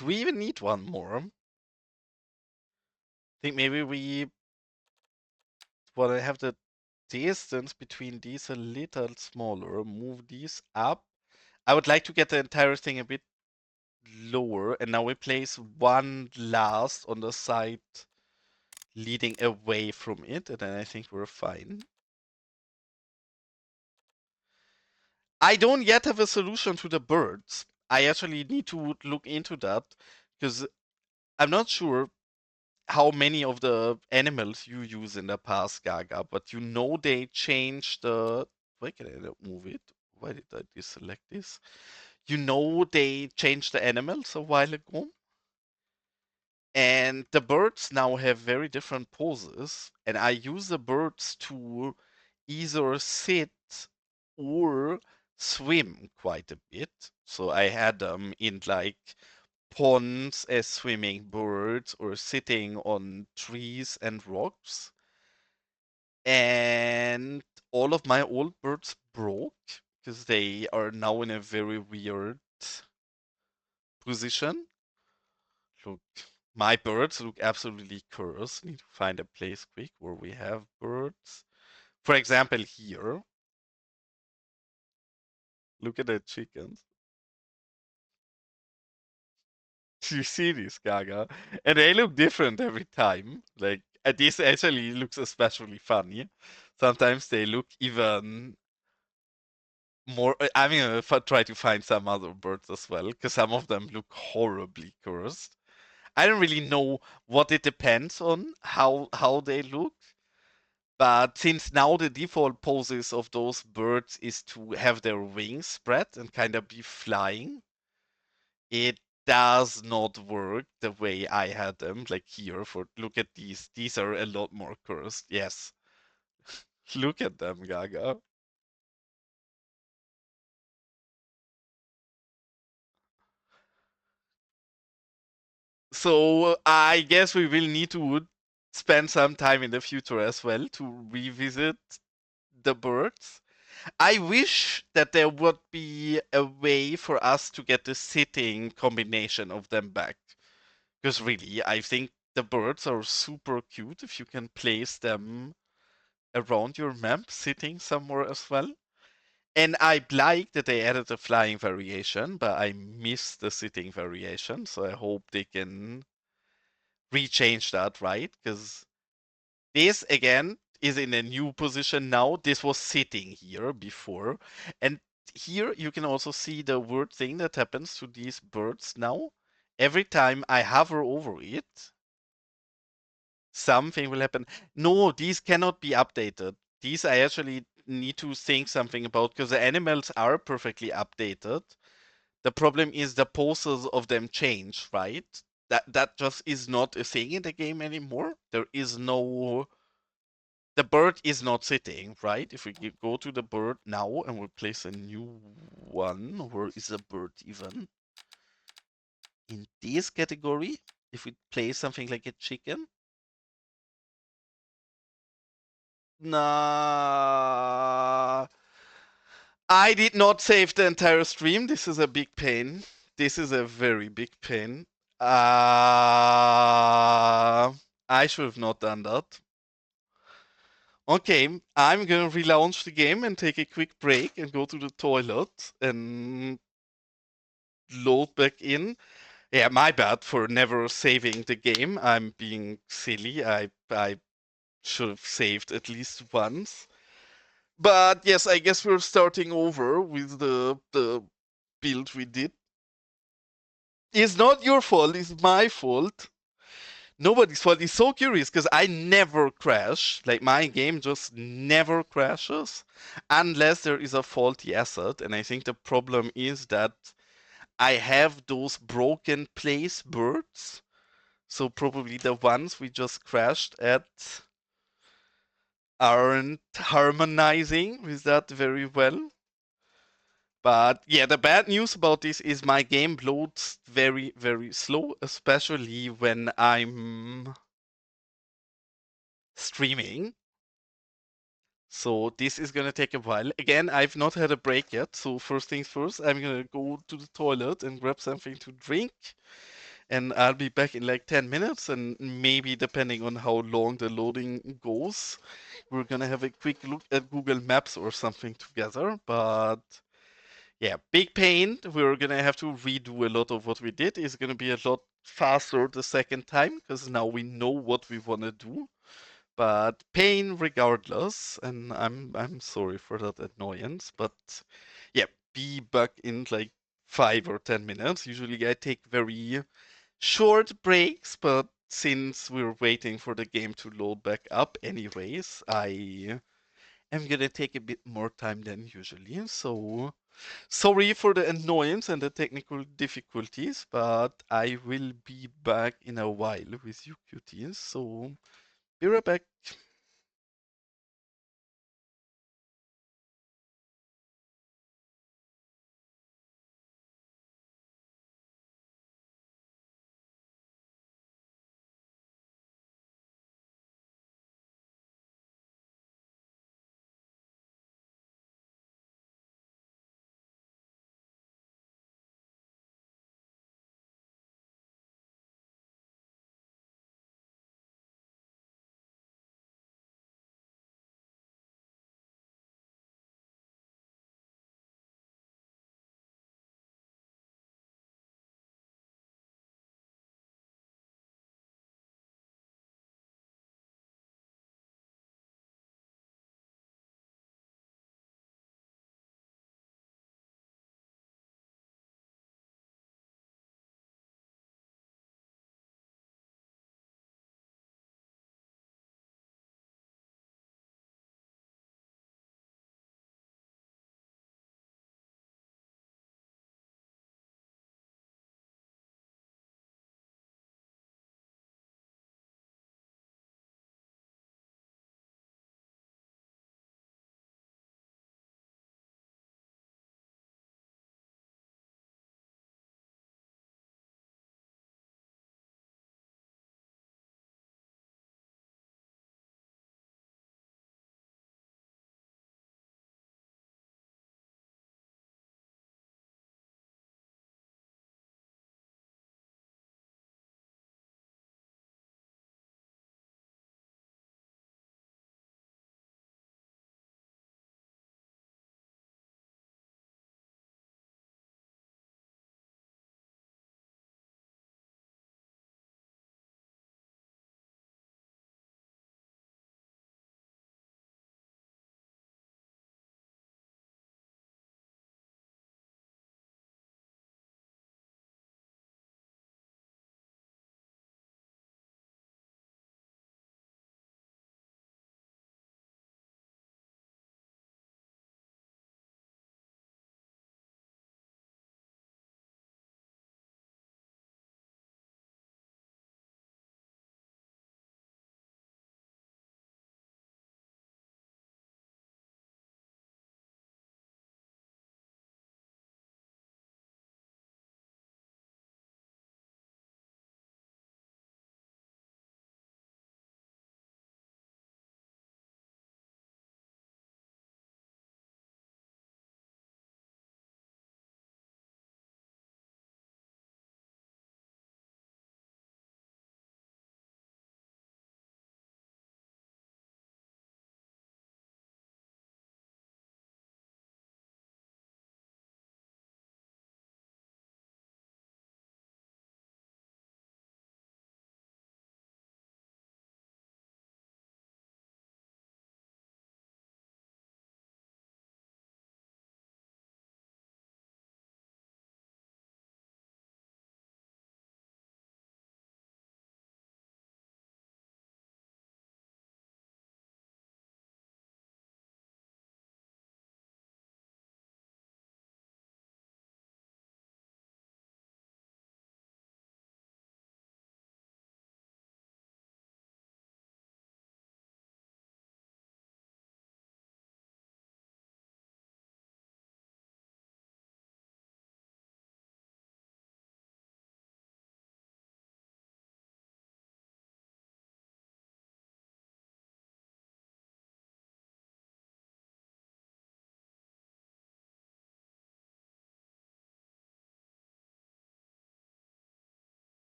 Do we even need one more? I think maybe we want to have the distance between these a little smaller. Move these up. I would like to get the entire thing a bit lower, and now we place one last on the side leading away from it, and then I think we're fine. I don't yet have a solution to the birds. I actually need to look into that because I'm not sure how many of the animals you use in the past, Gaga, but you know they changed the. Why can I not move it? Why did I deselect this? You know they changed the animals a while ago, and the birds now have very different poses, and I use the birds to either sit or swim quite a bit. So I had them in like ponds as swimming birds or sitting on trees and rocks. And all of my old birds broke because they are now in a very weird position. Look, my birds look absolutely cursed. Need to find a place quick where we have birds. For example, here. Look at the chickens. You see this, Gaga? And they look different every time. Like, this actually looks especially funny. Sometimes they look even more. I'm gonna try to find some other birds as well, because some of them look horribly cursed. I don't really know what it depends on how they look. But since now the default poses of those birds is to have their wings spread and kind of be flying, it does not work the way I had them. Like here, for look at these. These are a lot more cursed. Yes. Look at them, Gaga. So I guess we will need to spend some time in the future as well to revisit the birds. I wish that there would be a way for us to get the sitting combination of them back. Because really, I think the birds are super cute if you can place them around your map, sitting somewhere as well. And I like that they added a flying variation, but I miss the sitting variation. So I hope they can rechange that, right? Because this again is in a new position now. This was sitting here before. And here you can also see the weird thing that happens to these birds now. Every time I hover over it, something will happen. No, these cannot be updated. These I actually need to think something about because the animals are perfectly updated. The problem is the poses of them change, right? That just is not a thing in the game anymore. There is no, the bird is not sitting, right? If we go to the bird now and we place a new one, where is the bird even? In this category, if we place something like a chicken, nah. I did not save the entire stream. This is a big pain. This is a very big pain. I should have not done that. Okay, I'm gonna relaunch the game and take a quick break and go to the toilet and load back in. Yeah, my bad for never saving the game. I'm being silly. I should have saved at least once. But yes, I guess we're starting over with the build we did. It's not your fault, it's my fault. Nobody's fault. It's so curious because I never crash. Like my game just never crashes unless there is a faulty asset. And I think the problem is that I have those broken place birds. So probably the ones we just crashed at aren't harmonizing with that very well. But yeah, the bad news about this is my game loads very, very slow, especially when I'm streaming. So this is gonna take a while. Again, I've not had a break yet, so first things first, I'm gonna go to the toilet and grab something to drink. and I'll be back in like 10 minutes, and maybe depending on how long the loading goes, we're gonna have a quick look at Google Maps or something together. But yeah, big pain. We're gonna have to redo a lot of what we did. It's gonna be a lot faster the second time because now we know what we wanna do. But pain regardless, and I'm sorry for that annoyance. But yeah, be back in like 5 or 10 minutes. Usually I take very short breaks, but since we're waiting for the game to load back up anyways, I am gonna take a bit more time than usually. So sorry for the annoyance and the technical difficulties, but I will be back in a while with you cuties. So be right back.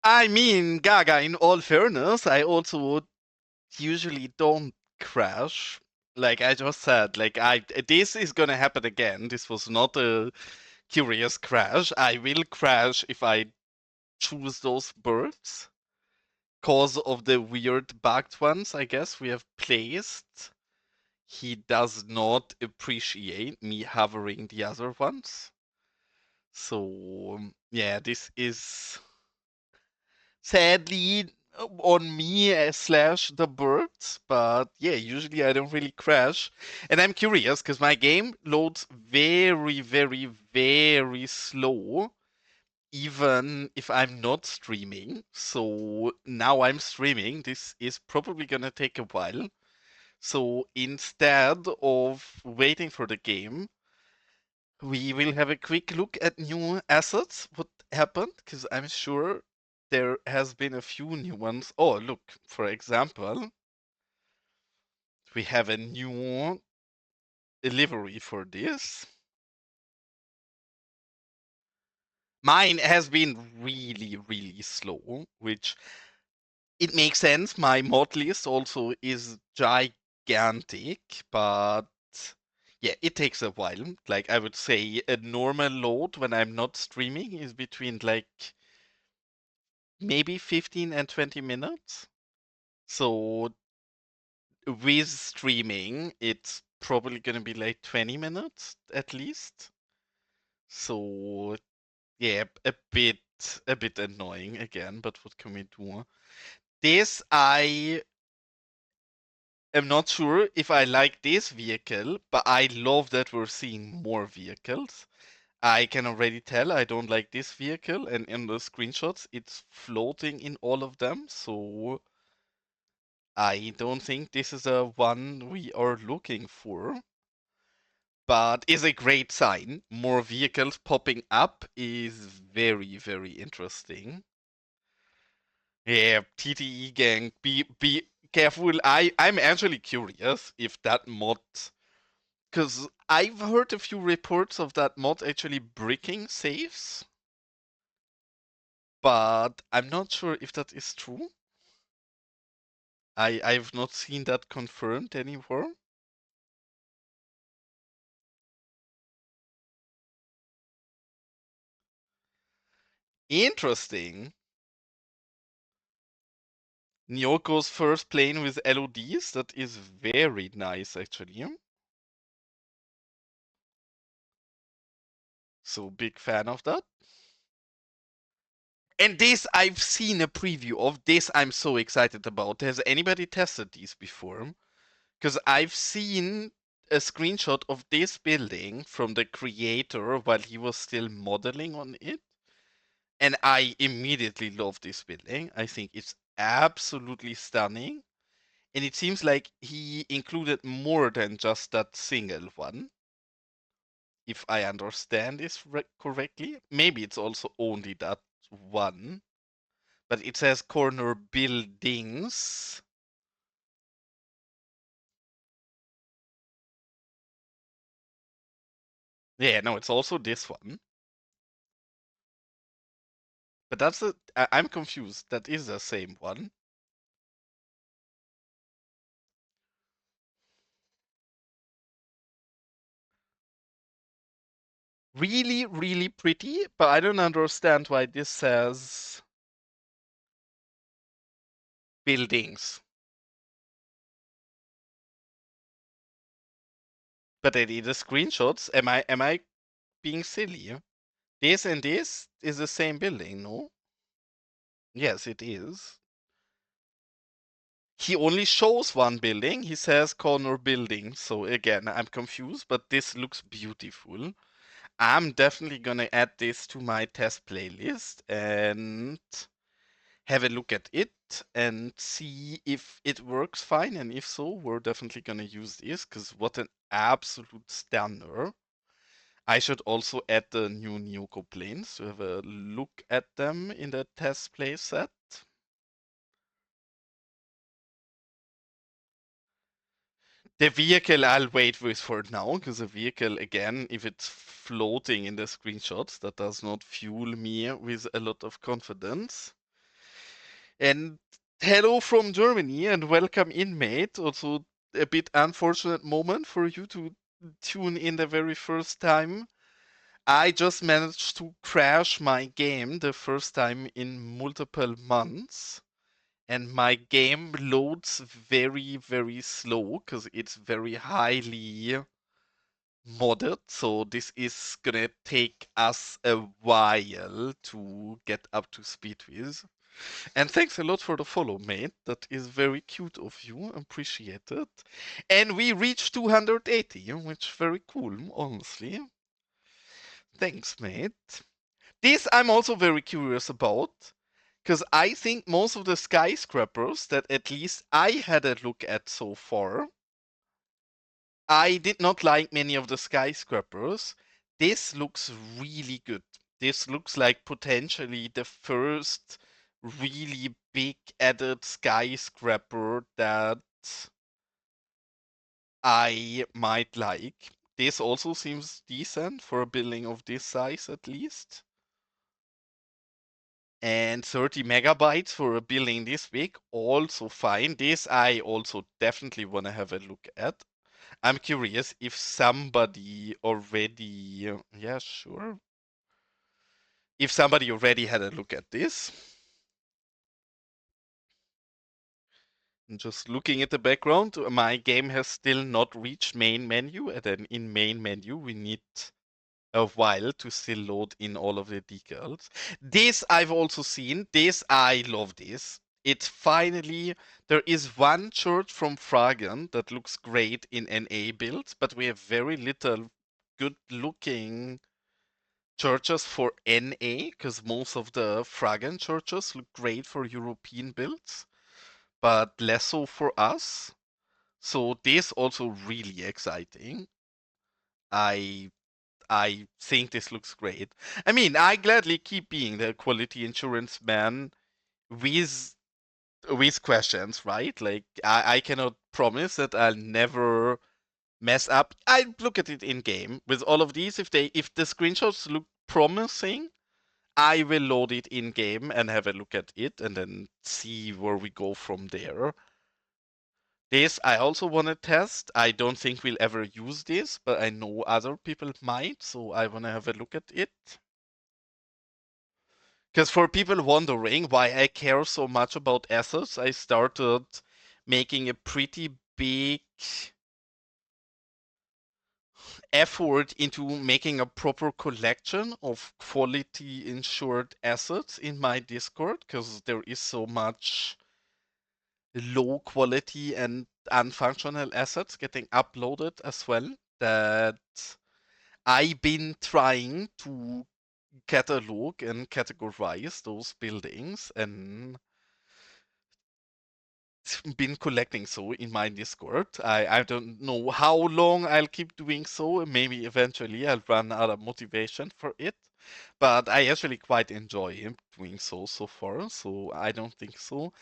I mean, Gaga, in all fairness, I also usually don't crash. Like I just said, this is gonna happen again. This was not a curious crash. I will crash if I choose those birds. Cause of the weird bugged ones, I guess, we have placed. He does not appreciate me hovering the other ones. So, yeah, this is sadly on me slash the birds, but yeah, usually I don't really crash. And I'm curious because my game loads very, very, very slow, even if I'm not streaming. So now I'm streaming. This is probably gonna take a while. So instead of waiting for the game, we will have a quick look at new assets, what happened, because I'm sure there has been a few new ones. Oh, look, for example, we have a new livery for this. Mine has been really, really slow, which it makes sense. My mod list also is gigantic, but yeah, it takes a while. Like I would say a normal load when I'm not streaming is between like maybe 15 and 20 minutes. So with streaming, it's probably going to be like 20 minutes at least. So yeah, a bit annoying again, but what can we do? This I am not sure if I like this vehicle, but I love that we're seeing more vehicles. I can already tell I don't like this vehicle, and in the screenshots, it's floating in all of them, so I don't think this is a one we are looking for, but is a great sign. More vehicles popping up is very, very interesting. Yeah, TTE gang, be careful. I'm actually curious if that mod, because I've heard a few reports of that mod actually bricking safes, but I'm not sure if that is true. I've not seen that confirmed anywhere. Interesting. Nyoko's first plane with LODs. That is very nice, actually. So big fan of that. And this I've seen a preview of. This I'm so excited about. Has anybody tested these before? Because I've seen a screenshot of this building from the creator while he was still modeling on it. And I immediately love this building. I think it's absolutely stunning. And it seems like he included more than just that single one, if I understand this correctly. Maybe it's also only that one, but it says corner buildings. Yeah, no, it's also this one. But I'm confused. That is the same one. Really, really pretty, but I don't understand why this says buildings. But I need the screenshots. Am I being silly? This and this is the same building, no? Yes, it is. He only shows one building. He says corner building. So again, I'm confused, but this looks beautiful. I'm definitely gonna add this to my test playlist and have a look at it and see if it works fine. And if so, we're definitely gonna use this because what an absolute stunner. I should also add the new Nyoko planes to have a look at them in the test play set. The vehicle I'll wait with for now, because the vehicle, again, if it's floating in the screenshots, that does not fuel me with a lot of confidence. And hello from Germany and welcome in, mate. Also a bit unfortunate moment for you to tune in the very first time. I just managed to crash my game the first time in multiple months. And my game loads very, very slow because it's very highly modded. So this is gonna take us a while to get up to speed with. And thanks a lot for the follow, mate. That is very cute of you. Appreciate it. And we reached 280, which is very cool, honestly. Thanks, mate. This I'm also very curious about, because I think most of the skyscrapers that at least I had a look at so far, I did not like many of the skyscrapers. This looks really good. This looks like potentially the first really big added skyscraper that I might like. This also seems decent for a building of this size at least. And 30 megabytes for a building this big, also fine. This I also definitely want to have a look at. I'm curious if somebody already, yeah, sure. If somebody already had a look at this. And just looking at the background, my game has still not reached main menu. And then in main menu, we need a while to still load in all of the decals. This I've also seen. This I love this. It's finally there is one church from Fragen that looks great in NA builds, but we have very little good looking churches for NA because most of the Fragen churches look great for European builds, but less so for us. So this also really exciting. I I think this looks great. I mean, I gladly keep being the quality insurance man with questions, right? Like I cannot promise that I'll never mess up. I look at it in game. With all of these, if the screenshots look promising, I will load it in game and have a look at it and then see where we go from there. This I also want to test. I don't think we'll ever use this, but I know other people might, so I want to have a look at it. Because for people wondering why I care so much about assets, I started making a pretty big effort into making a proper collection of quality insured assets in my Discord, because there is so much low quality and unfunctional assets getting uploaded as well that I've been trying to catalog and categorize those buildings and been collecting so in my Discord. I don't know how long I'll keep doing so. Maybe eventually I'll run out of motivation for it. But I actually quite enjoy doing so far, so I don't think so.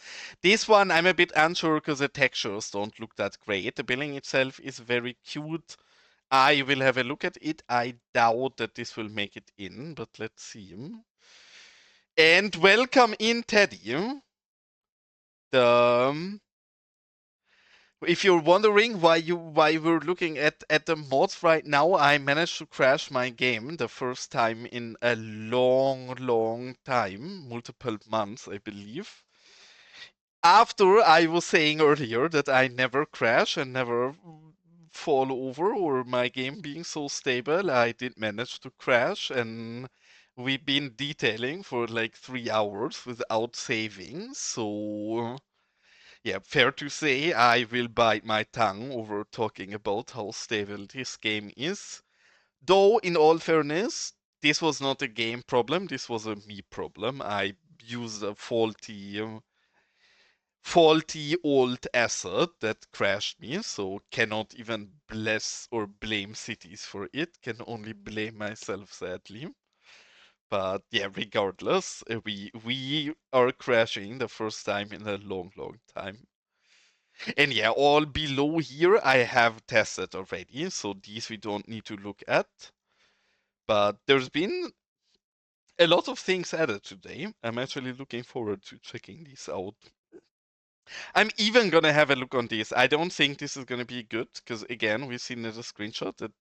This one I'm a bit unsure because the textures don't look that great. The building itself is very cute. I will have a look at it. I doubt that this will make it in, but let's see. And welcome in, Teddy. The if you're wondering why we're looking at the mods right now, I managed to crash my game the first time in a long time, multiple months, I believe. After I was saying earlier that I never crash and never fall over or my game being so stable, I did manage to crash and we've been detailing for like 3 hours without saving, so yeah, fair to say I will bite my tongue over talking about how stable this game is. Though, in all fairness, this was not a game problem, this was a me problem. I used a faulty old asset that crashed me, so cannot even bless or blame cities for it, can only blame myself sadly. But yeah, regardless, we are crashing the first time in a long time. And yeah, all below here I have tested already, so these we don't need to look at. But there's been a lot of things added today. I'm actually looking forward to checking these out. I'm even gonna have a look on this. I don't think this is gonna be good because again, we've seen in the screenshot that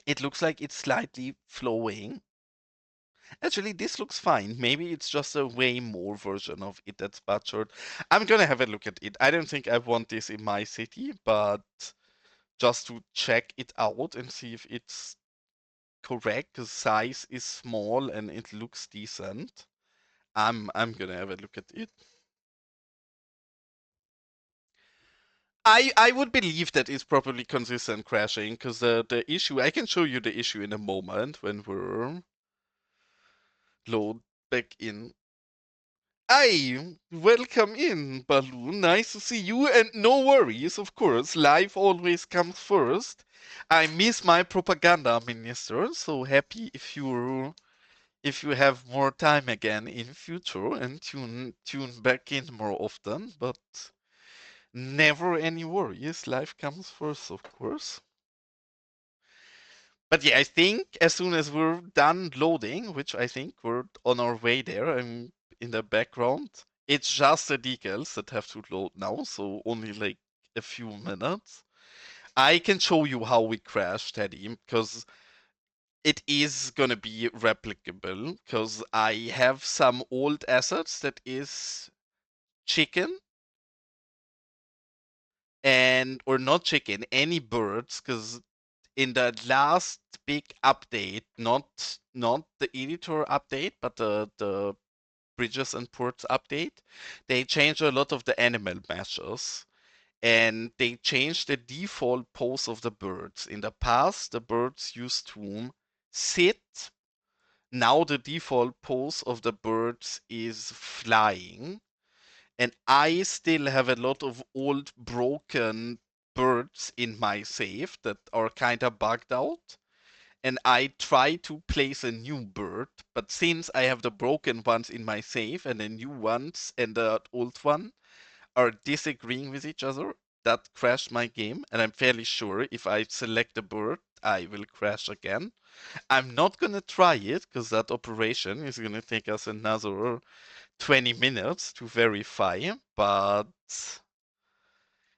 it looks like it's slightly flowing. Actually, this looks fine. Maybe it's just a way more version of it that's butchered. I'm gonna have a look at it. I don't think I want this in my city, but just to check it out and see if it's correct, because size is small and it looks decent. I'm gonna have a look at it. I would believe that it's probably consistent crashing, because the issue, I can show you the issue in a moment when we're load back in. Hi, welcome in, Balloon. Nice to see you, and no worries, of course, life always comes first. I miss my propaganda minister, so happy if you have more time again in future and tune back in more often, but never any worries, life comes first, of course. But yeah, I think as soon as we're done loading, which I think we're on our way there, I'm in the background. It's just the decals that have to load now, so only like a few minutes. I can show you how we crashed, Teddy, because it is gonna be replicable, because I have some old assets that is chicken and or not chicken, any birds, because in the last big update, not the editor update, but the bridges and ports update, they changed a lot of the animal measures. And they changed the default pose of the birds. In the past, the birds used to sit. Now the default pose of the birds is flying. And I still have a lot of old broken birds in my safe that are kind of bugged out. And I try to place a new bird, but since I have the broken ones in my safe and the new ones and the old one are disagreeing with each other, that crashed my game. And I'm fairly sure if I select a bird, I will crash again. I'm not gonna try it because that operation is gonna take us another 20 minutes to verify, but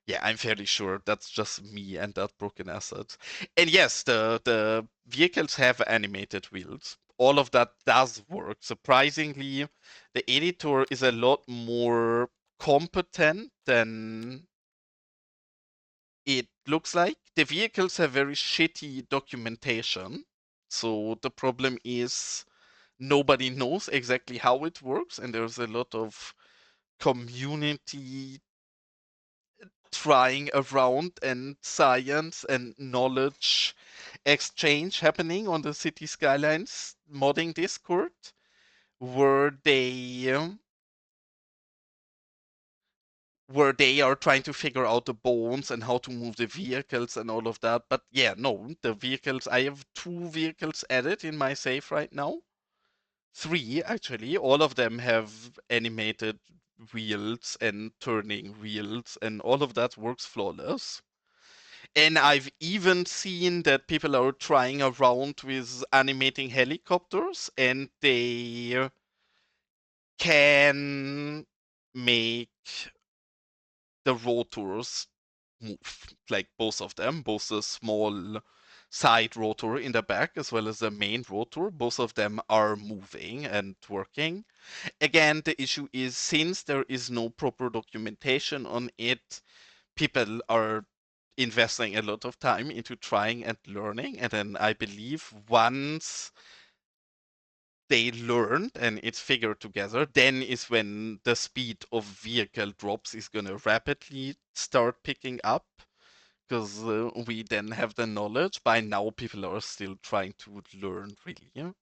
yeah, I'm fairly sure that's just me and that broken asset. And yes, the vehicles have animated wheels. All of that does work. Surprisingly, the editor is a lot more competent than it looks like. The vehicles have very shitty documentation. So the problem is nobody knows exactly how it works, and there's a lot of community trying around and science and knowledge exchange happening on the City Skylines modding Discord, where they are trying to figure out the bones and how to move the vehicles and all of that. But yeah, no, the vehicles, I have 2 vehicles added in my safe right now. 3 actually. All of them have animated wheels and turning wheels, and all of that works flawless. And I've even seen that people are trying around with animating helicopters, and they can make the rotors move. Like both of them, both the small side rotor in the back as well as the main rotor, both of them are moving and working. Again, the issue is since there is no proper documentation on it, people are investing a lot of time into trying and learning. And then I believe once they learned and it's figured together, then is when the speed of vehicle drops is going to rapidly start picking up. Because we then have the knowledge. By now, people are still trying to learn, really.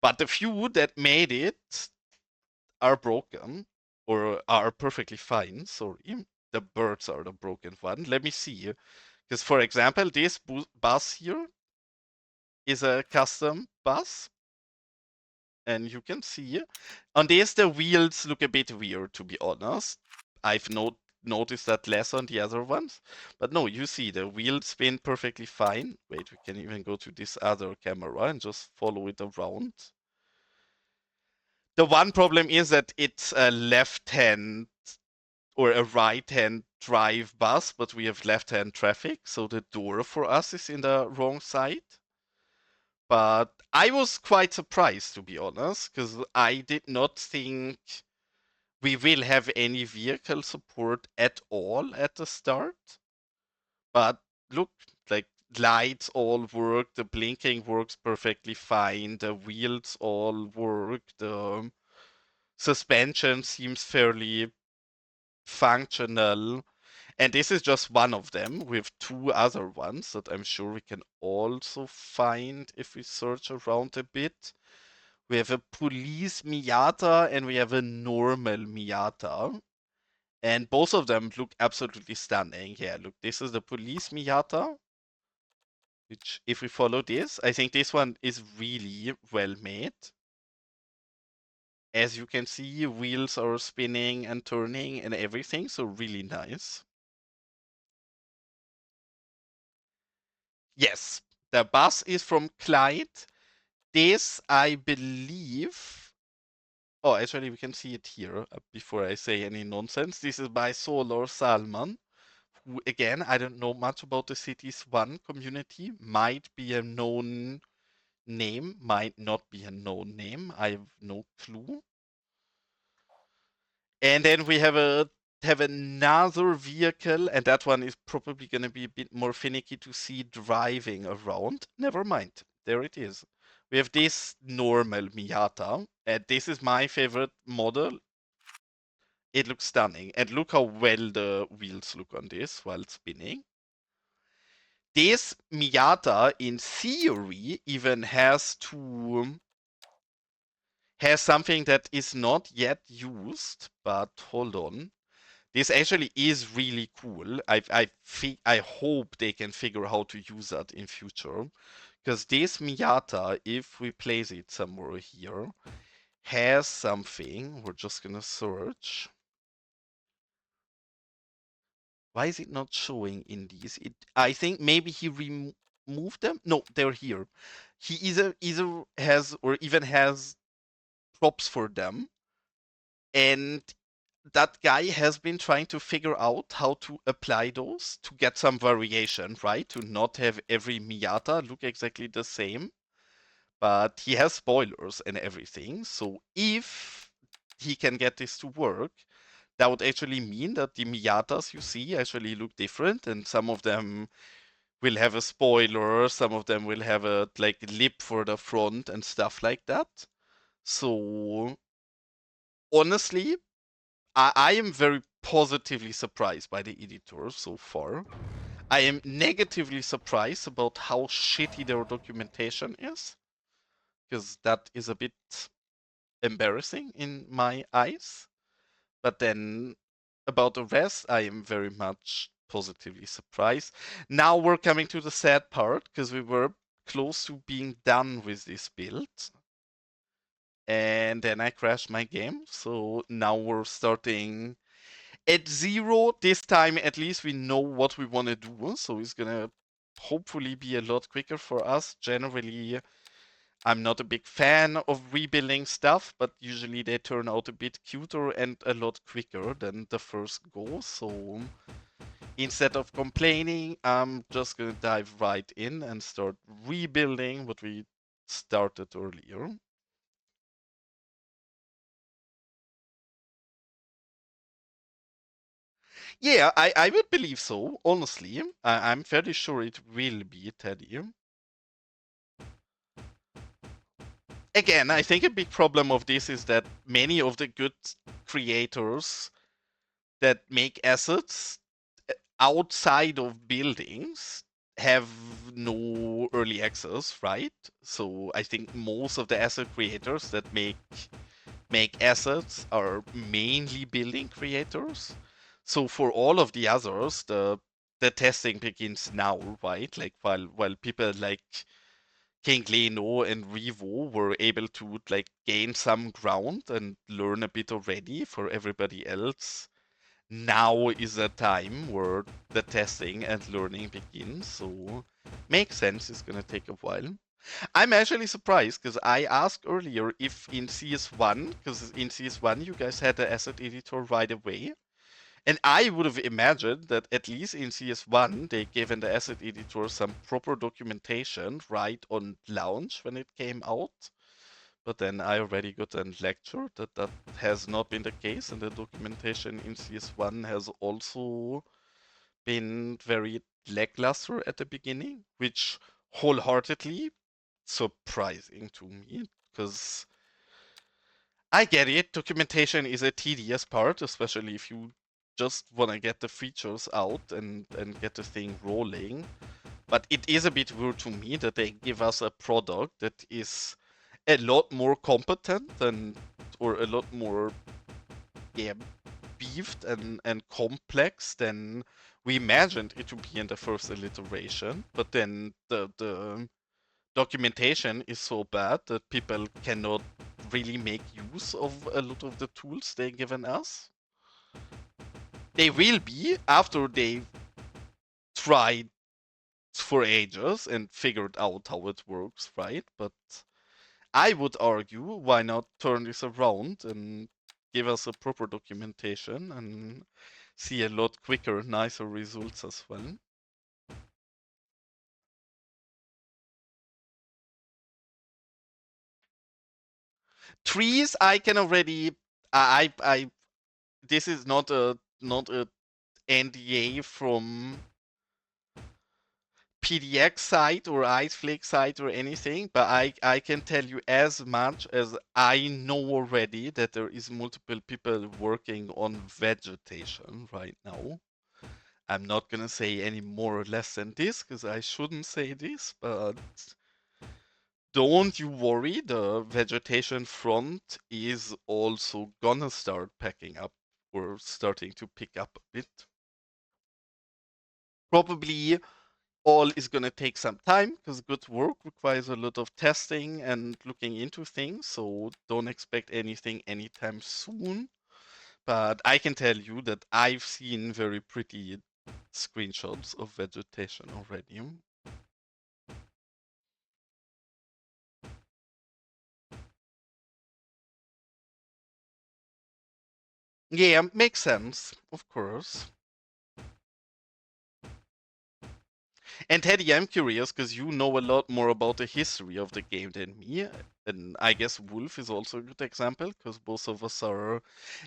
But the few that made it are broken or are perfectly fine. Sorry. The birds are the broken one. Let me see. Because, for example, this bus here is a custom bus. And you can see on this, the wheels look a bit weird, to be honest. I've notice that less on the other ones. But no, you see the wheels spin perfectly fine. Wait, we can even go to this other camera and just follow it around. The one problem is that it's a left-hand or a right-hand drive bus, but we have left-hand traffic, so the door for us is in the wrong side. But I was quite surprised, to be honest, because I did not think we will have any vehicle support at all at the start. But look, like lights all work, the blinking works perfectly fine, the wheels all work, the suspension seems fairly functional. And this is just one of them. We have two other ones that I'm sure we can also find if we search around a bit. We have a police Miata and we have a normal Miata. And both of them look absolutely stunning. Yeah, look, this is the police Miata. Which, if we follow this, I think this one is really well made. As you can see, wheels are spinning and turning and everything, so really nice. Yes, the bus is from Clyde. This, I believe. Oh, actually, we can see it here before I say any nonsense. This is by Solar Salman, who, again, I don't know much about the Cities 1 community. Might be a known name, might not be a known name. I have no clue. And then we have another vehicle, and that one is probably going to be a bit more finicky to see driving around. Never mind, there it is. We have this normal Miata, and this is my favorite model. It looks stunning, and look how well the wheels look on this while spinning. This Miata, in theory, even has something that is not yet used, but hold on. This actually is really cool. I hope they can figure how to use that in future. Because this Miata, if we place it somewhere here, has something. We're just gonna search. Why is it not showing in these? I think maybe he removed them. No, they're here. He either has or even has props for them, and that guy has been trying to figure out how to apply those to get some variation, right? To not have every Miata look exactly the same. But he has spoilers and everything. So if he can get this to work, that would actually mean that the Miatas you see actually look different, and some of them will have a spoiler, some of them will have a like lip for the front and stuff like that. So honestly, I am very positively surprised by the editor so far. I am negatively surprised about how shitty their documentation is, because that is a bit embarrassing in my eyes. But then about the rest, I am very much positively surprised. Now we're coming to the sad part, because we were close to being done with this build. And then I crashed my game, so now we're starting at zero. This time at least we know what we want to do, so it's gonna hopefully be a lot quicker for us. Generally, I'm not a big fan of rebuilding stuff, but usually they turn out a bit cuter and a lot quicker than the first go. So instead of complaining, I'm just gonna dive right in and start rebuilding what we started earlier. Yeah, I would believe so, honestly. I'm fairly sure it will be Teddy. Again, I think a big problem of this is that many of the good creators that make assets outside of buildings have no early access, right? So I think most of the asset creators that make assets are mainly building creators. So for all of the others, the testing begins now, right? Like while people like King Leno and Revo were able to like gain some ground and learn a bit already, for everybody else now is a time where the testing and learning begins, so makes sense it's gonna take a while. I'm actually surprised because I asked earlier if in CS1, because in CS1 you guys had the asset editor right away. And I would have imagined that at least in CS1 they given the asset editor some proper documentation right on launch when it came out. But then I already got a lecture that that has not been the case, and the documentation in CS1 has also been very lackluster at the beginning, which wholeheartedly surprising to me, because I get it, documentation is a tedious part, especially if you just want to get the features out and get the thing rolling. But it is a bit weird to me that they give us a product that is a lot more competent and or a lot more yeah, beefed and complex than we imagined it to be in the first iteration. But then the documentation is so bad that people cannot really make use of a lot of the tools they've given us. They will be after they tried for ages and figured out how it works, right? But I would argue, why not turn this around and give us a proper documentation and see a lot quicker, nicer results as well. Trees, I can already. I this is not a NDA from PDX site or Iceflake site or anything, but I can tell you as much as I know already that there is multiple people working on vegetation right now. I'm not gonna say any more or less than this because I shouldn't say this, but don't you worry, the vegetation front is also gonna start packing up or starting to pick up a bit. Probably all is gonna take some time because good work requires a lot of testing and looking into things, so don't expect anything anytime soon. But I can tell you that I've seen very pretty screenshots of vegetation already. Yeah, makes sense, of course. And Teddy, I'm curious because you know a lot more about the history of the game than me. And I guess Wolf is also a good example because both of us are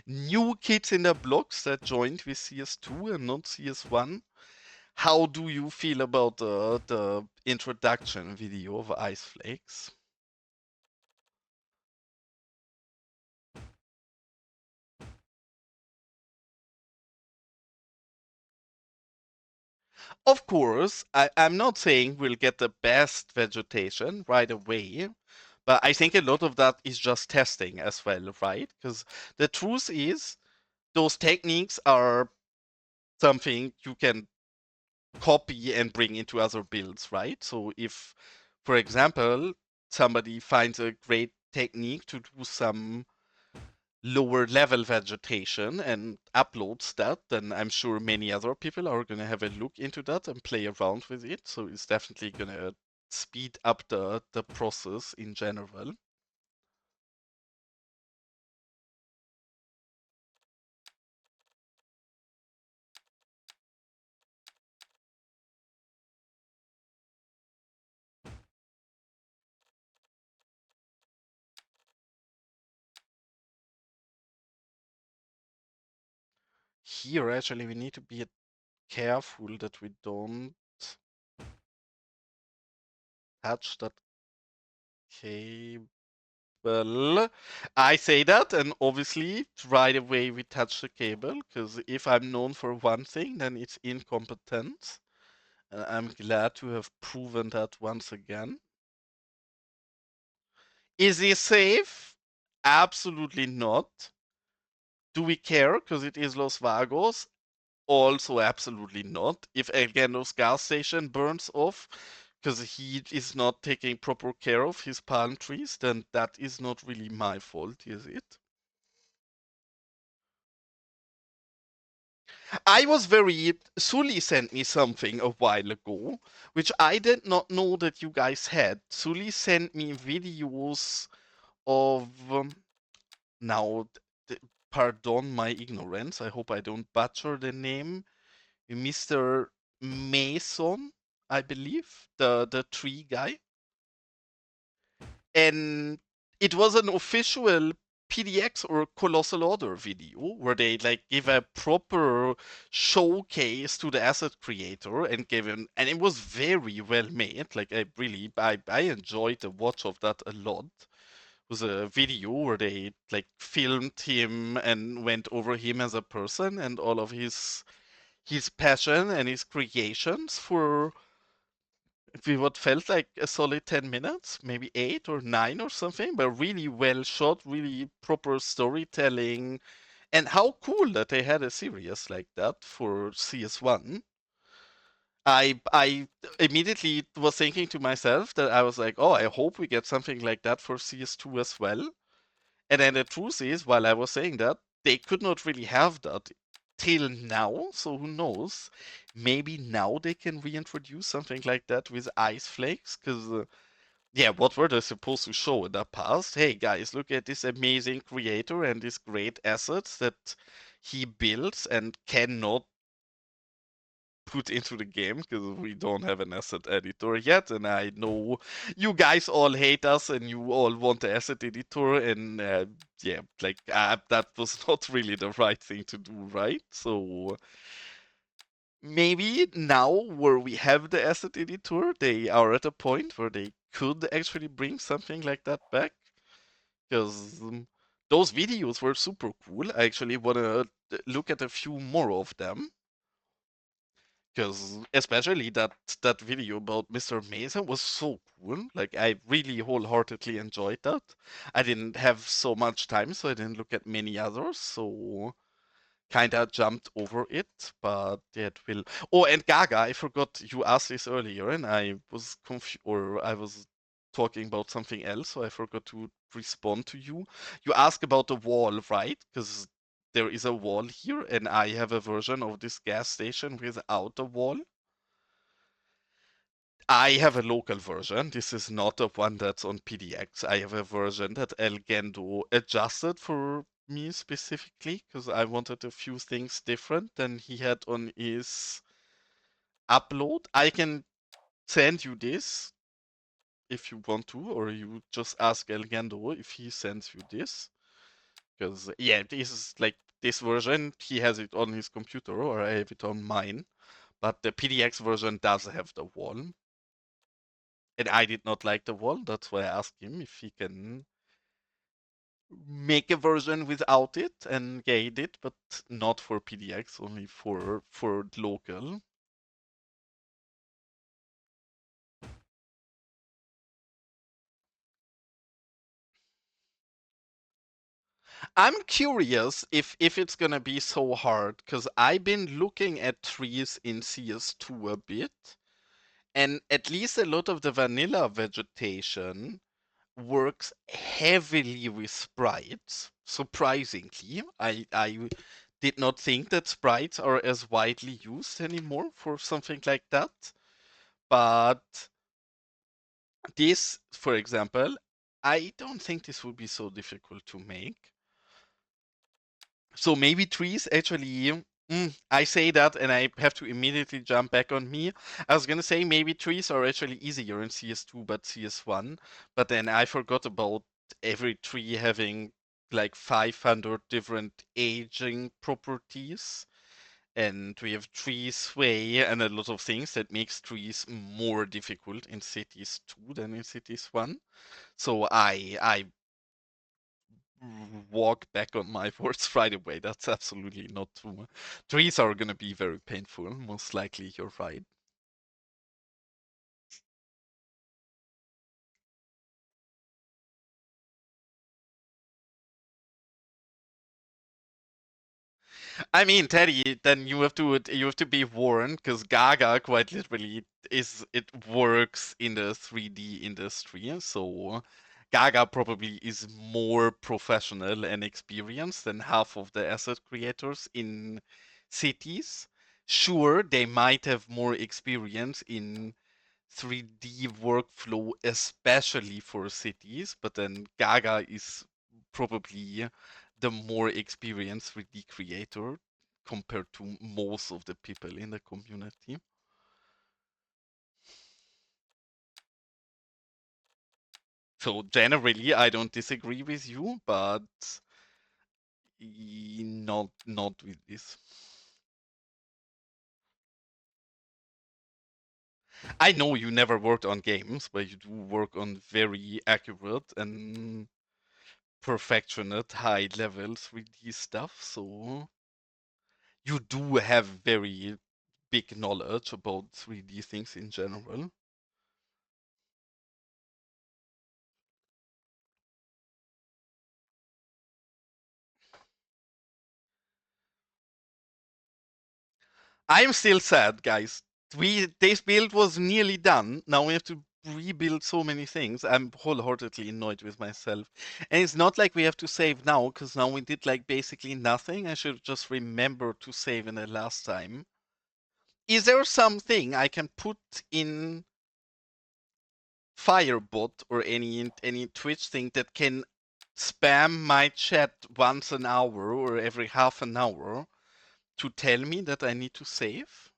new kids in the blocks that joined with CS2 and not CS1. How do you feel about the introduction video of Ice Flakes? Of course, I'm not saying we'll get the best vegetation right away, but I think a lot of that is just testing as well, right? Because the truth is, those techniques are something you can copy and bring into other builds, right? So if, for example, somebody finds a great technique to do some lower level vegetation and uploads that, then I'm sure many other people are going to have a look into that and play around with it. So it's definitely going to speed up the process in general. Here, actually, we need to be careful that we don't touch that cable. I say that, and obviously, right away we touch the cable, because if I'm known for one thing, then it's incompetence. And I'm glad to have proven that once again. Is it safe? Absolutely not. Do we care because it is Los Vagos? Also, absolutely not. If Elgendo's gas station burns off because he is not taking proper care of his palm trees, then that is not really my fault, is it? I was very. Sully sent me something a while ago, which I did not know that you guys had. Sully sent me videos of. Now, pardon my ignorance. I hope I don't butcher the name. Mr. Mason, I believe, the tree guy. And it was an official PDX or Colossal Order video where they like give a proper showcase to the asset creator and gave him, and it was very well made. Like I enjoyed the watch of that a lot. It was a video where they like filmed him and went over him as a person and all of his passion and his creations for what felt like a solid 10 minutes, maybe 8 or 9 or something, but really well shot, really proper storytelling. And how cool that they had a series like that for CS1. I immediately was thinking to myself that I was like, oh, I hope we get something like that for CS2 as well. And then the truth is, while I was saying that, they could not really have that till now. So who knows? Maybe now they can reintroduce something like that with ice flakes. Because, yeah, what were they supposed to show in the past? Hey guys, look at this amazing creator and these great assets that he builds and cannot put into the game because we don't have an asset editor yet. And I know you guys all hate us and you all want the asset editor. And yeah, like that was not really the right thing to do, right? So maybe now where we have the asset editor, they are at a point where they could actually bring something like that back. Because those videos were super cool. I actually want to look at a few more of them. Because especially that video about Mr. Mason was so cool. Like I really wholeheartedly enjoyed that. I didn't have so much time, so I didn't look at many others. So kinda jumped over it, but it will. Oh, and Gaga, I forgot you asked this earlier, and I was confused, or I was talking about something else, so I forgot to respond to you. You asked about the wall, right? Because there is a wall here, and I have a version of this gas station without a wall. I have a local version. This is not a one that's on PDX. I have a version that El Gendo adjusted for me specifically because I wanted a few things different than he had on his upload. I can send you this if you want to, or you just ask El Gendo if he sends you this. Because, yeah, this is like this version, he has it on his computer, or I have it on mine. But the PDX version does have the wall. And I did not like the wall. That's why I asked him if he can make a version without it, and yeah, he did, but not for PDX, only for local. I'm curious if it's gonna be so hard, because I've been looking at trees in CS2 a bit, and at least a lot of the vanilla vegetation works heavily with sprites. Surprisingly, I did not think that sprites are as widely used anymore for something like that. But this, for example, I don't think this would be so difficult to make. So maybe trees actually. I say that and I have to immediately jump back on me. I was gonna say maybe trees are actually easier in CS2 but CS1, but then I forgot about every tree having like 500 different aging properties. And we have tree sway and a lot of things that makes trees more difficult in Cities 2 than in Cities 1. So I walk back on my words right away. That's absolutely not true. Trees are gonna be very painful, most likely. You're right. I mean, Teddy, then you have to be warned because Gaga quite literally it works in the 3D industry. So Gaga probably is more professional and experienced than half of the asset creators in cities. Sure, they might have more experience in 3D workflow, especially for cities, but then Gaga is probably the more experienced 3D creator compared to most of the people in the community. So generally, I don't disagree with you, but not with this. I know you never worked on games, but you do work on very accurate and perfectionate high level 3D stuff, so you do have very big knowledge about 3D things in general. I'm still sad, guys. This build was nearly done. Now we have to rebuild so many things. I'm wholeheartedly annoyed with myself. And it's not like we have to save now, because now we did like basically nothing. I should just remember to save in the last time. Is there something I can put in Firebot or any Twitch thing that can spam my chat once an hour or every half an hour to tell me that I need to save?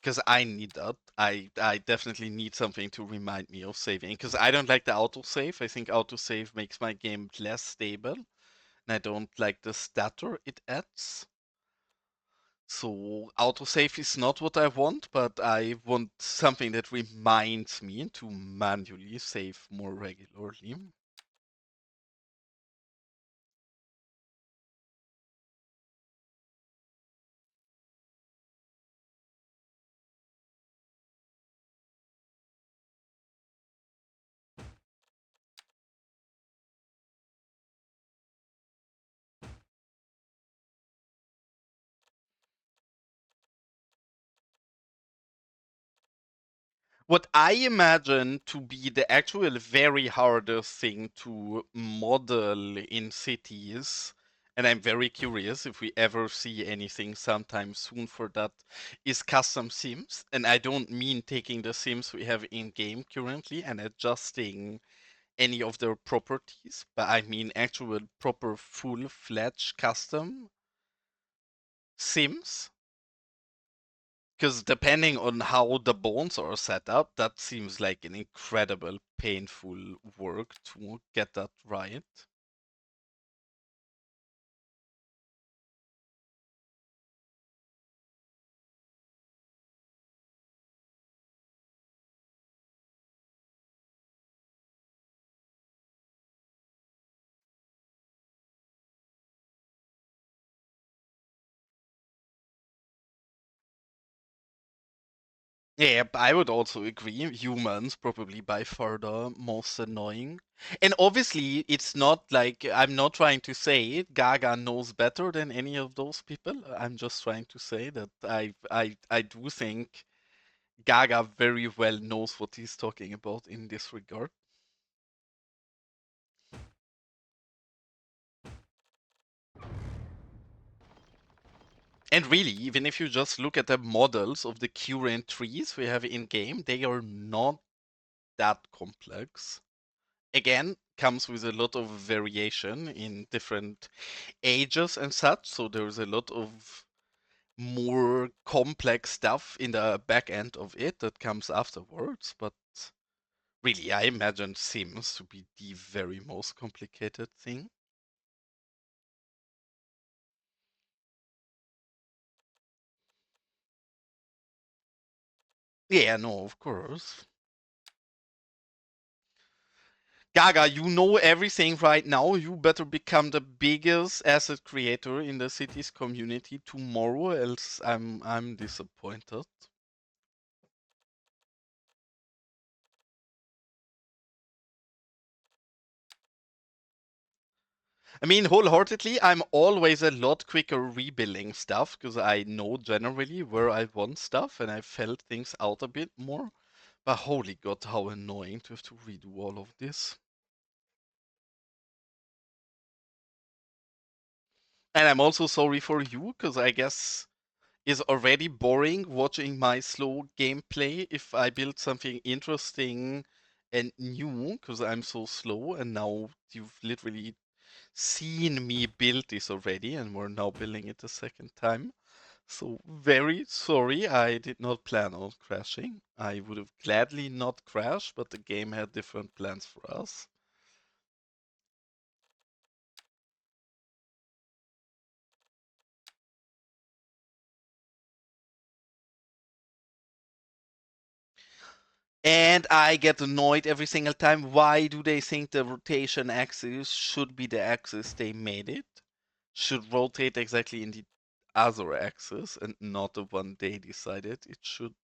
Because I need that. I definitely need something to remind me of saving. Because I don't like the autosave. I think autosave makes my game less stable. And I don't like the stutter it adds. So autosave is not what I want, but I want something that reminds me to manually save more regularly. What I imagine to be the actual very hardest thing to model in cities, and I'm very curious if we ever see anything sometime soon for that, is custom sims. And I don't mean taking the sims we have in game currently and adjusting any of their properties, but I mean actual proper full-fledged custom sims. Because depending on how the bones are set up, that seems like an incredible, painful work to get that right. Yeah, I would also agree. Humans probably by far the most annoying. And obviously, it's not like I'm not trying to say Gaga knows better than any of those people. I'm just trying to say that I do think Gaga very well knows what he's talking about in this regard. And really, even if you just look at the models of the current trees we have in game, they are not that complex. Again, comes with a lot of variation in different ages and such, so there's a lot of more complex stuff in the back end of it that comes afterwards, but really, I imagine Sims to be the very most complicated thing. Yeah, no, of course. Gaga, you know everything right now. You better become the biggest asset creator in the city's community tomorrow, else I'm disappointed. I mean, wholeheartedly, I'm always a lot quicker rebuilding stuff because I know generally where I want stuff and I felt things out a bit more. But holy god, how annoying to have to redo all of this. And I'm also sorry for you, because I guess it's already boring watching my slow gameplay if I build something interesting and new, because I'm so slow, and now you've literally seen me build this already, and we're now building it a second time. So very sorry, I did not plan on crashing. I would have gladly not crashed, but the game had different plans for us. And I get annoyed every single time. Why do they think the rotation axis should be the axis they made it? Should rotate exactly in the other axis and not the one they decided it should.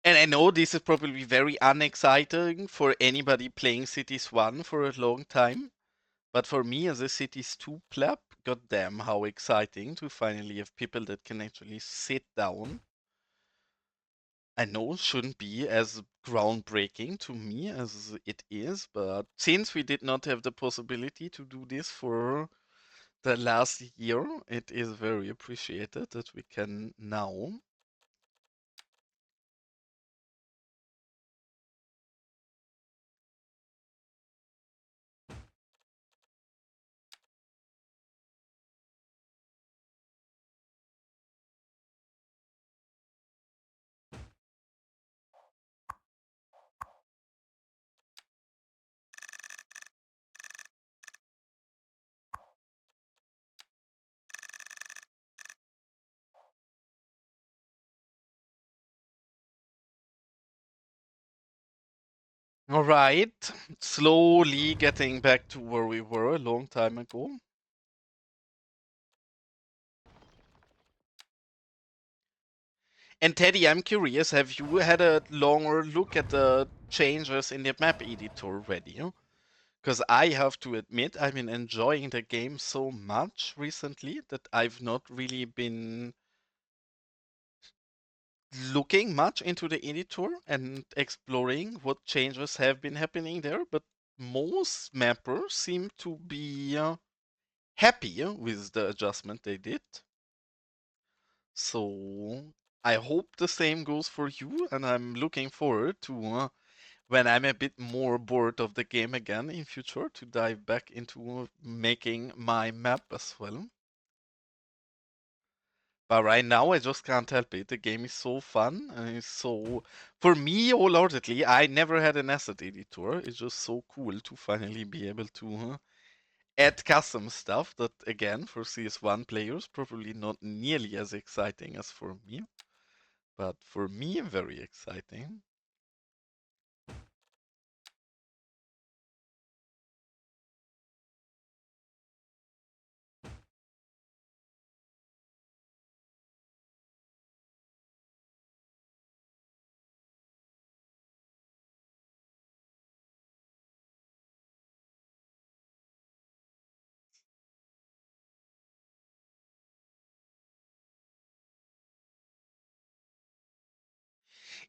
And I know this is probably very unexciting for anybody playing Cities 1 for a long time. But for me as a Cities 2 pleb, goddamn how exciting to finally have people that can actually sit down. I know it shouldn't be as groundbreaking to me as it is, but since we did not have the possibility to do this for the last year, it is very appreciated that we can now. All right, slowly getting back to where we were a long time ago. And Teddy, I'm curious, have you had a longer look at the changes in the map editor already? Because I have to admit, I've been enjoying the game so much recently that I've not really been looking much into the editor and exploring what changes have been happening there, but most mappers seem to be happy with the adjustment they did. So I hope the same goes for you, and I'm looking forward to when I'm a bit more bored of the game again in future to dive back into making my map as well. But right now I just can't help it. The game is so fun and it's so for me wholeheartedly, I never had an asset editor. It's just so cool to finally be able to add custom stuff that again for CS1 players probably not nearly as exciting as for me. But for me very exciting.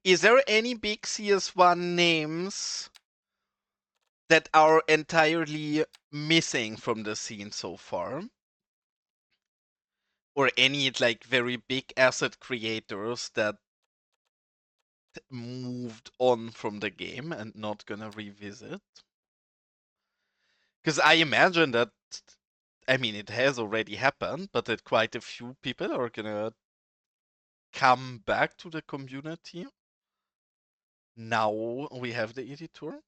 Is there any big CS1 names that are entirely missing from the scene so far? Or any like very big asset creators that moved on from the game and not gonna revisit? Because I imagine that, I mean, it has already happened, but that quite a few people are gonna come back to the community. Now we have the editor.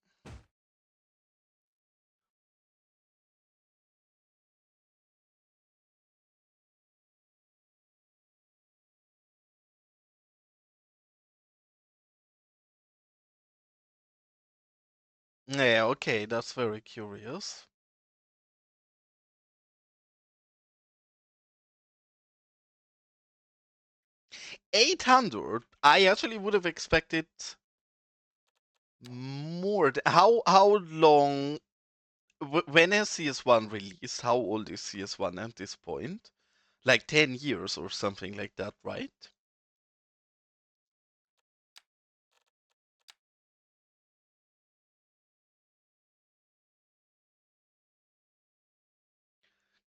Yeah, okay, that's very curious. 800? I actually would have expected more. How long? When is CS1 released? How old is CS1 at this point? Like 10 years or something like that, right?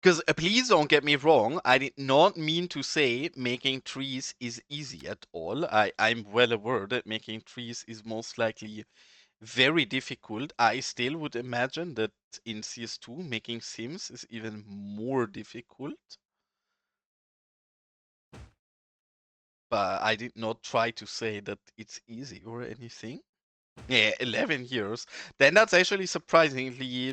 Because please don't get me wrong, I did not mean to say making trees is easy at all. I'm well aware that making trees is most likely very difficult. I still would imagine that in CS2 making sims is even more difficult. But I did not try to say that it's easy or anything. Yeah, 11 years. Then that's actually surprisingly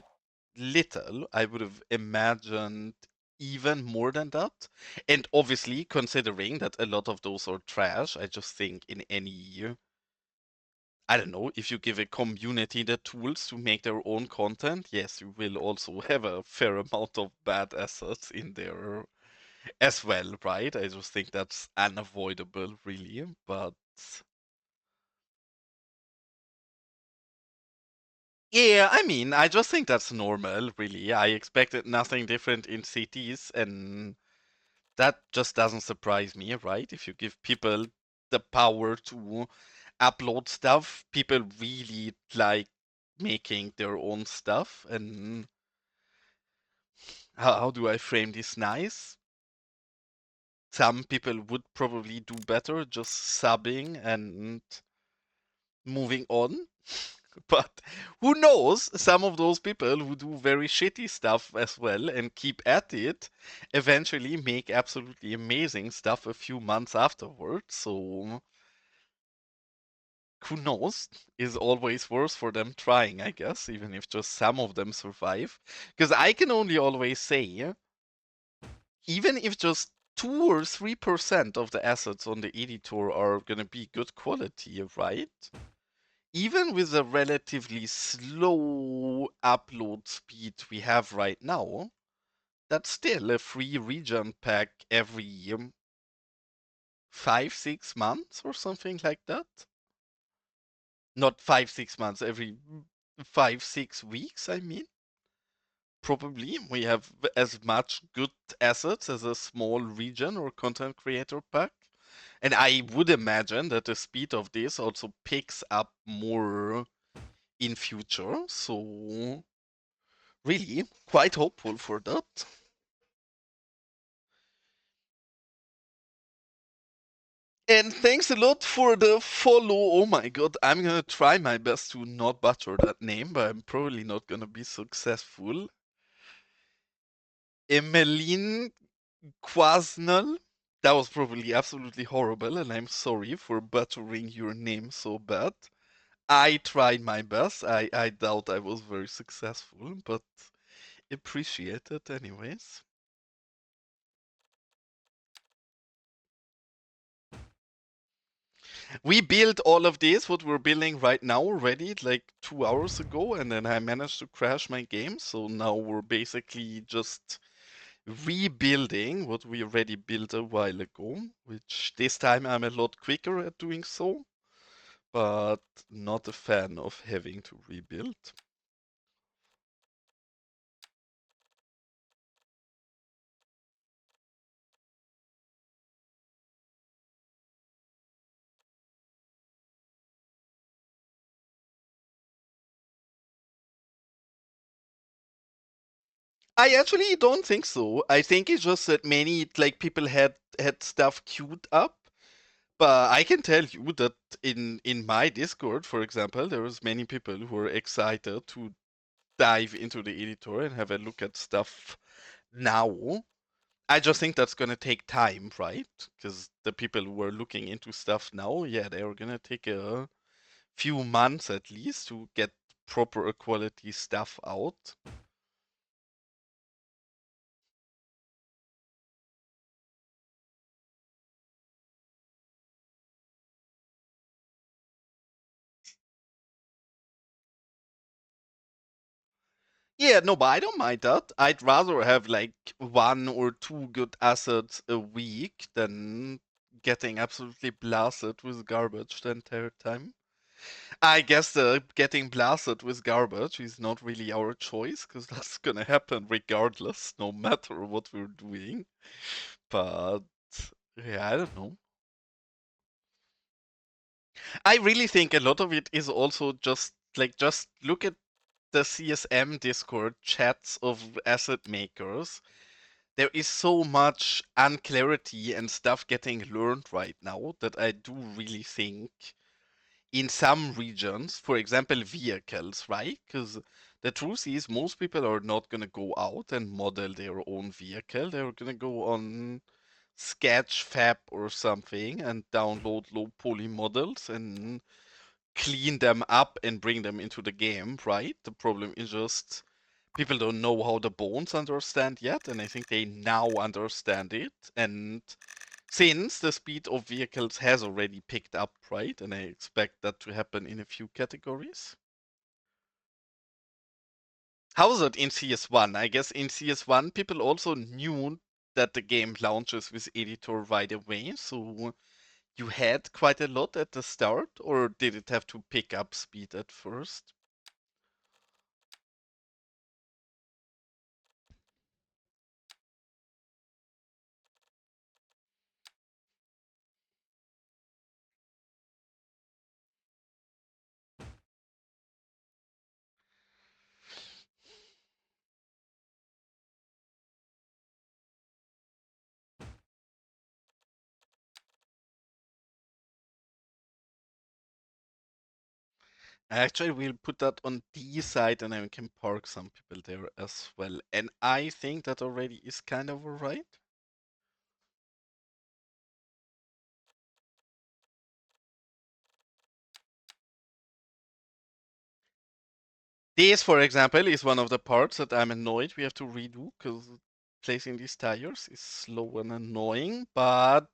little. I would have imagined even more than that. And obviously, considering that a lot of those are trash, I just think in any year, I don't know, if you give a community the tools to make their own content, yes, you will also have a fair amount of bad assets in there as well, right? I just think that's unavoidable, really. But yeah, I mean, I just think that's normal, really. I expected nothing different in cities, and that just doesn't surprise me, right? If you give people the power to upload stuff, people really like making their own stuff. And how do I frame this nice? Some people would probably do better just subbing and moving on. But who knows? Some of those people who do very shitty stuff as well and keep at it eventually make absolutely amazing stuff a few months afterwards. So who knows? Is always worse for them trying, I guess, even if just some of them survive. Because I can only always say, even if just 2 or 3% of the assets on the editor are gonna be good quality, right? Even with the relatively slow upload speed we have right now, that's still a free region pack every 5, 6 months or something like that. Not 5, 6 months, every 5, 6 weeks, I mean. Probably we have as much good assets as a small region or content creator pack. And I would imagine that the speed of this also picks up more in future. So really quite hopeful for that. And thanks a lot for the follow. Oh my god, I'm gonna try my best to not butcher that name, but I'm probably not gonna be successful. Emmeline Quasnel. That was probably absolutely horrible, and I'm sorry for butchering your name so bad. I tried my best. I doubt I was very successful, but appreciate it anyways. We built all of this, what we're building right now already, like 2 hours ago, and then I managed to crash my game. So now we're basically just rebuilding what we already built a while ago, which this time I'm a lot quicker at doing so, but not a fan of having to rebuild. I actually don't think so. I think it's just that many like people had stuff queued up. But I can tell you that in my Discord, for example, there was many people who were excited to dive into the editor and have a look at stuff now. I just think that's gonna take time, right? Because the people who are looking into stuff now, yeah, they are gonna take a few months at least to get proper quality stuff out. Yeah, no, but I don't mind that. I'd rather have like 1 or 2 good assets a week than getting absolutely blasted with garbage the entire time. I guess the getting blasted with garbage is not really our choice, because that's gonna happen regardless, no matter what we're doing. But yeah, I don't know. I really think a lot of it is also just look at the CSM Discord chats of asset makers. there is so much unclarity and stuff getting learned right now that I do really think in some regions, for example, vehicles, right? Because the truth is, most people are not going to go out and model their own vehicle. They're going to go on Sketchfab or something and download low poly models and clean them up and bring them into the game, right? The problem is just people don't know how the bones understand yet, and I think they now understand it. And since the speed of vehicles has already picked up, right? And I expect that to happen in a few categories. How is it in CS1? I guess in CS1 people also knew that the game launches with editor right away, so you had quite a lot at the start, or did it have to pick up speed at first? Actually, we'll put that on D side and then we can park some people there as well. And I think that already is kind of alright. This, for example, is one of the parts that I'm annoyed we have to redo because placing these tires is slow and annoying, but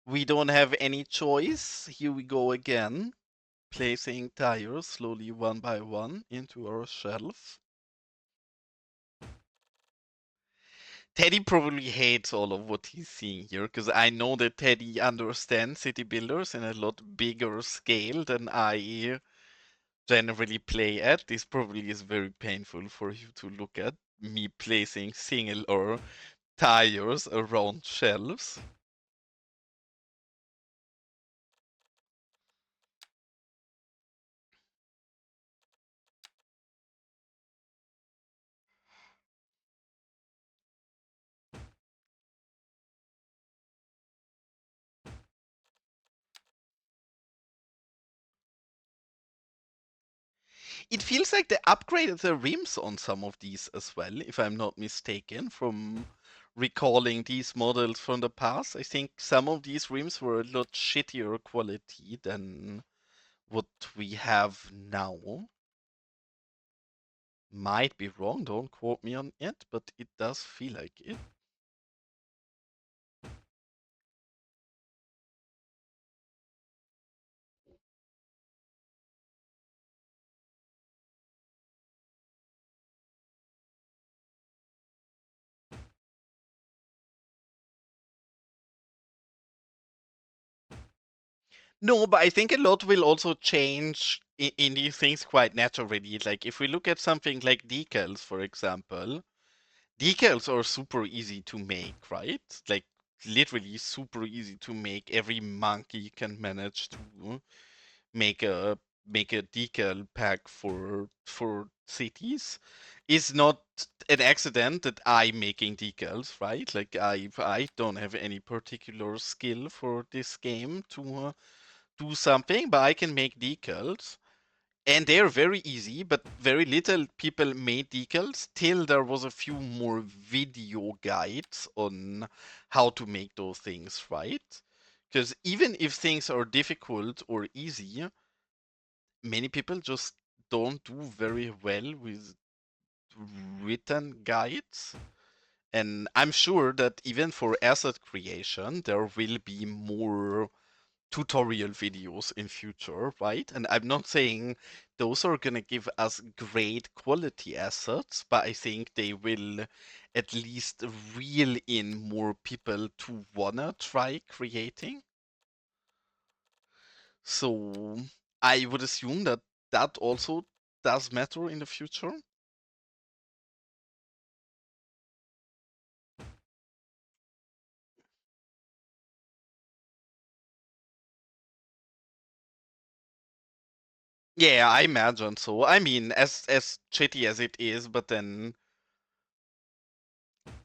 we don't have any choice. Here we go again, placing tires slowly one by one into our shelf. Teddy probably hates all of what he's seeing here because I know that Teddy understands city builders in a lot bigger scale than I generally play at. This probably is very painful for you to look at me placing single or tires around shelves. It feels like they upgraded the rims on some of these as well, if I'm not mistaken, from recalling these models from the past. I think some of these rims were a lot shittier quality than what we have now. Might be wrong, don't quote me on it, but it does feel like it. No, but I think a lot will also change in these things quite naturally. Like if we look at something like decals, for example, decals are super easy to make, right? Like literally super easy to make. Every monkey can manage to make a decal pack for cities. It's not an accident that I'm making decals, right? Like I don't have any particular skill for this game to do something, but I can make decals. And they're very easy, but very little people made decals till there was a few more video guides on how to make those things right. Because even if things are difficult or easy, many people just don't do very well with written guides. And I'm sure that even for asset creation, there will be more tutorial videos in future, right? And I'm not saying those are gonna give us great quality assets, but I think they will at least reel in more people to wanna try creating. So I would assume that that also does matter in the future. Yeah, I imagine so. I mean, as shitty as it is, but then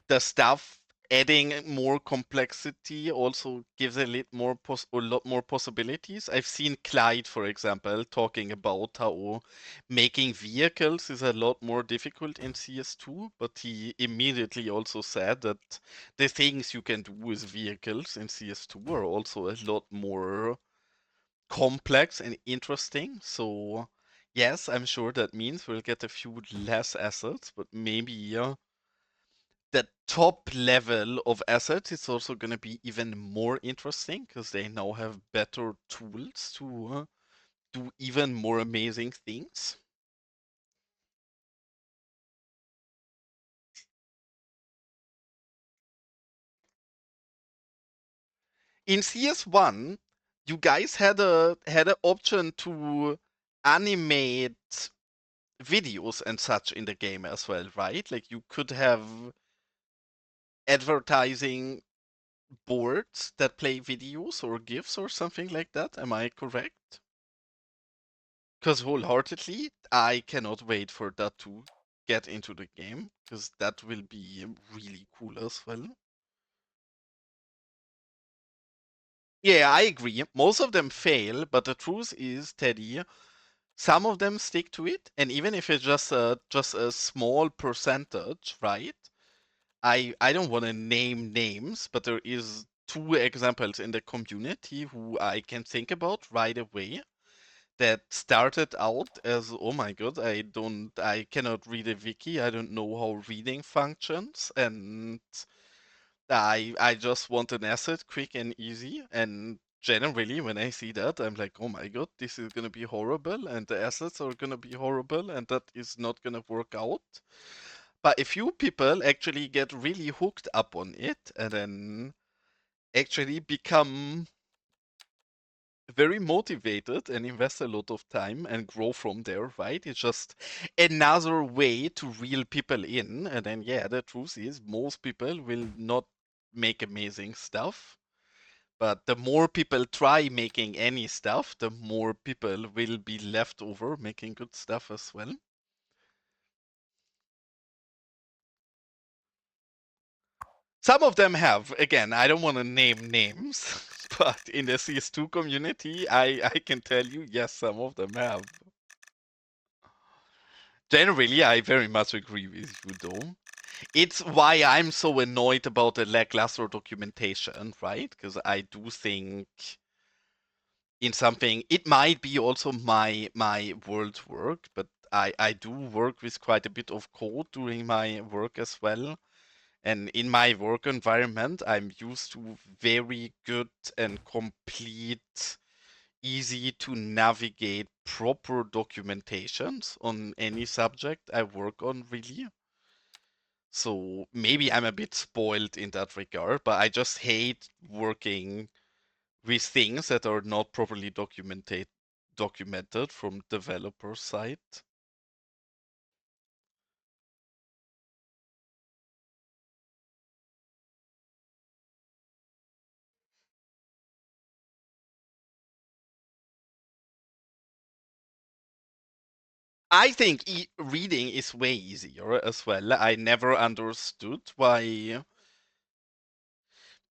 the stuff adding more complexity also gives a lot more possibilities. I've seen Clyde, for example, talking about how making vehicles is a lot more difficult in CS2, but he immediately also said that the things you can do with vehicles in CS2 are also a lot more complex and interesting. So yes, I'm sure that means we'll get a few less assets, but maybe the top level of assets is also going to be even more interesting because they now have better tools to do even more amazing things. In CS1, you guys had an option to animate videos and such in the game as well, right? Like you could have advertising boards that play videos or GIFs or something like that. Am I correct? Because wholeheartedly, I cannot wait for that to get into the game, because that will be really cool as well. Yeah, I agree. Most of them fail, but the truth is, Teddy, some of them stick to it, and even if it's just a small percentage, right? I don't want to name names, but there is two examples in the community who I can think about right away that started out as, oh my god, I cannot read a wiki, I don't know how reading functions, and I just want an asset quick and easy. And generally when I see that, I'm like, oh my god, this is gonna be horrible, and the assets are gonna be horrible, and that is not gonna work out. But a few people actually get really hooked up on it and then actually become very motivated and invest a lot of time and grow from there, right? It's just another way to reel people in. And then, yeah, the truth is, most people will not make amazing stuff. But the more people try making any stuff, the more people will be left over making good stuff as well. Some of them have. Again, I don't want to name names, but in the CS2 community, I can tell you, yes, some of them have. Generally, I very much agree with you, though. It's why I'm so annoyed about the lackluster documentation, right? Because I do think in something, it might be also my world's work, but I do work with quite a bit of code during my work as well. And in my work environment, I'm used to very good and complete, easy to navigate proper documentations on any subject I work on, really. So maybe I'm a bit spoiled in that regard, but I just hate working with things that are not properly documented from developer side. I think reading is way easier as well. I never understood why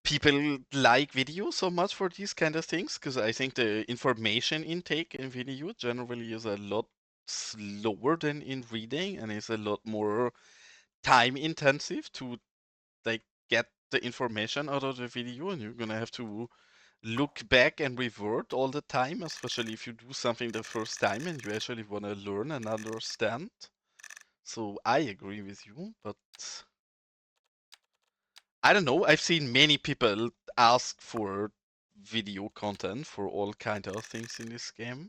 people like video so much for these kind of things, because I think the information intake in video generally is a lot slower than in reading and is a lot more time intensive to like get the information out of the video, and you're gonna have to look back and revert all the time, especially if you do something the first time and you actually want to learn and understand. So I agree with you, but I don't know. I've seen many people ask for video content for all kind of things in this game.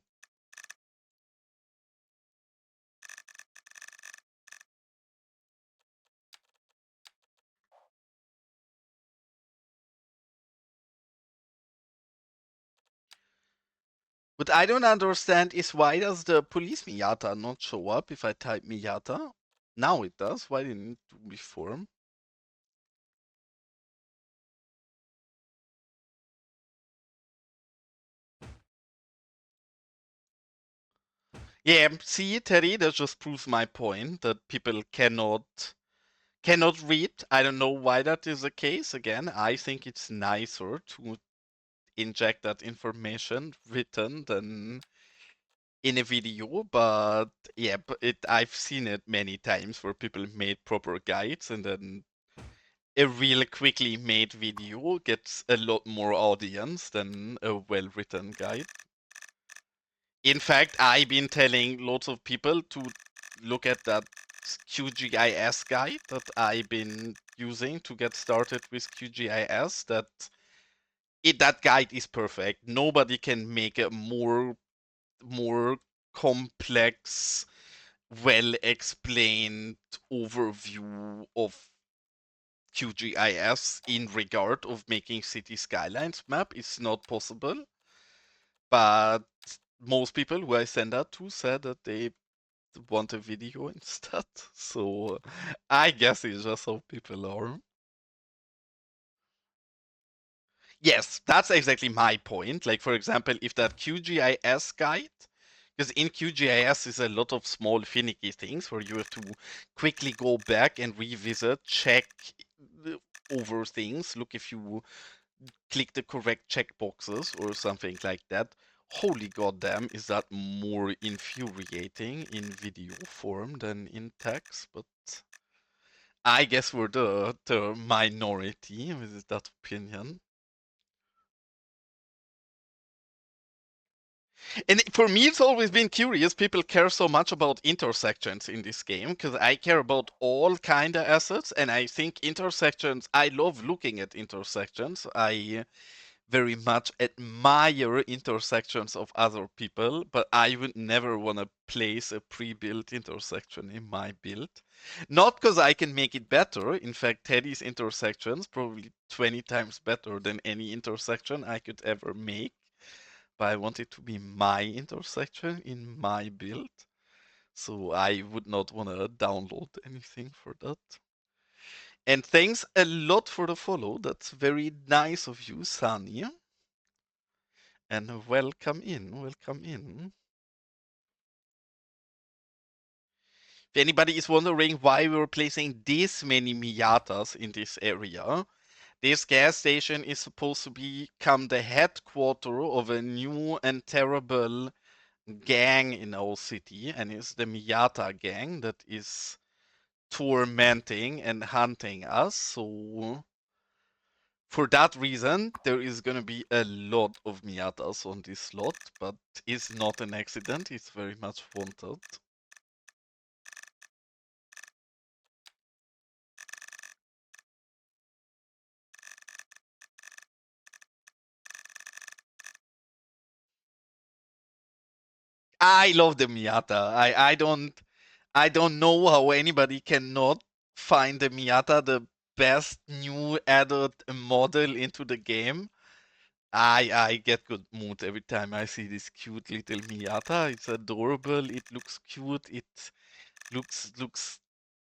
What I don't understand is why does the police Miata not show up if I type Miata? Now it does. Why didn't it do before? Yeah, see, Terry, that just proves my point that people cannot cannot read. I don't know why that is the case. Again, I think it's nicer to inject that information written than in a video, but yeah, I've seen it many times where people made proper guides and then a real quickly made video gets a lot more audience than a well-written guide. In fact, I've been telling lots of people to look at that QGIS guide that I've been using to get started with QGIS. That guide is perfect. Nobody can make a more complex, well explained overview of QGIS in regard of making City Skylines map. It's not possible, but most people who I send that to said that they want a video instead. So I guess it's just how people are. Yes, that's exactly my point. Like, for example, if that QGIS guide, because in QGIS is a lot of small finicky things where you have to quickly go back and revisit, check over things, look if you click the correct checkboxes or something like that. Holy goddamn, is that more infuriating in video form than in text? But I guess we're the minority with that opinion. And for me, it's always been curious. People care so much about intersections in this game because I care about all kind of assets, and I think intersections. I love looking at intersections. I very much admire intersections of other people, but I would never want to place a pre-built intersection in my build. Not because I can make it better. In fact, Teddy's intersections probably 20 times better than any intersection I could ever make. But I want it to be my intersection in my build. So I would not want to download anything for that. And thanks a lot for the follow. That's very nice of you, Sunny. And welcome in, welcome in. If anybody is wondering why we're placing this many Miatas in this area, this gas station is supposed to become the headquarter of a new and terrible gang in our city, and it's the Miata gang that is tormenting and hunting us. So for that reason, there is gonna be a lot of Miatas on this slot, but it's not an accident, it's very much wanted. I love the Miata. I don't know how anybody cannot find the Miata the best new added model into the game. I get good mood every time I see this cute little Miata. It's adorable. It looks cute. It looks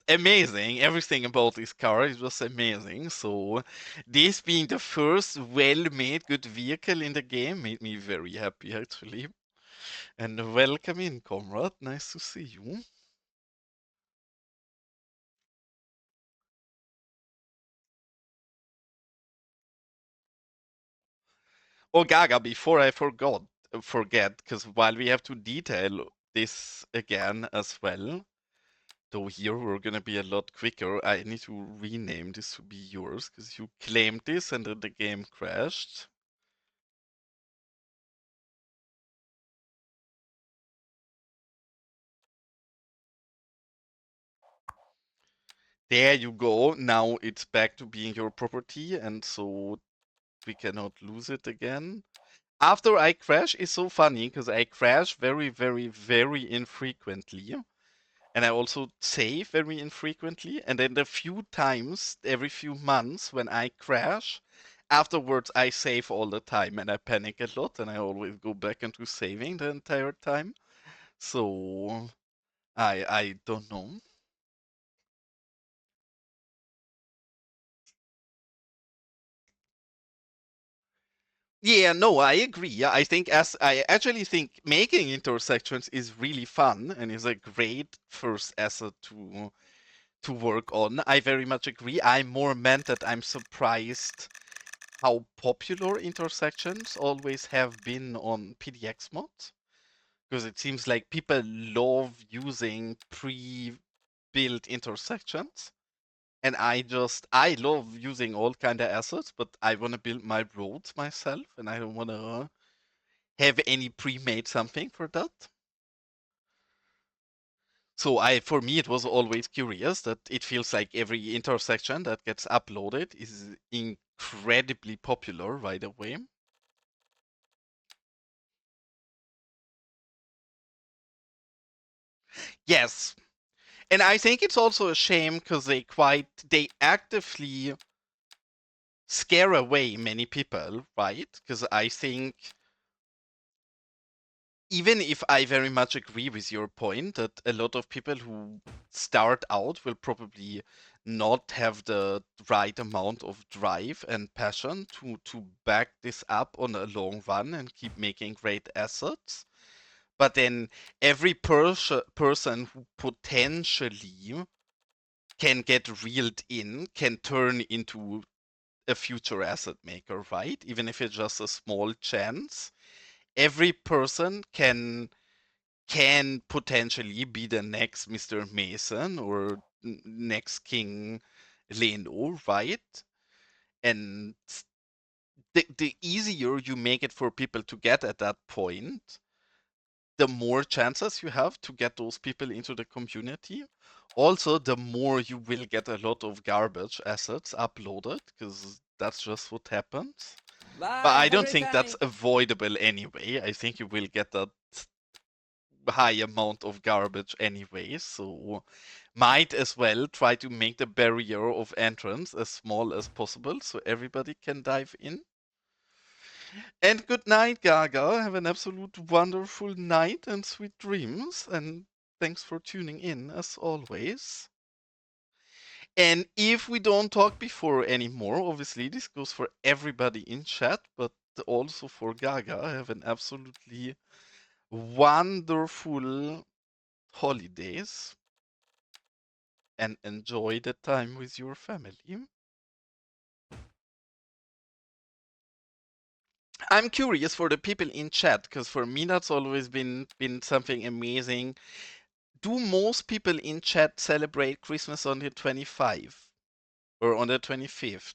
amazing. Everything about this car is just amazing. So this being the first well-made good vehicle in the game made me very happy actually. And welcome in, comrade. Nice to see you. Oh, Gaga, before I forget, because while we have to detail this again as well, though here we're gonna be a lot quicker, I need to rename this to be yours, because you claimed this and then the game crashed. There you go. Now it's back to being your property, and so we cannot lose it again. After I crash, it's so funny because I crash very, very, very infrequently. And I also save very infrequently. And then the few times, every few months, when I crash, afterwards I save all the time and I panic a lot and I always go back into saving the entire time. So I don't know. Yeah, no, I agree. Yeah, I actually think making intersections is really fun and is a great first asset to work on. I very much agree. I more meant that I'm surprised how popular intersections always have been on PDX mods. Because it seems like people love using pre-built intersections. And I love using all kind of assets, but I want to build my roads myself, and I don't want to have any pre-made something for that. So for me, it was always curious that it feels like every intersection that gets uploaded is incredibly popular right away. Yes, and I think it's also a shame because they actively scare away many people, right? Because I think even if I very much agree with your point that a lot of people who start out will probably not have the right amount of drive and passion to back this up on a long run and keep making great assets. But then every person who potentially can get reeled in can turn into a future asset maker, right? Even if it's just a small chance. Every person can potentially be the next Mr. Mason or next King Leno, right? And the easier you make it for people to get at that point, the more chances you have to get those people into the community. Also, the more you will get a lot of garbage assets uploaded, because that's just what happens. Bye. But I Have a don't great think that's time. avoidable anyway. I think you will get that high amount of garbage anyway, so might as well try to make the barrier of entrance as small as possible so everybody can dive in. And good night, Gaga. Have an absolute wonderful night and sweet dreams. And thanks for tuning in as always. And if we don't talk before anymore, obviously this goes for everybody in chat, but also for Gaga. Have an absolutely wonderful holidays and enjoy the time with your family. I'm curious for the people in chat because for me that's always been something amazing. Do most people in chat celebrate Christmas on the 25th or on the 25th?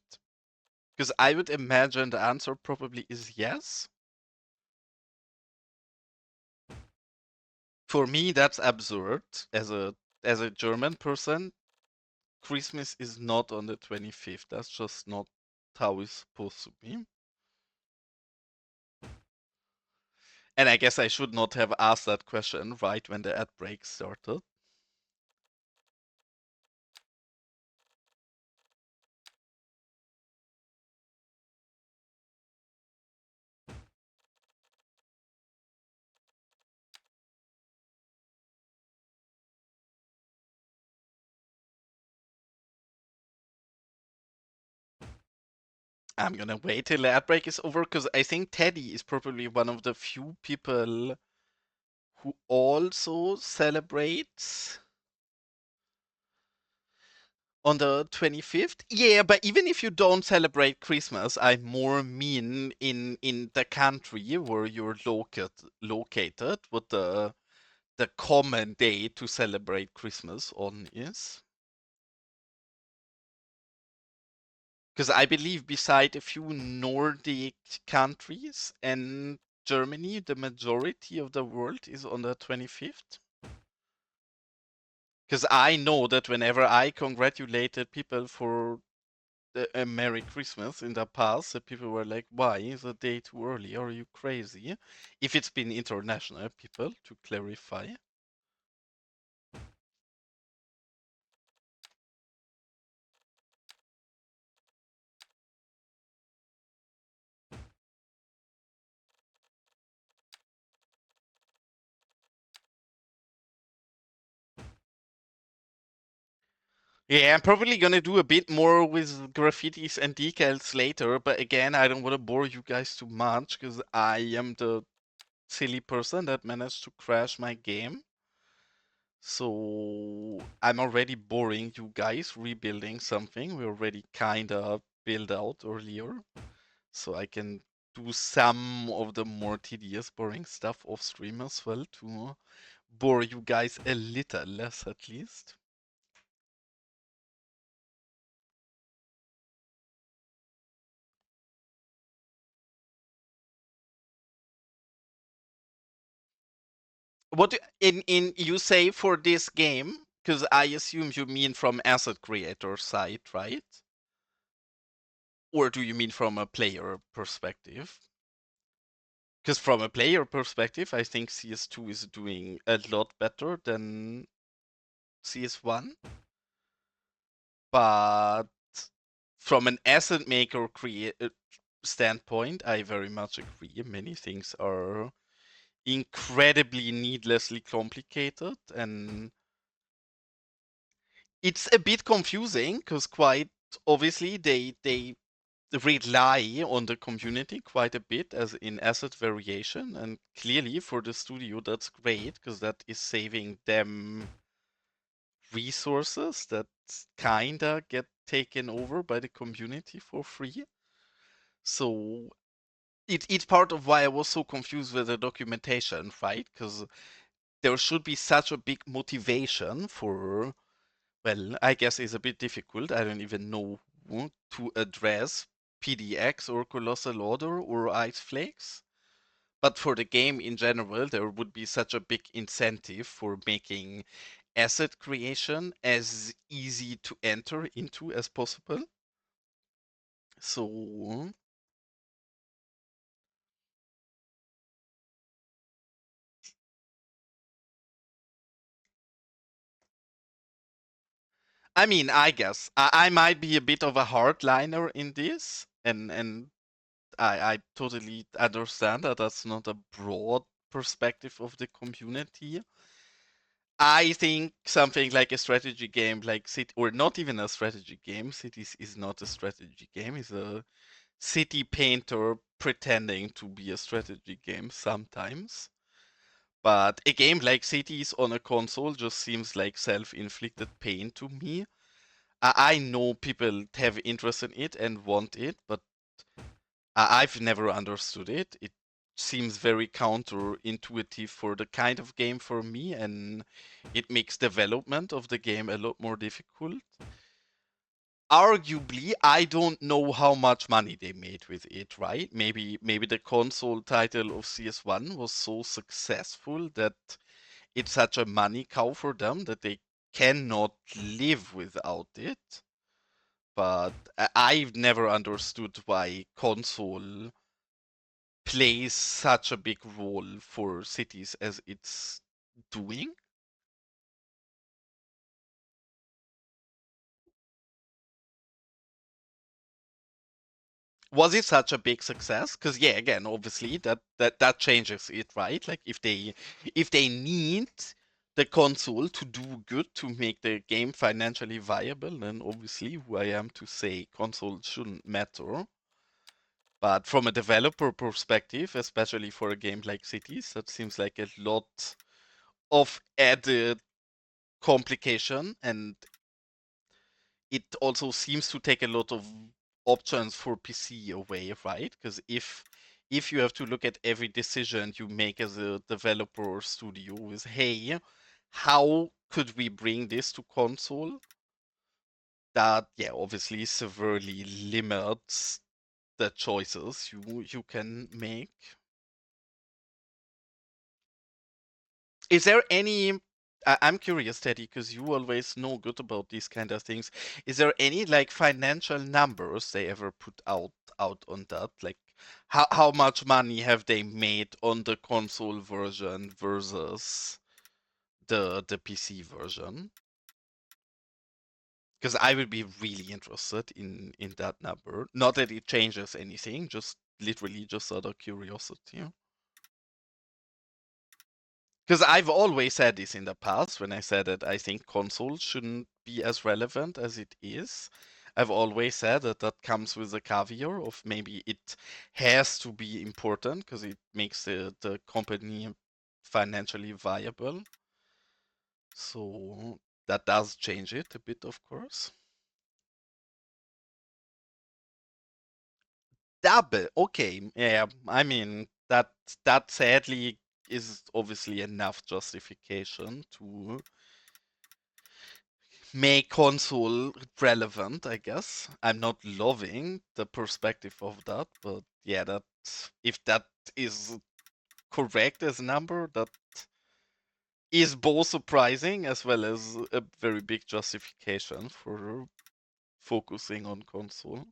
Because I would imagine the answer probably is yes. For me, that's absurd. As a German person, Christmas is not on the 25th. That's just not how it's supposed to be. And I guess I should not have asked that question right when the ad break started. I'm gonna wait till the ad break is over because I think Teddy is probably one of the few people who also celebrates on the 25th. Yeah, but even if you don't celebrate Christmas, I more mean in the country where you're located, what the common day to celebrate Christmas on is. Because I believe beside a few Nordic countries and Germany, the majority of the world is on the 25th. Because I know that whenever I congratulated people for a Merry Christmas in the past, the people were like, why is the day too early? Are you crazy? If it's been international people, to clarify. Yeah, I'm probably gonna do a bit more with graffitis and decals later, but again, I don't want to bore you guys too much because I am the silly person that managed to crash my game. So I'm already boring you guys rebuilding something we already kinda built out earlier. So I can do some of the more tedious, boring stuff off stream as well to bore you guys a little less at least. What in you say for this game? Because I assume you mean from asset creator side, right? Or do you mean from a player perspective? Because from a player perspective, I think CS2 is doing a lot better than CS1. But from an asset maker standpoint, I very much agree. Many things are incredibly needlessly complicated, and it's a bit confusing because quite obviously they rely on the community quite a bit as in asset variation, and clearly for the studio that's great because that is saving them resources that kinda get taken over by the community for free. So it's part of why I was so confused with the documentation, right? Because there should be such a big motivation for, well, I guess it's a bit difficult. I don't even know to address PDX or Colossal Order or Ice Flakes. But for the game in general, there would be such a big incentive for making asset creation as easy to enter into as possible. So, I mean, I guess I might be a bit of a hardliner in this, and I totally understand that that's not a broad perspective of the community. I think something like a strategy game like City, or not even a strategy game, Cities is not a strategy game, it's a city painter pretending to be a strategy game sometimes. But a game like Cities on a console just seems like self-inflicted pain to me. I know people have interest in it and want it, but I've never understood it. It seems very counterintuitive for the kind of game for me, and it makes development of the game a lot more difficult. Arguably, I don't know how much money they made with it, right? Maybe the console title of CS1 was so successful that it's such a money cow for them that they cannot live without it. But I've never understood why console plays such a big role for cities as it's doing. Was it such a big success? Because yeah, again, obviously that changes it, right? Like if they need the console to do good to make the game financially viable, then obviously who I am to say console shouldn't matter. But from a developer perspective, especially for a game like Cities, that seems like a lot of added complication, and it also seems to take a lot of options for PC away, right? Because if you have to look at every decision you make as a developer or studio is, hey, how could we bring this to console? That yeah, obviously severely limits the choices you can make. Is there any? I'm curious, Teddy, because you always know good about these kind of things. Is there any like financial numbers they ever put out on that? Like, how much money have they made on the console version versus the PC version? Because I would be really interested in that number. Not that it changes anything, just literally just out of curiosity. Because I've always said this in the past when I said that I think consoles shouldn't be as relevant as it is. I've always said that that comes with a caveat of maybe it has to be important because it makes the company financially viable. So that does change it a bit, of course. Double, okay, yeah. I mean that sadly is obviously enough justification to make console relevant, I guess. I'm not loving the perspective of that, but yeah, that if that is correct as a number, that is both surprising as well as a very big justification for focusing on console.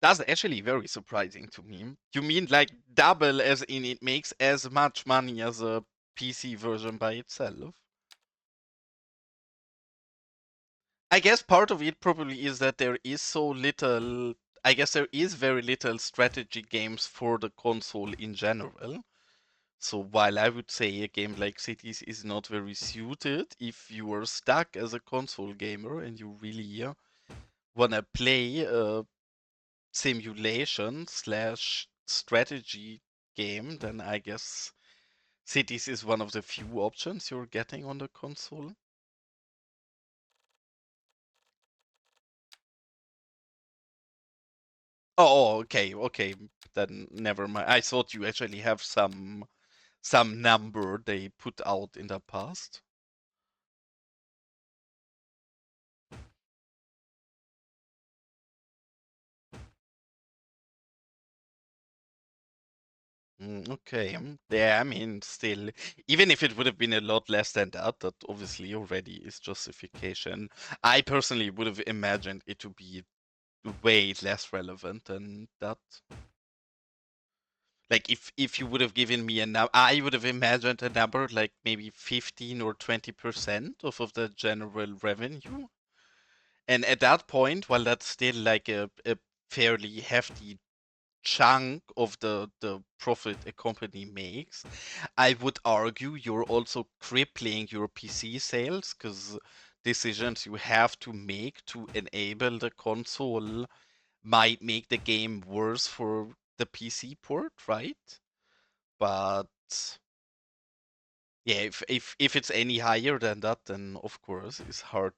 That's actually very surprising to me. You mean like double as in it makes as much money as a PC version by itself? I guess part of it probably is that there is so little. I guess there is very little strategy games for the console in general. So while I would say a game like Cities is not very suited if you are stuck as a console gamer and you really wanna play a simulation slash strategy game, then I guess Cities is one of the few options you're getting on the console. Oh, okay, okay. Then never mind. I thought you actually have some number they put out in the past. Okay. Yeah, I mean, still, even if it would have been a lot less than that, that obviously already is justification. I personally would have imagined it to be way less relevant than that. Like if you would have given me a number, I would have imagined a number like maybe 15 or 20% of the general revenue. And at that point, while that's still like a fairly hefty chunk of the profit a company makes, I would argue you're also crippling your PC sales because decisions you have to make to enable the console might make the game worse for the PC port, right? But yeah, if it's any higher than that, then of course it's hard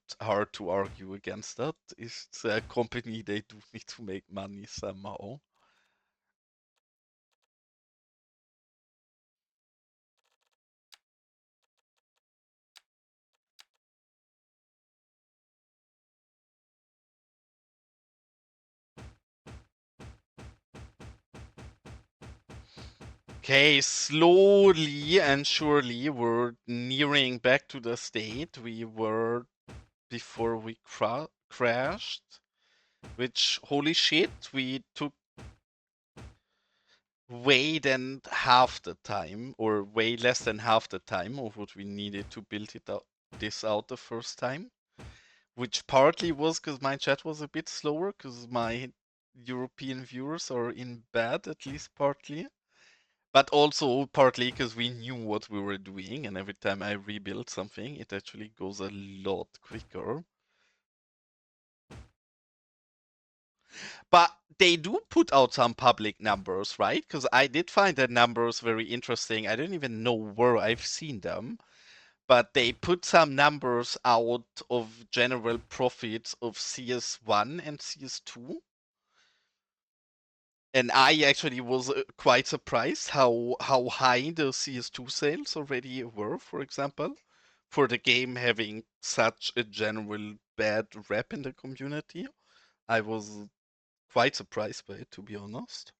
to argue against that. It's a company, they do need to make money somehow. Okay, slowly and surely we're nearing back to the state we were before we crashed. Which, holy shit, we took way than half the time, or way less than half the time of what we needed to build this out the first time. Which partly was because my chat was a bit slower, because my European viewers are in bed, at least partly. But also partly because we knew what we were doing, and every time I rebuild something, it actually goes a lot quicker. But they do put out some public numbers, right? Because I did find the numbers very interesting. I don't even know where I've seen them, but they put some numbers out of general profits of CS1 and CS2. And I actually was quite surprised how high the CS2 sales already were, for example, for the game having such a general bad rep in the community. I was quite surprised by it, to be honest.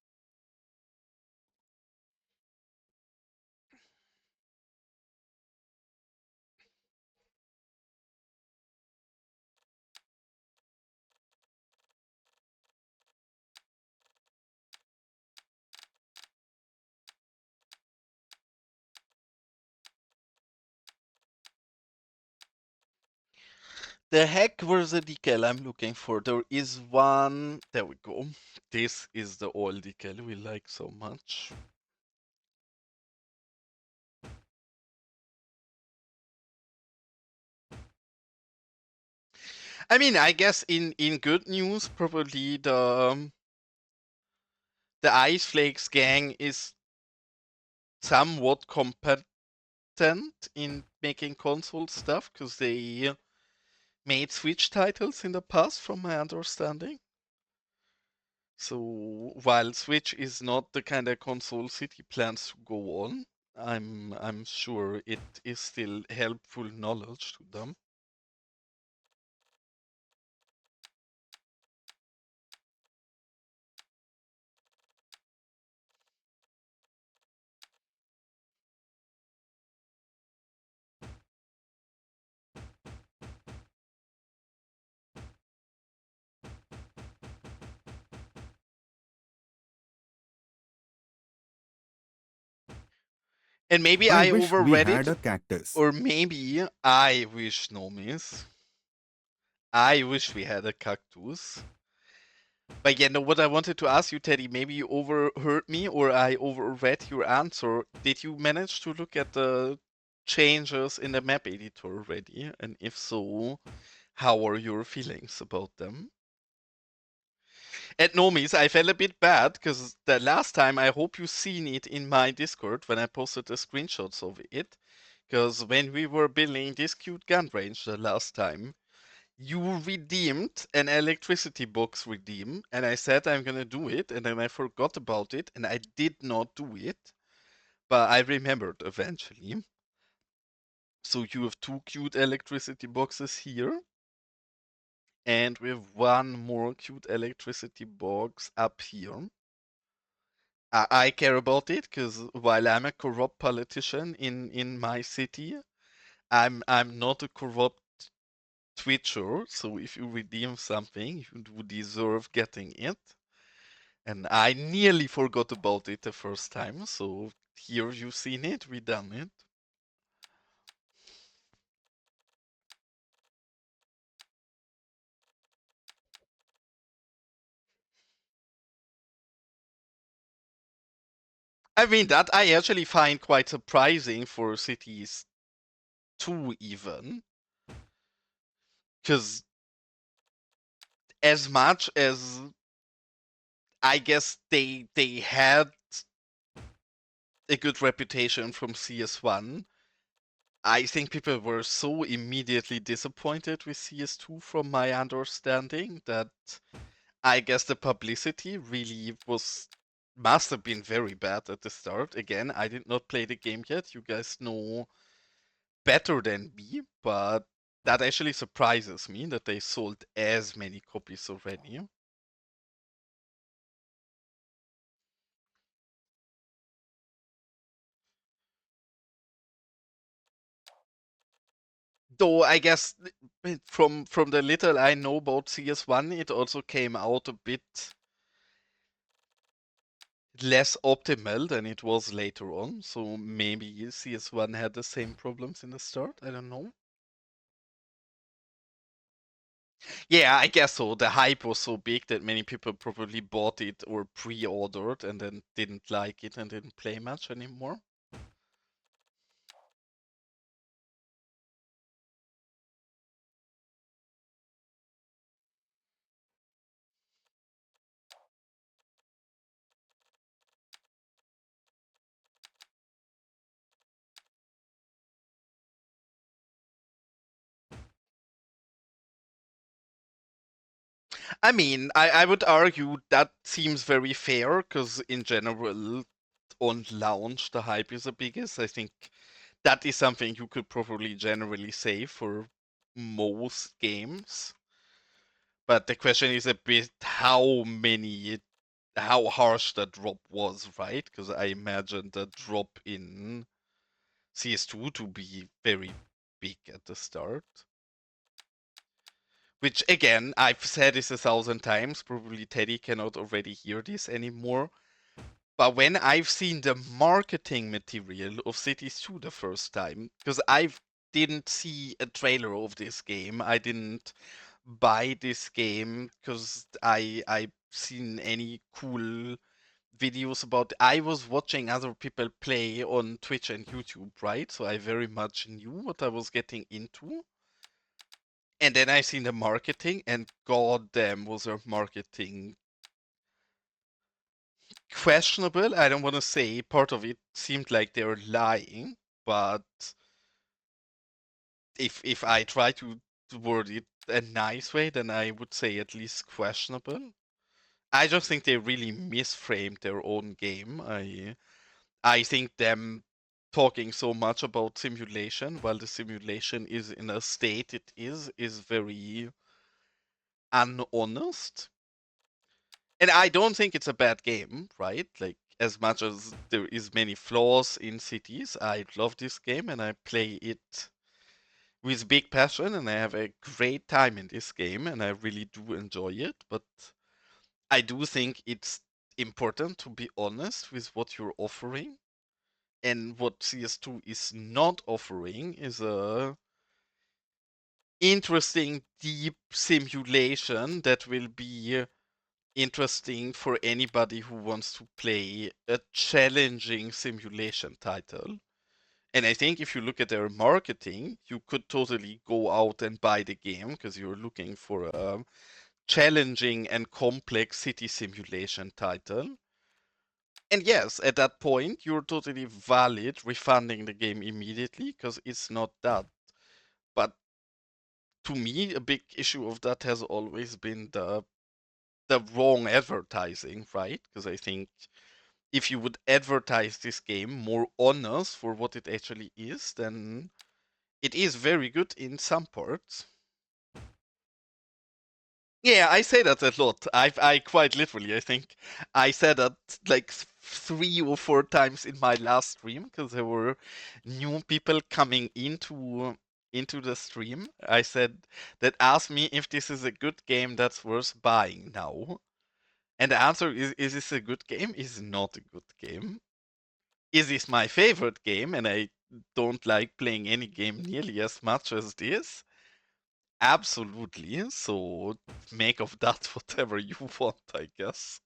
The heck was the decal I'm looking for? There is one. There we go. This is the oil decal we like so much. I mean, I guess in good news, probably the Ice Flakes gang is somewhat competent in making console stuff because they made Switch titles in the past, from my understanding. So while Switch is not the kind of console City plans to go on, I'm sure it is still helpful knowledge to them. And maybe I I wish we overread had it, a cactus. or maybe I wish, no miss. I wish we had a cactus. But yeah, no, what I wanted to ask you, Teddy, maybe you overheard me or I overread your answer. Did you manage to look at the changes in the map editor already? And if so, how are your feelings about them? At Nomis, I felt a bit bad because the last time, I hope you've seen it in my Discord when I posted the screenshots of it. Because when we were building this cute gun range the last time, you redeemed an electricity box redeem, and I said I'm gonna do it, and then I forgot about it, and I did not do it. But I remembered eventually. So you have 2 cute electricity boxes here. And we have 1 more cute electricity box up here. I care about it because while I'm a corrupt politician in my city, I'm not a corrupt Twitcher. So if you redeem something, you do deserve getting it. And I nearly forgot about it the first time. So here you've seen it, we done it. I mean, that I actually find quite surprising for Cities 2 even. Because as much as I guess they had a good reputation from CS1, I think people were so immediately disappointed with CS2 from my understanding that I guess the publicity really must have been very bad at the start. Again, I did not play the game yet. You guys know better than me, but that actually surprises me that they sold as many copies already. Though I guess from the little I know about CS1, it also came out a bit less optimal than it was later on. So maybe CS1 had the same problems in the start. I don't know. Yeah, I guess so. The hype was so big that many people probably bought it or pre-ordered and then didn't like it and didn't play much anymore. I mean, I would argue that seems very fair because in general, on launch, the hype is the biggest. I think that is something you could probably generally say for most games. But the question is a bit how harsh the drop was, right? Because I imagine the drop in CS2 to be very big at the start. Which again, I've said this 1,000 times, probably Teddy cannot already hear this anymore. But when I've seen the marketing material of Cities 2 the first time, because I didn't see a trailer of this game, I didn't buy this game because I've seen any cool videos about. I was watching other people play on Twitch and YouTube, right? So I very much knew what I was getting into. And then I seen the marketing, and goddamn, was their marketing questionable. I don't want to say part of it seemed like they were lying, but if I try to word it a nice way, then I would say at least questionable. I just think they really misframed their own game. I think them talking so much about simulation while the simulation is in a state it is very unhonest. And I don't think it's a bad game, right? Like, as much as there is many flaws in Cities, I love this game and I play it with big passion and I have a great time in this game and I really do enjoy it. But I do think it's important to be honest with what you're offering. And what CS2 is not offering is a interesting deep simulation that will be interesting for anybody who wants to play a challenging simulation title. And I think if you look at their marketing, you could totally go out and buy the game because you're looking for a challenging and complex city simulation title. And yes, at that point, you're totally valid refunding the game immediately because it's not that. But to me, a big issue of that has always been the wrong advertising, right? Because I think if you would advertise this game more honest for what it actually is, then it is very good in some parts. Yeah, I say that a lot. I quite literally, I think I said that like 3 or 4 times in my last stream because there were new people coming into the stream. I said that asked me if this is a good game that's worth buying now. And the answer is this a good game? Is not a good game. Is this my favorite game? And I don't like playing any game nearly as much as this. Absolutely. So make of that whatever you want, I guess.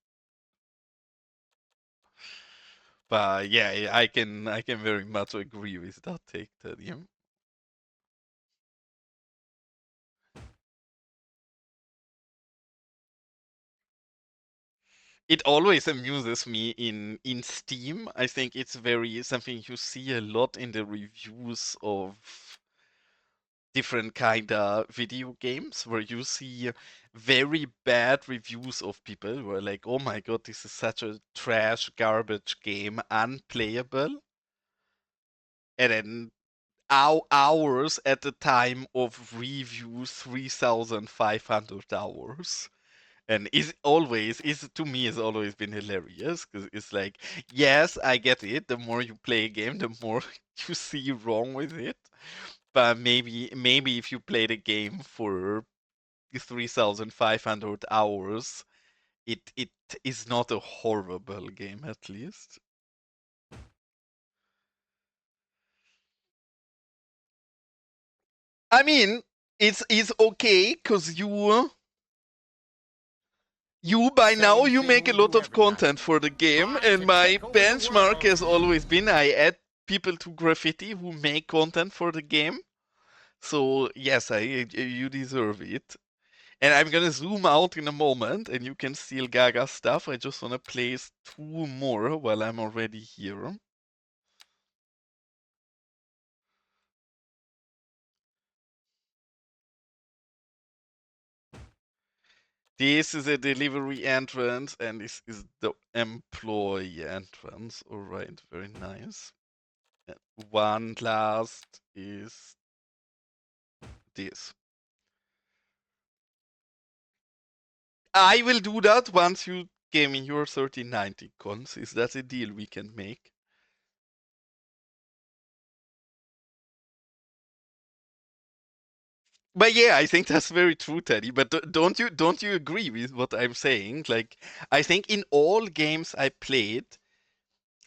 But yeah, I can very much agree with that take, Teddy. It always amuses me in Steam. I think it's very something you see a lot in the reviews of different kind of video games where you see very bad reviews of people who are like, oh my god, this is such a trash garbage game, unplayable. And then hours at the time of review, 3,500 hours. And is to me has always been hilarious because it's like, yes, I get it. The more you play a game, the more you see wrong with it. But maybe if you play the game for 3,500 hours, it is not a horrible game at least. I mean, it's okay because you by now Same you thing make a we lot do of every night. content for the game, Time and to my take over the benchmark has world. always been I add people to graffiti who make content for the game. So yes, you deserve it. And I'm gonna zoom out in a moment, and you can steal Gaga stuff. I just wanna place 2 more while I'm already here. This is a delivery entrance, and this is the employee entrance. All right, very nice. And one last is this. I will do that once you give me your 1390 cons. Is that a deal we can make? But yeah, I think that's very true, Teddy. But don't you agree with what I'm saying? Like, I think in all games I played,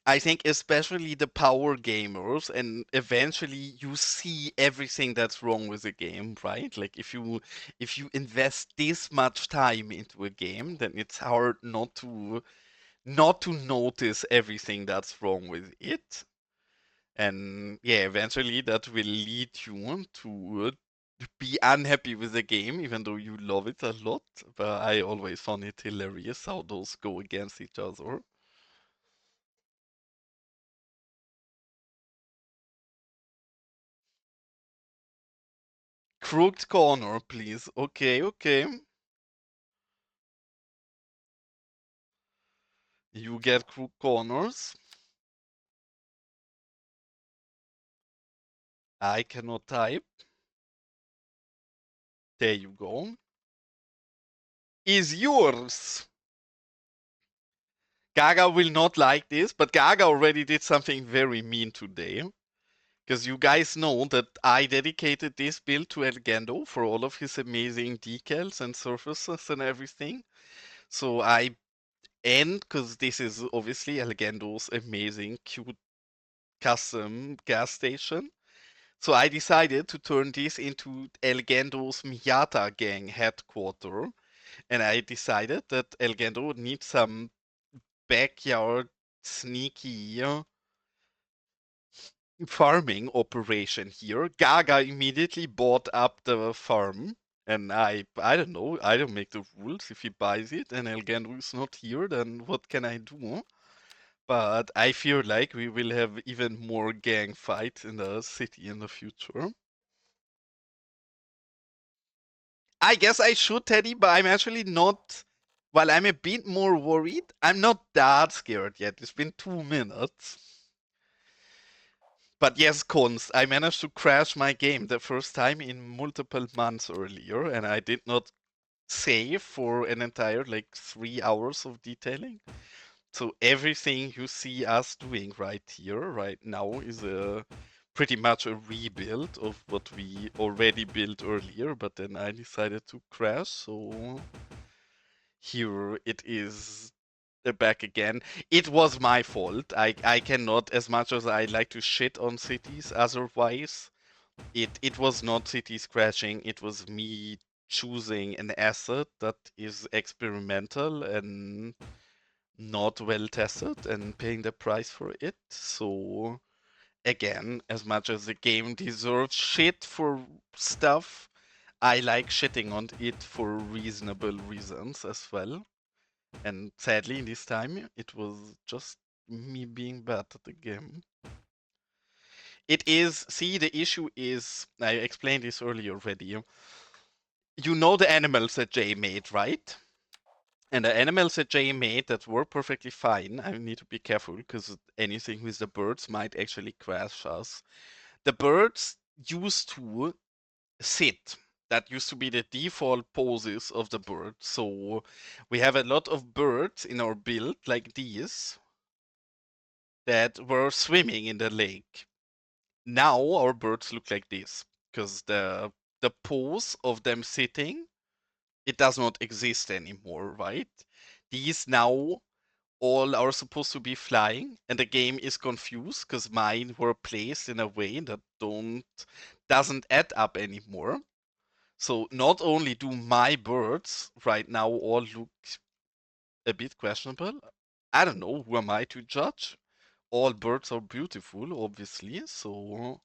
I think especially the power gamers, and eventually you see everything that's wrong with the game, right? Like if you invest this much time into a game, then it's hard not to notice everything that's wrong with it. And yeah, eventually that will lead you to be unhappy with the game, even though you love it a lot. But I always found it hilarious how those go against each other. Crooked corner, please. Okay, okay. You get crooked corners. I cannot type. There you go. Is yours. Gaga will not like this, but Gaga already did something very mean today. Because you guys know that I dedicated this build to Elgando for all of his amazing decals and surfaces and everything. So because this is obviously Elgando's amazing, cute, custom gas station. So I decided to turn this into Elgando's Miata gang headquarter. And I decided that Elgando needs some backyard sneaky farming operation here. Gaga immediately bought up the farm. And I don't know, I don't make the rules. If he buys it and Elgando is not here, then what can I do? But I feel like we will have even more gang fights in the city in the future. I guess I should, Teddy, but I'm actually not. While I'm a bit more worried, I'm not that scared yet. It's been 2 minutes. But yes, Kunst, I managed to crash my game the first time in multiple months earlier, and I did not save for an entire like 3 hours of detailing. So everything you see us doing right here, right now, is a pretty much a rebuild of what we already built earlier, but then I decided to crash, so here it is back again. It was my fault. I cannot, as much as I like to shit on cities otherwise, it was not cities crashing, it was me choosing an asset that is experimental and not well tested and paying the price for it. So again, as much as the game deserves shit for stuff, I like shitting on it for reasonable reasons as well. And sadly, this time it was just me being bad at the game. It is, see, the issue is, I explained this earlier already. You know the animals that Jay made, right? And the animals that Jay made that were perfectly fine, I need to be careful because anything with the birds might actually crash us. The birds used to sit. That used to be the default poses of the bird. So we have a lot of birds in our build like these that were swimming in the lake. Now our birds look like this because the pose of them sitting, it does not exist anymore, right? These now all are supposed to be flying, and the game is confused because mine were placed in a way that doesn't add up anymore. So not only do my birds right now all look a bit questionable, I don't know, who am I to judge? All birds are beautiful, obviously, so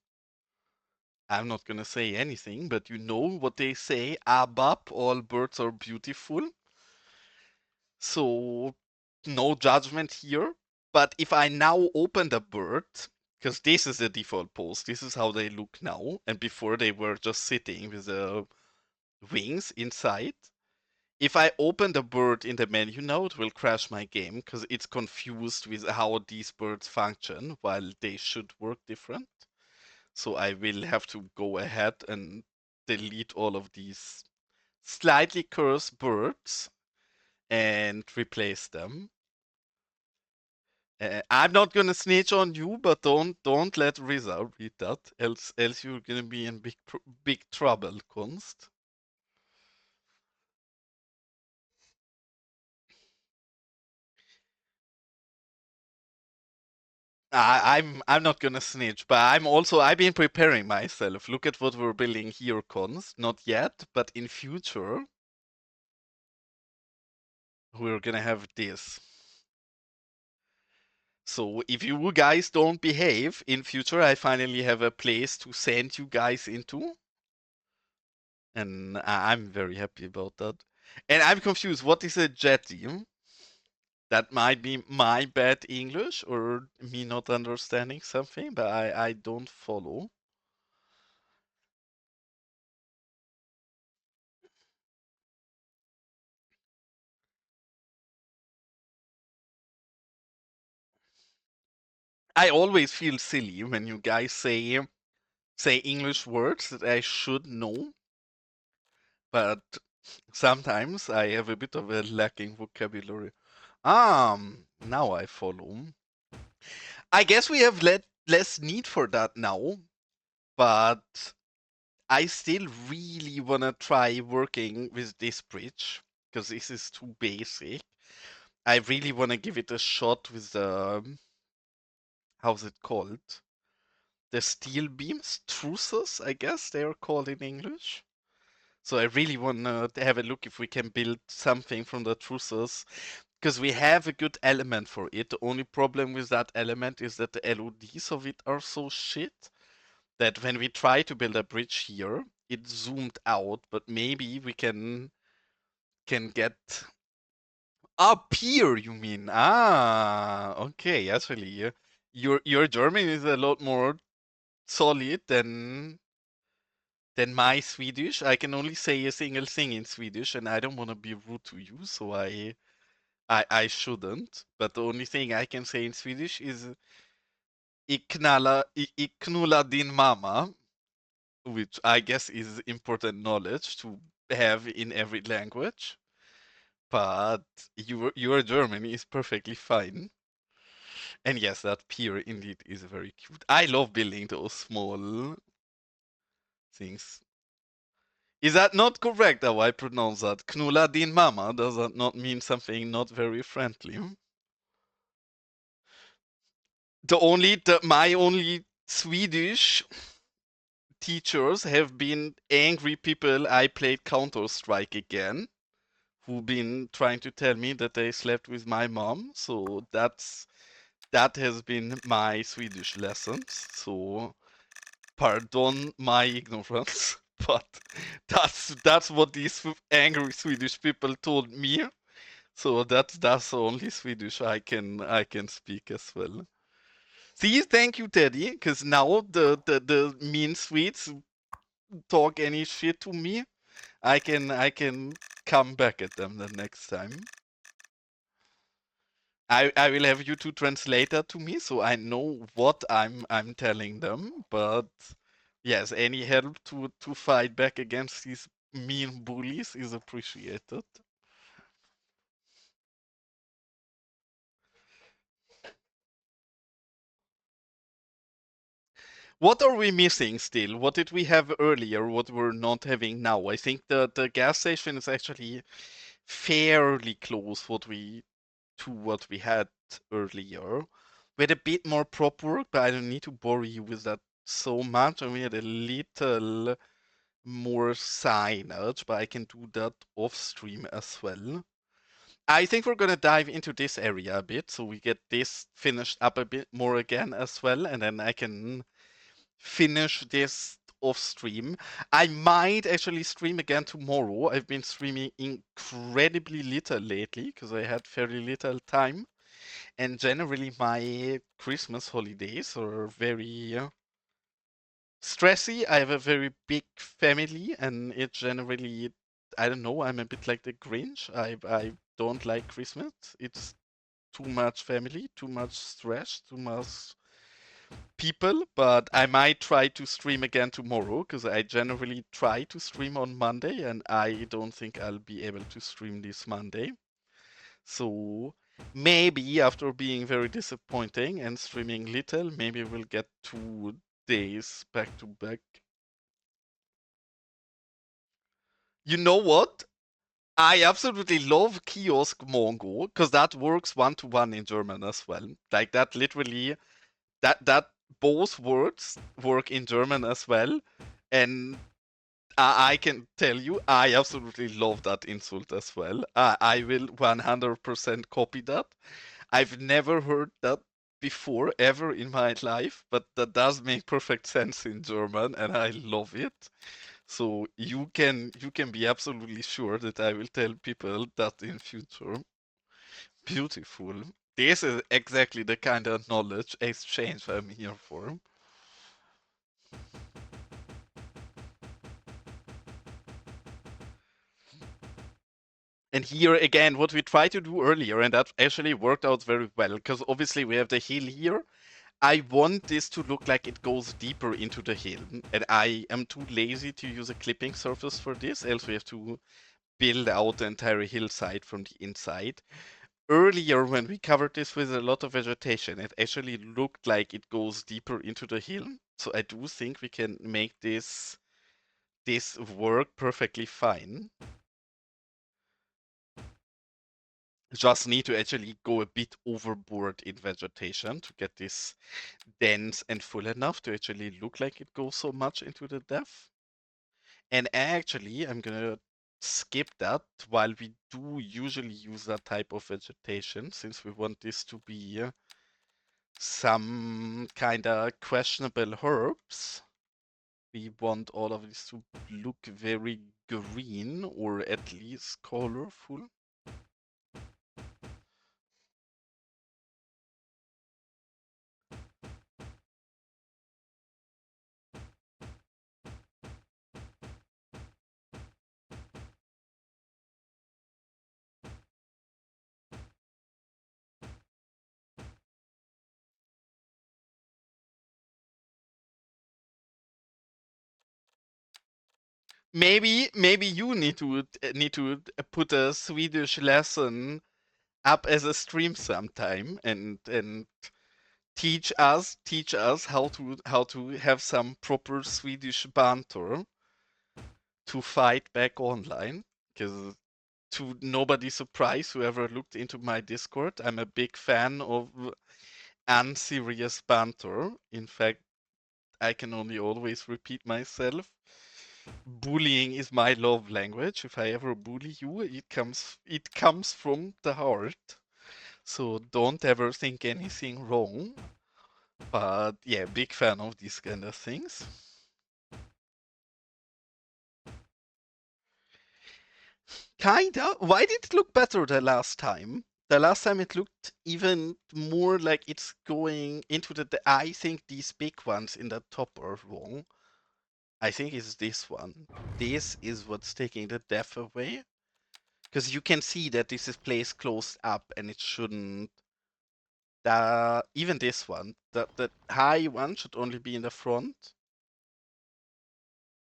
I'm not gonna say anything, but you know what they say, Abab, all birds are beautiful. So no judgment here. But if I now open the bird, because this is the default pose, this is how they look now, and before they were just sitting with the wings inside. If I open the bird in the menu now, it will crash my game because it's confused with how these birds function while they should work different. So I will have to go ahead and delete all of these slightly cursed birds and replace them. I'm not gonna snitch on you, but don't let Riza read that, else you're gonna be in big trouble, Kunst. I'm not gonna snitch, but I've been preparing myself. Look at what we're building here, Cons. Not yet, but in future we're gonna have this. So if you guys don't behave in future, I finally have a place to send you guys into. And I'm very happy about that. And I'm confused. What is a jetty? That might be my bad English or me not understanding something, but I don't follow. I always feel silly when you guys say English words that I should know, but sometimes I have a bit of a lacking vocabulary. Now I follow. I guess we have less need for that now, but I still really wanna try working with this bridge because this is too basic. I really wanna give it a shot with the how's it called? The steel beams, truces, I guess they are called in English. So I really wanna have a look if we can build something from the truces because we have a good element for it. The only problem with that element is that the LODs of it are so shit that when we try to build a bridge here, it zoomed out, but maybe we can get up here, you mean? Okay, actually, your German is a lot more solid than my Swedish. I can only say a single thing in Swedish, and I don't want to be rude to you, so I shouldn't. But the only thing I can say in Swedish is ik knulla din mamma, which I guess is important knowledge to have in every language. But your German is perfectly fine. And yes, that pier indeed is very cute. I love building those small things. Is that not correct how I pronounce that? Knulla din mamma, does that not mean something not very friendly? My only Swedish teachers have been angry people I played Counter-Strike again, who've been trying to tell me that they slept with my mom. So that has been my Swedish lessons. So pardon my ignorance, but that's what these angry Swedish people told me. So that's the only Swedish I can speak as well. See, thank you, Teddy, because now the mean Swedes talk any shit to me, I can come back at them the next time. I will have you to translate that to me so I know what I'm telling them. But yes, any help to fight back against these mean bullies is appreciated. What are we missing still? What did we have earlier? What we're not having now? I think the gas station is actually fairly close to what we had earlier. We had a bit more prop work, but I don't need to bore you with that so much. And we had a little more signage, but I can do that off stream as well. I think we're gonna dive into this area a bit, so we get this finished up a bit more again as well, and then I can finish this off stream. I might actually stream again tomorrow. I've been streaming incredibly little lately because I had fairly little time. And generally, my Christmas holidays are very stressy. I have a very big family, and it generally, I don't know, I'm a bit like the Grinch. I don't like Christmas. It's too much family, too much stress, too much people, but I might try to stream again tomorrow because I generally try to stream on Monday and I don't think I'll be able to stream this Monday. So maybe after being very disappointing and streaming little, maybe we'll get 2 days back to back. You know what? I absolutely love Kiosk Mongo because that works one-to-one in German as well. Like that literally that both words work in German as well, and I can tell you I absolutely love that insult as well. I will 100% copy that. I've never heard that before ever in my life, but that does make perfect sense in German, and I love it. So you can be absolutely sure that I will tell people that in future. Beautiful. This is exactly the kind of knowledge exchange I'm here for. And here again, what we tried to do earlier, and that actually worked out very well, because obviously we have the hill here. I want this to look like it goes deeper into the hill, and I am too lazy to use a clipping surface for this, else we have to build out the entire hillside from the inside. Earlier, when we covered this with a lot of vegetation, it actually looked like it goes deeper into the hill. So I do think we can make this work perfectly fine. Just need to actually go a bit overboard in vegetation to get this dense and full enough to actually look like it goes so much into the depth. And actually, I'm gonna skip that while we do usually use that type of vegetation, since we want this to be some kind of questionable herbs. We want all of this to look very green, or at least colorful. Maybe you need to put a Swedish lesson up as a stream sometime, and teach us how to have some proper Swedish banter to fight back online. Because to nobody's surprise, whoever looked into my Discord, I'm a big fan of unserious banter. In fact, I can only always repeat myself. Bullying is my love language. If I ever bully you, it comes from the heart. So don't ever think anything wrong. But yeah, big fan of these kind of things. Kinda. Why did it look better the last time? The last time it looked even more like it's going into I think these big ones in the top are wrong. I think it's this one. This is what's taking the depth away. Because you can see that this is placed close up and it shouldn't. Even this one, the high one should only be in the front.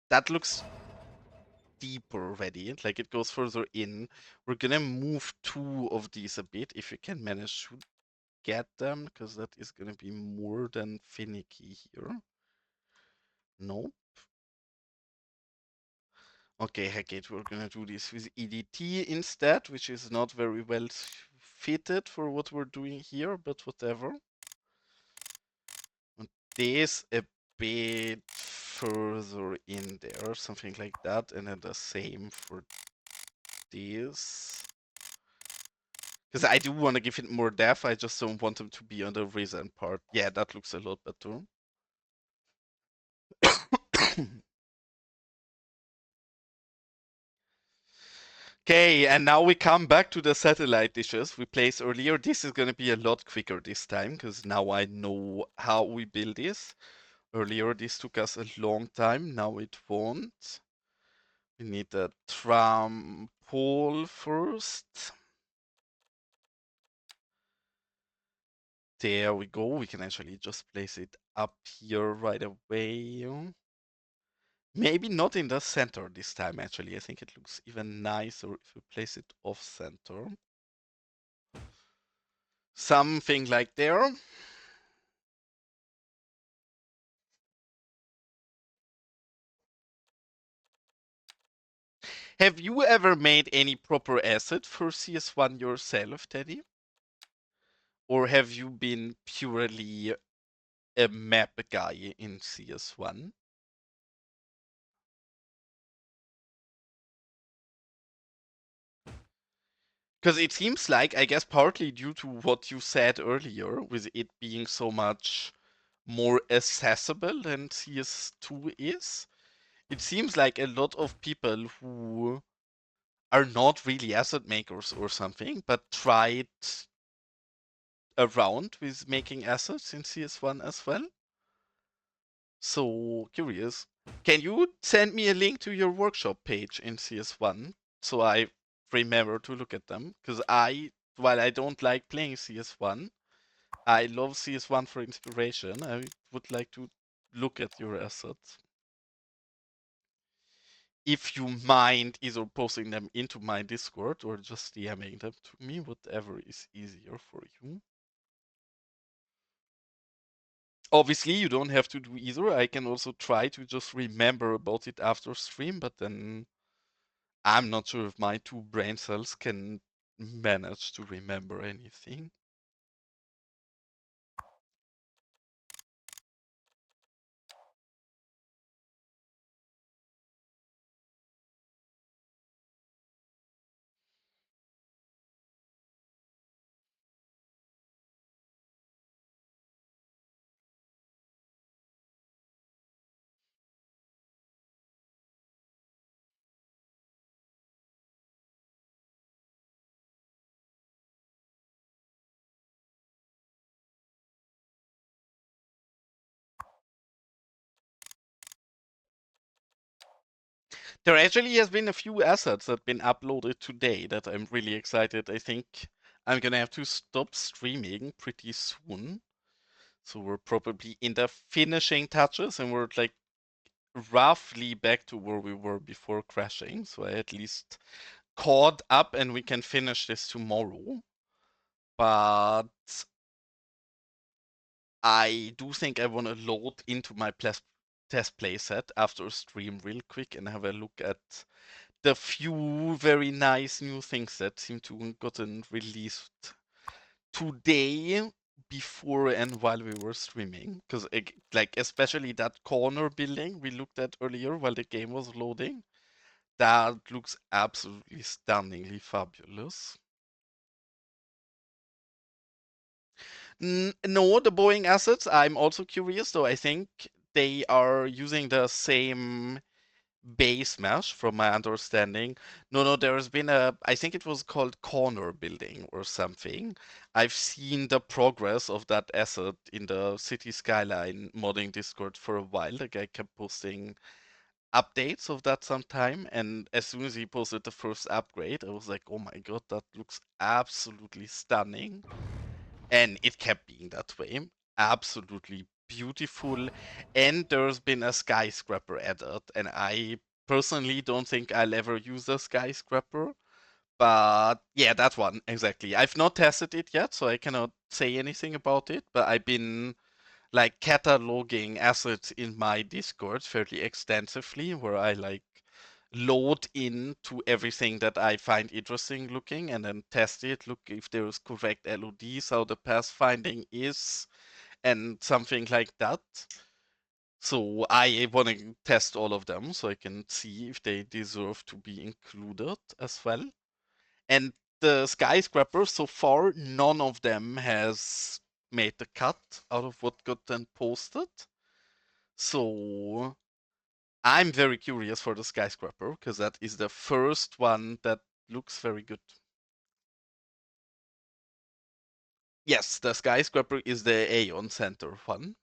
That looks deeper already, like it goes further in. We're gonna move two of these a bit if we can manage to get them, because that is gonna be more than finicky here. Nope. Okay, heck it, we're gonna do this with EDT instead, which is not very well fitted for what we're doing here, but whatever. And this a bit further in there, something like that, and then the same for this. Because I do want to give it more depth, I just don't want them to be on the risen part. Yeah, that looks a lot better. Okay, and now we come back to the satellite dishes we placed earlier. This is going to be a lot quicker this time, because now I know how we build this. Earlier, this took us a long time, now it won't. We need a tram pole first. There we go, we can actually just place it up here right away. Maybe not in the center this time, actually. I think it looks even nicer if we place it off center. Something like there. Have you ever made any proper asset for CS1 yourself, Teddy? Or have you been purely a map guy in CS1? Because it seems like, I guess partly due to what you said earlier, with it being so much more accessible than CS2 is, it seems like a lot of people who are not really asset makers or something, but tried around with making assets in CS1 as well. So curious. Can you send me a link to your workshop page in CS1 so I remember to look at them? Because while I don't like playing CS1, I love CS1 for inspiration. I would like to look at your assets. If you mind either posting them into my Discord or just DMing them to me, whatever is easier for you. Obviously, you don't have to do either. I can also try to just remember about it after stream, but then I'm not sure if my two brain cells can manage to remember anything. There actually has been a few assets that have been uploaded today that I'm really excited. I think I'm gonna have to stop streaming pretty soon. So we're probably in the finishing touches and we're like roughly back to where we were before crashing. So I at least caught up and we can finish this tomorrow. But I do think I want to load into my test playset after stream real quick and have a look at the few very nice new things that seem to have gotten released today before and while we were streaming. Because like especially that corner building we looked at earlier while the game was loading, that looks absolutely stunningly fabulous. No, the Boeing assets, I'm also curious, though I think they are using the same base mesh from my understanding. No, there has been I think it was called corner building or something. I've seen the progress of that asset in the Cities Skyline modding Discord for a while. The guy kept posting updates of that sometime, and as soon as he posted the first upgrade, I was like, oh my god, that looks absolutely stunning. And it kept being that way. Absolutely beautiful. And there's been a skyscraper added, and I personally don't think I'll ever use a skyscraper. But yeah, that one, exactly. I've not tested it yet, so I cannot say anything about it, but I've been like cataloging assets in my Discord fairly extensively, where I like load into everything that I find interesting looking and then test it, look if there is correct LODs, how the pathfinding is, and something like that. So I want to test all of them so I can see if they deserve to be included as well. And the skyscrapers, so far, none of them has made the cut out of what got then posted. So I'm very curious for the skyscraper because that is the first one that looks very good. Yes, the skyscraper is the Aeon Center one.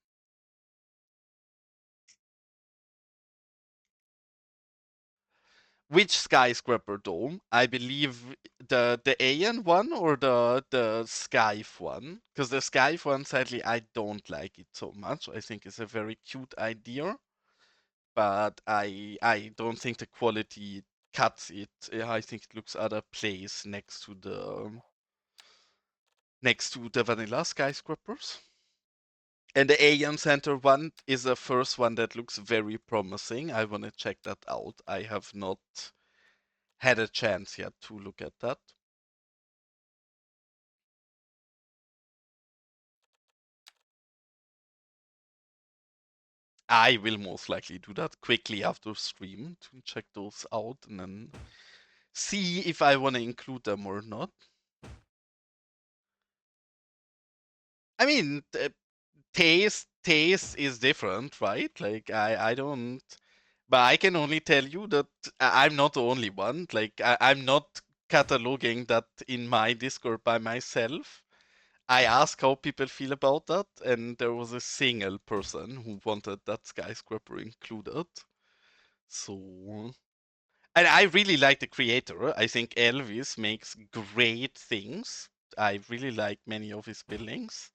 Which skyscraper dome? I believe the Aeon one or the Skyf one? Because the Skyf one, sadly, I don't like it so much. I think it's a very cute idea, but I don't think the quality cuts it. I think it looks out of place next to the vanilla skyscrapers. And the Aeon Center one is the first one that looks very promising. I want to check that out. I have not had a chance yet to look at that. I will most likely do that quickly after stream to check those out and then see if I want to include them or not. I mean, taste is different, right? Like I don't But I can only tell you that I'm not the only one. Like, I'm not cataloging that in my Discord by myself. I asked how people feel about that, and there was a single person who wanted that skyscraper included. So, and I really like the creator. I think Elvis makes great things. I really like many of his buildings.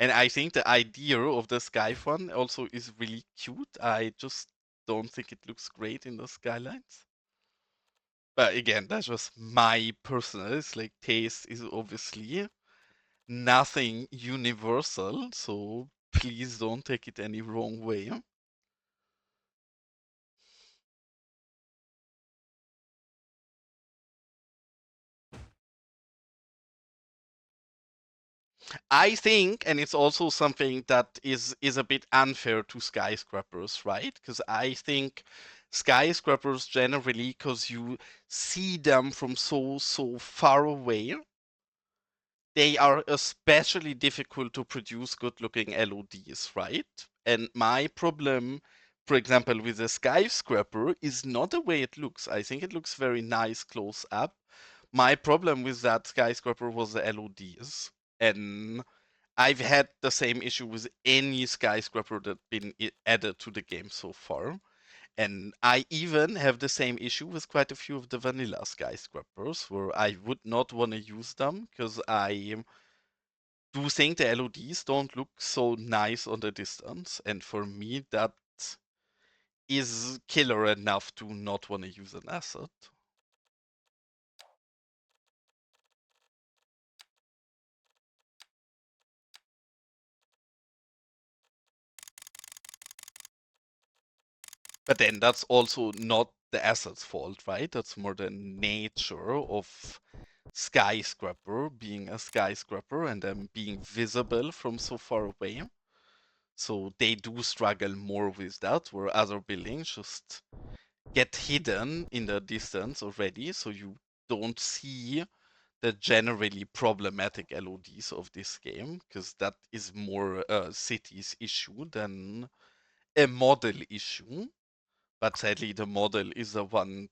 And I think the idea of the sky one also is really cute. I just don't think it looks great in the skylines. But again, that's just my personal. It's like taste is obviously nothing universal, so please don't take it any wrong way. I think, and it's also something that is a bit unfair to skyscrapers, right? Because I think skyscrapers generally, because you see them from so far away, they are especially difficult to produce good-looking LODs, right? And my problem, for example, with a skyscraper is not the way it looks. I think it looks very nice close up. My problem with that skyscraper was the LODs. And I've had the same issue with any skyscraper that's been added to the game so far. And I even have the same issue with quite a few of the vanilla skyscrapers where I would not want to use them because I do think the LODs don't look so nice on the distance. And for me, that is killer enough to not want to use an asset. But then that's also not the asset's fault, right? That's more the nature of skyscraper being a skyscraper and then being visible from so far away. So they do struggle more with that, where other buildings just get hidden in the distance already, so you don't see the generally problematic LODs of this game, because that is more a city's issue than a model issue. But sadly, the model is the one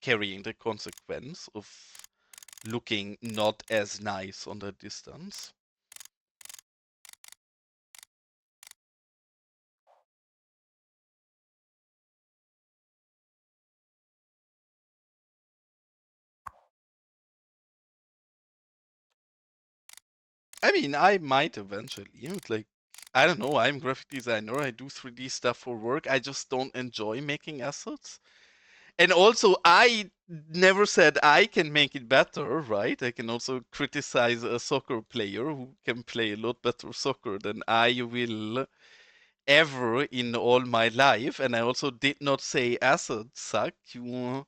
carrying the consequence of looking not as nice on the distance. I mean, I might eventually. Like, I don't know. I'm a graphic designer. I do 3D stuff for work. I just don't enjoy making assets. And also, I never said I can make it better, right? I can also criticize a soccer player who can play a lot better soccer than I will ever in all my life. And I also did not say assets suck. You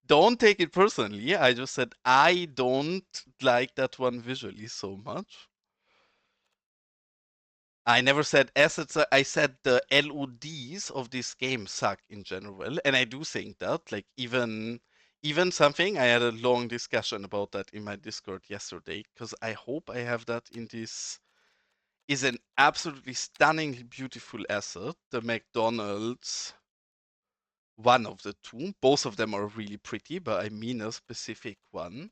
don't take it personally. I just said I don't like that one visually so much. I never said assets. I said the LODs of this game suck in general, and I do think that. Like even something I had a long discussion about that in my Discord yesterday because I hope I have that in this. Is an absolutely stunningly beautiful asset. The McDonald's, one of the two. Both of them are really pretty, but I mean a specific one,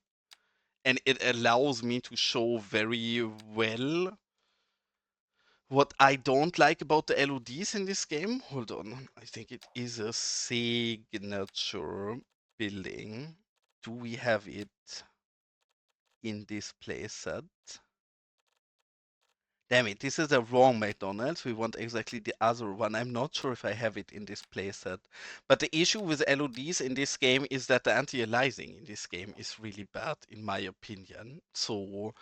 and it allows me to show very well what I don't like about the LODs in this game, hold on, I think it is a signature building. Do we have it in this playset? Damn it, this is the wrong McDonald's. We want exactly the other one. I'm not sure if I have it in this playset. But the issue with LODs in this game is that the anti-aliasing in this game is really bad, in my opinion. So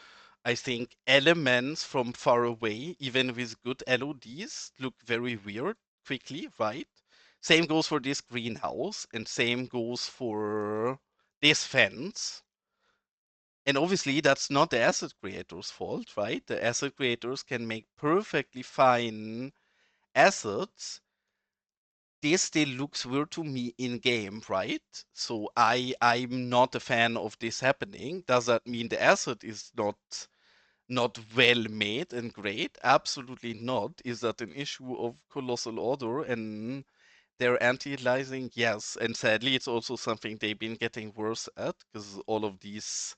I think elements from far away, even with good LODs, look very weird quickly, right? Same goes for this greenhouse, and same goes for this fence. And obviously, that's not the asset creator's fault, right? The asset creators can make perfectly fine assets. This still looks weird to me in game, right? So I'm not a fan of this happening. Does that mean the asset is not well made and great? Absolutely not. Is that an issue of Colossal Order and their anti-aliasing, yes, and sadly, it's also something they've been getting worse at because all of these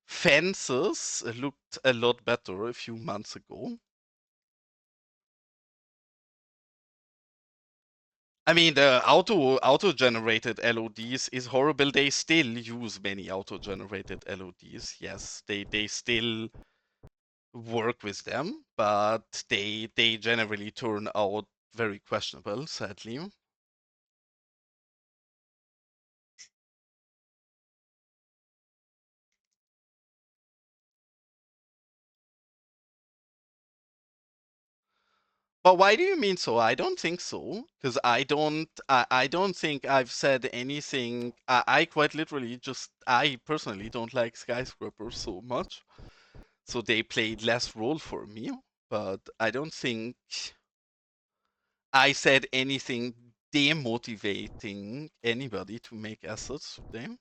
fences looked a lot better a few months ago. I mean, the auto-generated LODs is horrible. They still use many auto-generated LODs. Yes, they still work with them, but they generally turn out very questionable, sadly. But why do you mean so? I don't think so, because I don't think I've said anything. I quite literally just, I personally don't like skyscrapers so much, so they played less role for me. But I don't think I said anything demotivating anybody to make assets today.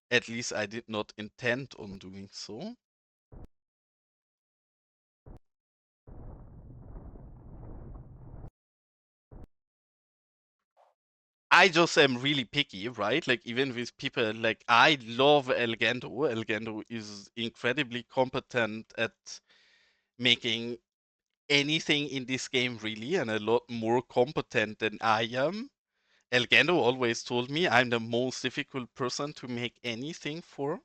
At least I did not intend on doing so. I just am really picky, right? Like even with people, like I love Elgando. Elgando is incredibly competent at making anything in this game really, and a lot more competent than I am. Elgando always told me I'm the most difficult person to make anything for,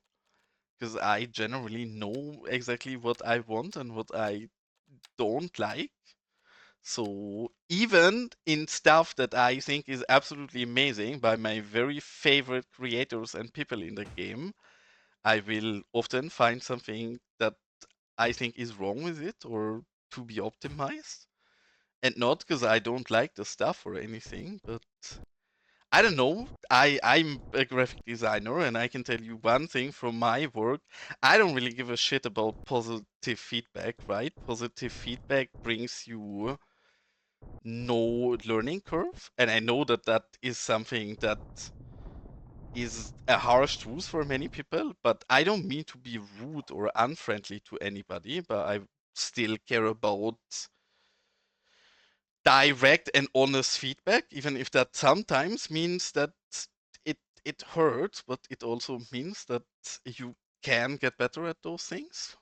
because I generally know exactly what I want and what I don't like. So even in stuff that I think is absolutely amazing by my very favorite creators and people in the game, I will often find something that I think is wrong with it or to be optimized. And not because I don't like the stuff or anything, but I don't know. I'm a graphic designer and I can tell you one thing from my work. I don't really give a shit about positive feedback, right? Positive feedback brings you no learning curve, and I know that that is something that is a harsh truth for many people, but I don't mean to be rude or unfriendly to anybody, but I still care about direct and honest feedback, even if that sometimes means that it hurts, but it also means that you can get better at those things.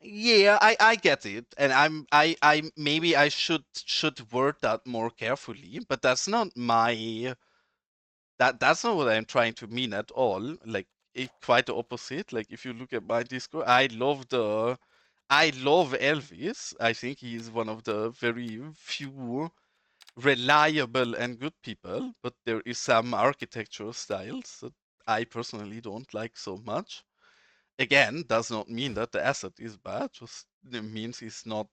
Yeah, I get it, and I maybe I should word that more carefully, but that's not my that's not what I'm trying to mean at all. Like quite the opposite. Like if you look at my Discord, I love Elvis. I think he's one of the very few reliable and good people, but there is some architecture styles that I personally don't like so much. Again, does not mean that the asset is bad, just it means it's not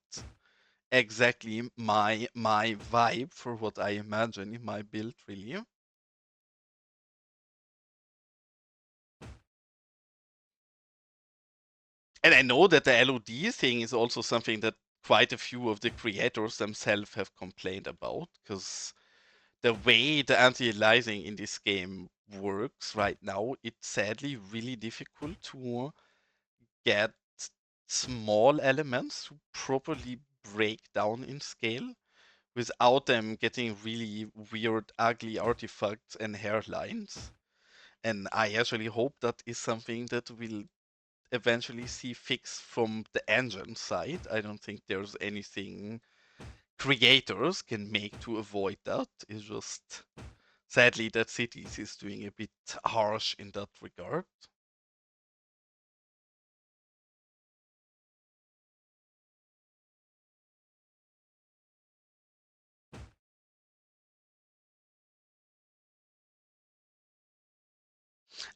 exactly my vibe for what I imagine in my build really. And I know that the LOD thing is also something that quite a few of the creators themselves have complained about, because the way the anti-aliasing in this game works right now, it's sadly really difficult to get small elements to properly break down in scale without them getting really weird, ugly artifacts and hairlines. And I actually hope that is something that will eventually see fixed from the engine side. I don't think there's anything creators can make to avoid that. It's just sadly that Cities is doing a bit harsh in that regard.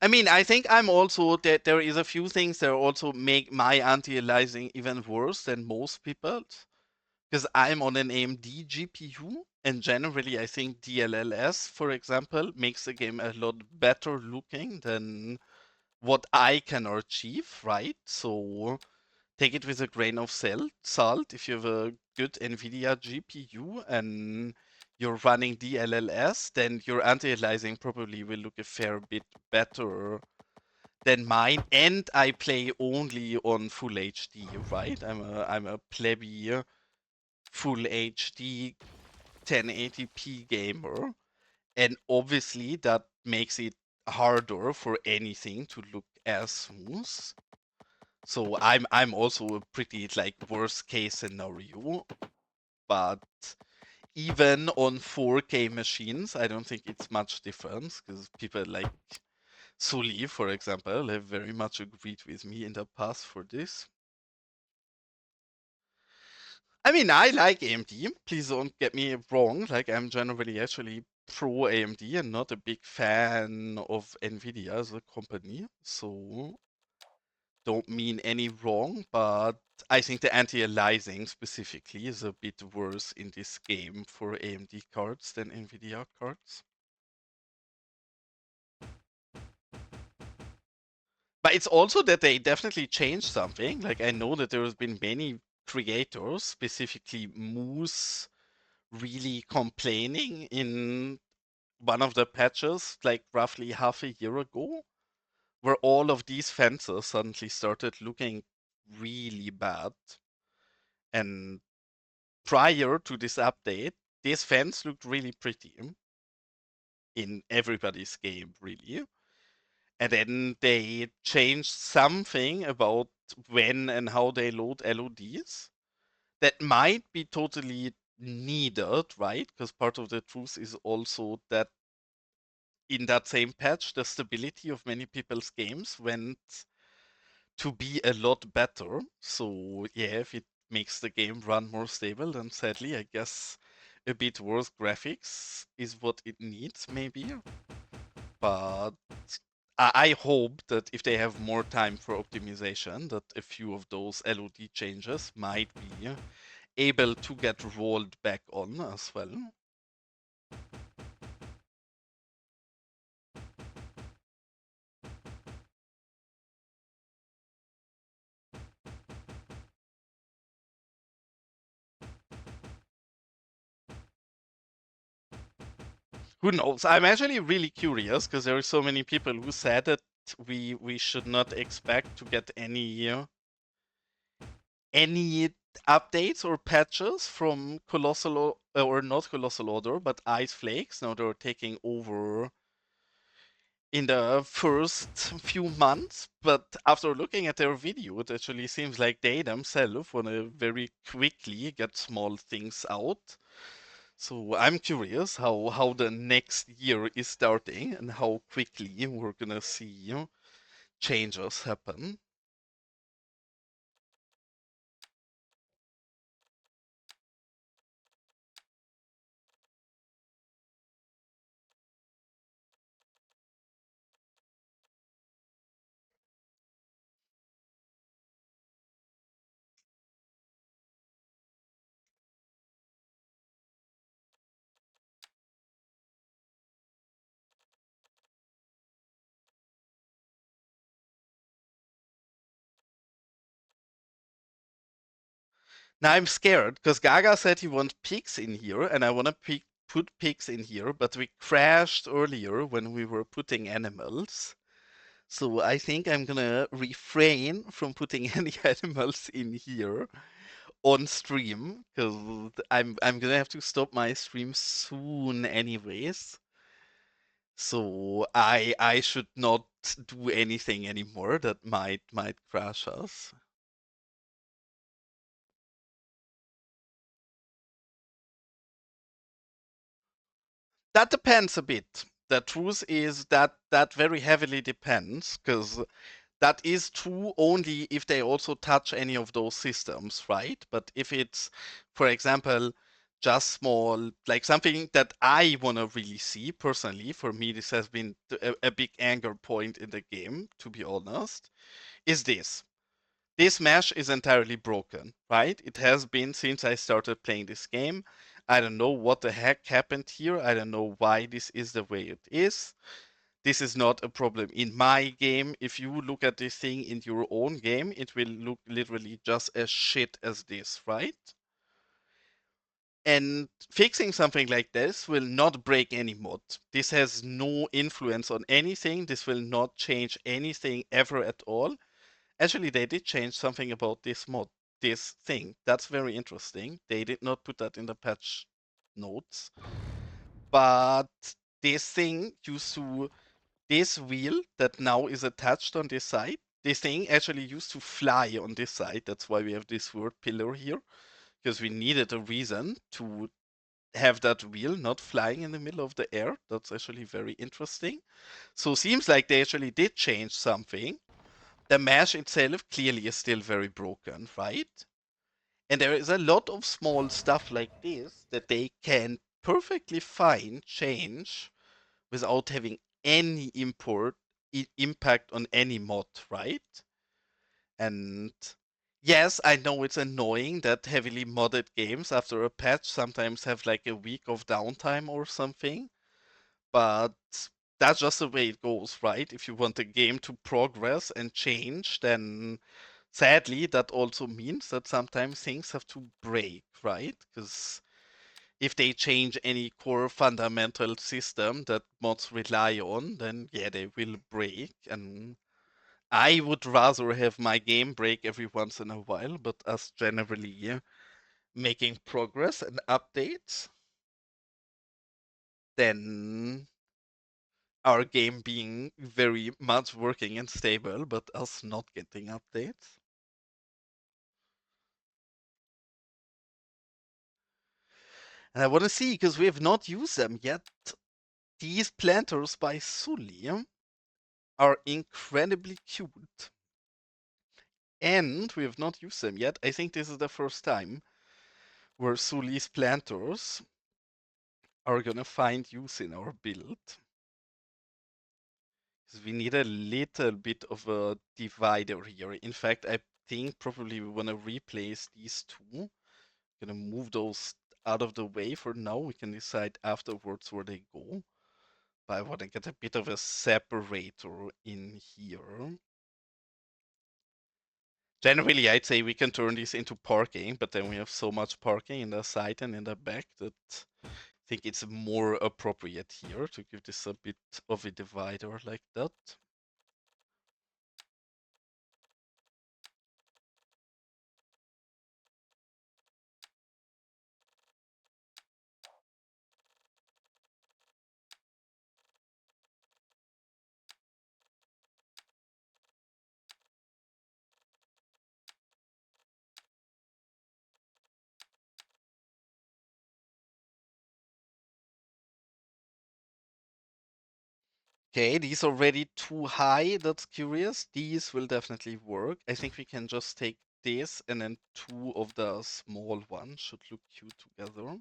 I mean, I think I'm also that there is a few things that also make my anti-aliasing even worse than most people's. Because I'm on an AMD GPU, and generally I think DLLS, for example, makes the game a lot better looking than what I can achieve, right? So take it with a grain of salt. If you have a good NVIDIA GPU and you're running DLLS, then your anti-aliasing probably will look a fair bit better than mine, and I play only on full HD, right? I'm a plebby full HD 1080p gamer, and obviously that makes it harder for anything to look as smooth. So I'm also a pretty like worst case scenario, but even on 4K machines, I don't think it's much difference because people like Suli, for example, have very much agreed with me in the past for this. I mean, I like AMD. Please don't get me wrong. Like, I'm generally actually pro AMD and not a big fan of Nvidia as a company. So, don't mean any wrong, but I think the anti-aliasing specifically is a bit worse in this game for AMD cards than Nvidia cards. But it's also that they definitely changed something. Like, I know that there has been many creators, specifically Moose, really complaining in one of the patches, like roughly half a year ago, where all of these fences suddenly started looking really bad. And prior to this update, this fence looked really pretty in everybody's game, really. And then they changed something about when and how they load LODs that might be totally needed, right? Because part of the truth is also that in that same patch, the stability of many people's games went to be a lot better. So yeah, if it makes the game run more stable, then sadly, I guess a bit worse graphics is what it needs, maybe. But I hope that if they have more time for optimization, that a few of those LOD changes might be able to get rolled back on as well. Who knows? I'm actually really curious because there are so many people who said that we should not expect to get any updates or patches from or not Colossal Order, but Ice Flakes. Now they're taking over in the first few months, but after looking at their video, it actually seems like they themselves want to very quickly get small things out. So I'm curious how the next year is starting and how quickly we're gonna see changes happen. Now I'm scared because Gaga said he wants pigs in here, and I want to put pigs in here, but we crashed earlier when we were putting animals. So I think I'm gonna refrain from putting any animals in here on stream because I'm gonna have to stop my stream soon anyways. So I should not do anything anymore that might crash us. That depends a bit. The truth is that that very heavily depends because that is true only if they also touch any of those systems, right? But if it's, for example, just small, like something that I want to really see personally, for me, this has been a big anger point in the game, to be honest, is this. This mesh is entirely broken, right? It has been since I started playing this game. I don't know what the heck happened here. I don't know why this is the way it is. This is not a problem in my game. If you look at this thing in your own game, it will look literally just as shit as this, right? And fixing something like this will not break any mod. This has no influence on anything. This will not change anything ever at all. Actually, they did change something about this mod, this thing. That's very interesting. They did not put that in the patch notes. But this thing used to, this wheel that now is attached on this side, this thing actually used to fly on this side. That's why we have this word pillar here, because we needed a reason to have that wheel not flying in the middle of the air. That's actually very interesting. So seems like they actually did change something. The mesh itself clearly is still very broken, right? And there is a lot of small stuff like this that they can perfectly fine change without having any impact on any mod, right? And yes, I know it's annoying that heavily modded games after a patch sometimes have like a week of downtime or something, but that's just the way it goes, right? If you want a game to progress and change, then sadly that also means that sometimes things have to break, right? Because if they change any core fundamental system that mods rely on, then yeah, they will break. And I would rather have my game break every once in a while, but us generally making progress and updates than our game being very much working and stable, but us not getting updates. And I want to see, because we have not used them yet, these planters by Sully are incredibly cute. And we have not used them yet. I think this is the first time where Sully's planters are gonna find use in our build. Because we need a little bit of a divider here. In fact, I think probably we want to replace these two. Gonna move those out of the way for now. We can decide afterwards where they go. But I want to get a bit of a separator in here. Generally, I'd say we can turn this into parking, but then we have so much parking in the side and in the back that I think it's more appropriate here to give this a bit of a divider like that. Okay, these are already too high. That's curious. These will definitely work. I think we can just take this and then two of the small ones should look cute together.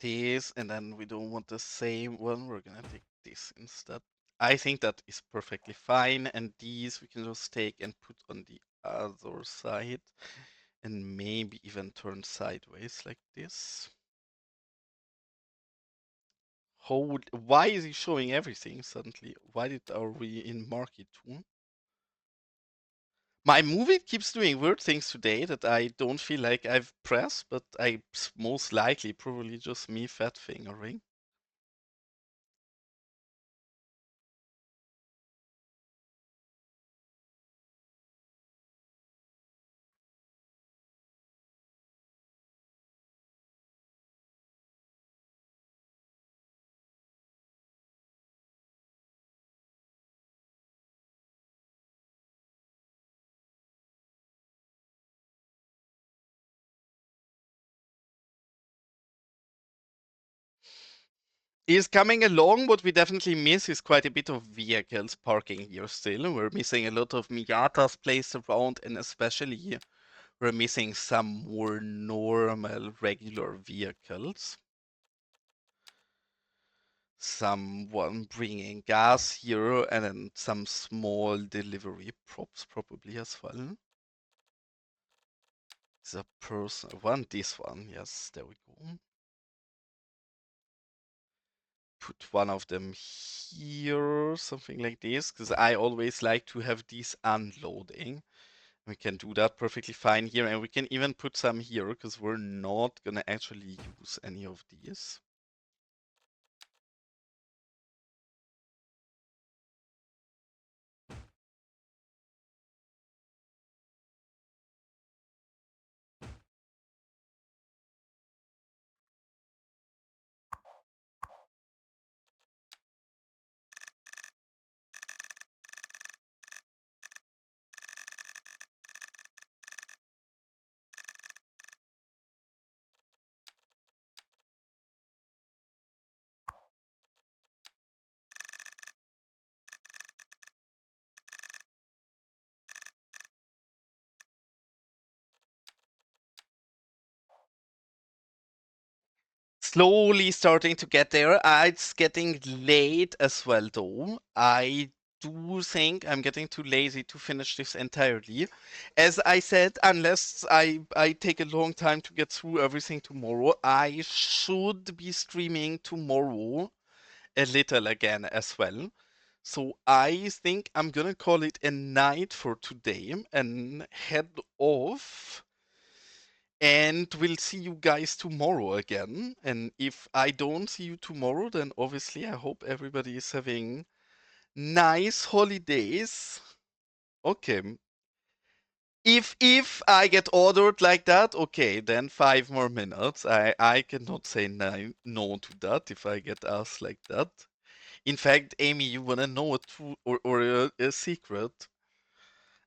This, and then we don't want the same one. We're gonna take this instead. I think that is perfectly fine. And these we can just take and put on the other side and maybe even turn sideways like this. Why is he showing everything suddenly? Are we in market too? My movie keeps doing weird things today that I don't feel like I've pressed, but I most likely probably just me fat fingering. Is coming along. What we definitely miss is quite a bit of vehicles parking here still. We're missing a lot of Miatas placed around, and especially we're missing some more normal, regular vehicles. Someone bringing gas here, and then some small delivery props probably as well. The person, this one, yes, there we go. Put one of them here, something like this, because I always like to have these unloading. We can do that perfectly fine here, and we can even put some here, because we're not gonna actually use any of these. Slowly starting to get there. It's getting late as well, though. I do think I'm getting too lazy to finish this entirely. As I said, unless I take a long time to get through everything tomorrow, I should be streaming tomorrow a little again as well. So I think I'm gonna call it a night for today and head off. And we'll see you guys tomorrow again. And if I don't see you tomorrow, then obviously I hope everybody is having nice holidays. Okay. If I get ordered like that, okay, then 5 more minutes. I cannot say no to that if I get asked like that. In fact, Amy, you wanna know a true or a secret?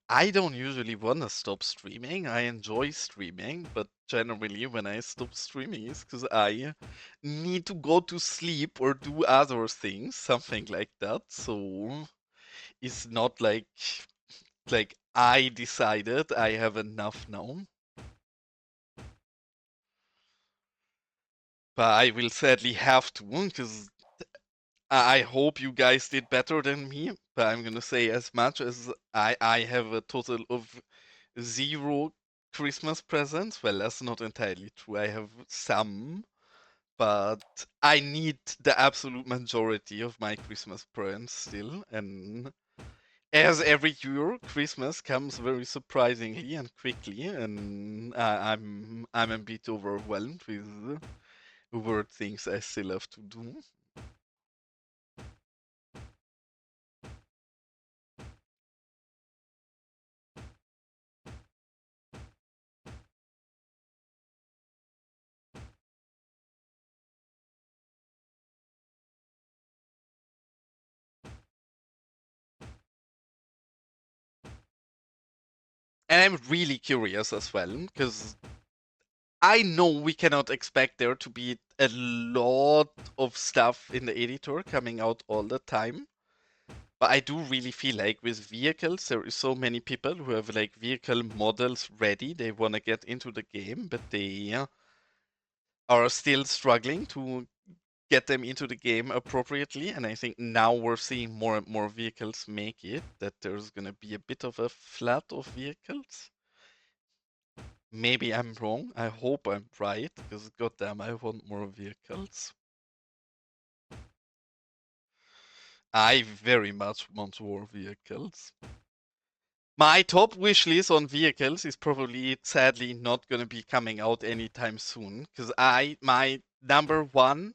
I don't usually want to stop streaming. I enjoy streaming, but generally when I stop streaming is because I need to go to sleep or do other things, something like that. So it's not like I decided I have enough now. But I will sadly have to, because I hope you guys did better than me. But I'm gonna say as much as I have a total of 0 Christmas presents. Well, that's not entirely true. I have some, but I need the absolute majority of my Christmas presents still. And as every year, Christmas comes very surprisingly and quickly, and I'm a bit overwhelmed with weird things I still have to do. And I'm really curious as well, because I know we cannot expect there to be a lot of stuff in the editor coming out all the time. But I do really feel like with vehicles, there is so many people who have like vehicle models ready. They want to get into the game, but they are still struggling to get them into the game appropriately. And I think now we're seeing more and more vehicles make it, that there's going to be a bit of a flood of vehicles. Maybe I'm wrong. I hope I'm right, because goddamn, I want more vehicles. I very much want more vehicles. My top wish list on vehicles is probably sadly not gonna be coming out anytime soon, because my number one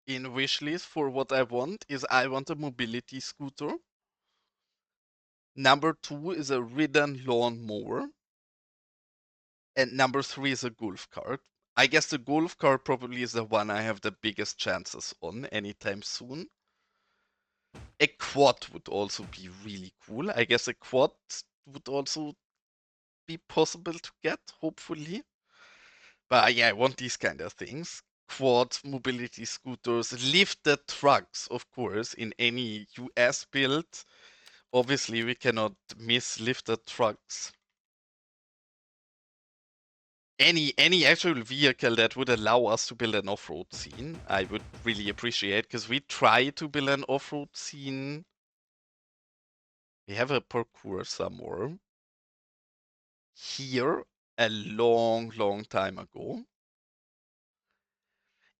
in wish list for what I want is I want a mobility scooter. Number 2 is a ridden lawnmower. And number 3 is a golf cart. I guess the golf cart probably is the one I have the biggest chances on anytime soon. A quad would also be really cool. I guess a quad would also be possible to get, hopefully. But yeah, I want these kind of things. Quads, mobility scooters, lifted trucks, of course, in any US build. Obviously, we cannot miss lifted trucks. Any actual vehicle that would allow us to build an off-road scene, I would really appreciate, because we tried to build an off-road scene. We have a parkour somewhere here a long time ago.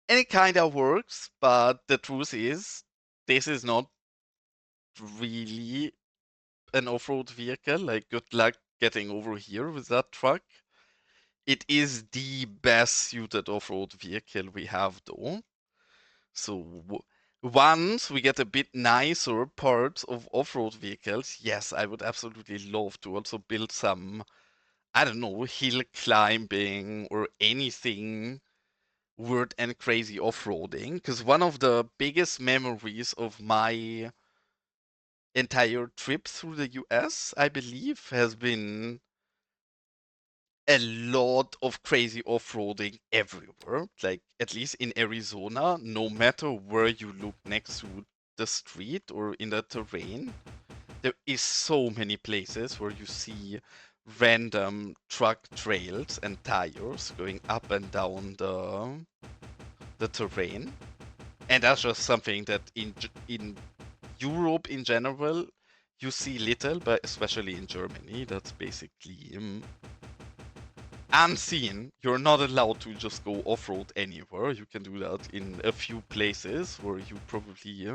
And it kind of works, but the truth is, this is not really an off-road vehicle. Like, good luck getting over here with that truck. It is the best suited off-road vehicle we have though. So once we get a bit nicer parts of off-road vehicles, yes, I would absolutely love to also build some, I don't know, hill climbing or anything weird and crazy off-roading. Because one of the biggest memories of my entire trip through the US, I believe, has been a lot of crazy off-roading everywhere. Like, at least in Arizona, no matter where you look next to the street or in the terrain, there is so many places where you see random truck trails and tires going up and down the terrain. And that's just something that in Europe in general you see little, but especially in Germany, that's basically unseen. You're not allowed to just go off-road anywhere. You can do that in a few places where you probably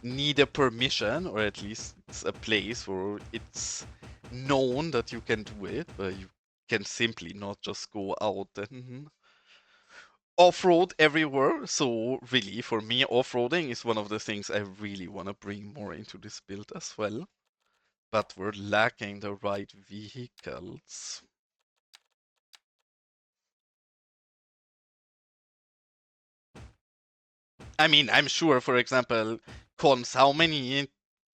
need a permission, or at least it's a place where it's known that you can do it, but you can simply not just go out and off-road everywhere. So really, for me, off-roading is one of the things I really want to bring more into this build as well. But we're lacking the right vehicles. I mean, I'm sure, for example, Cons, how many,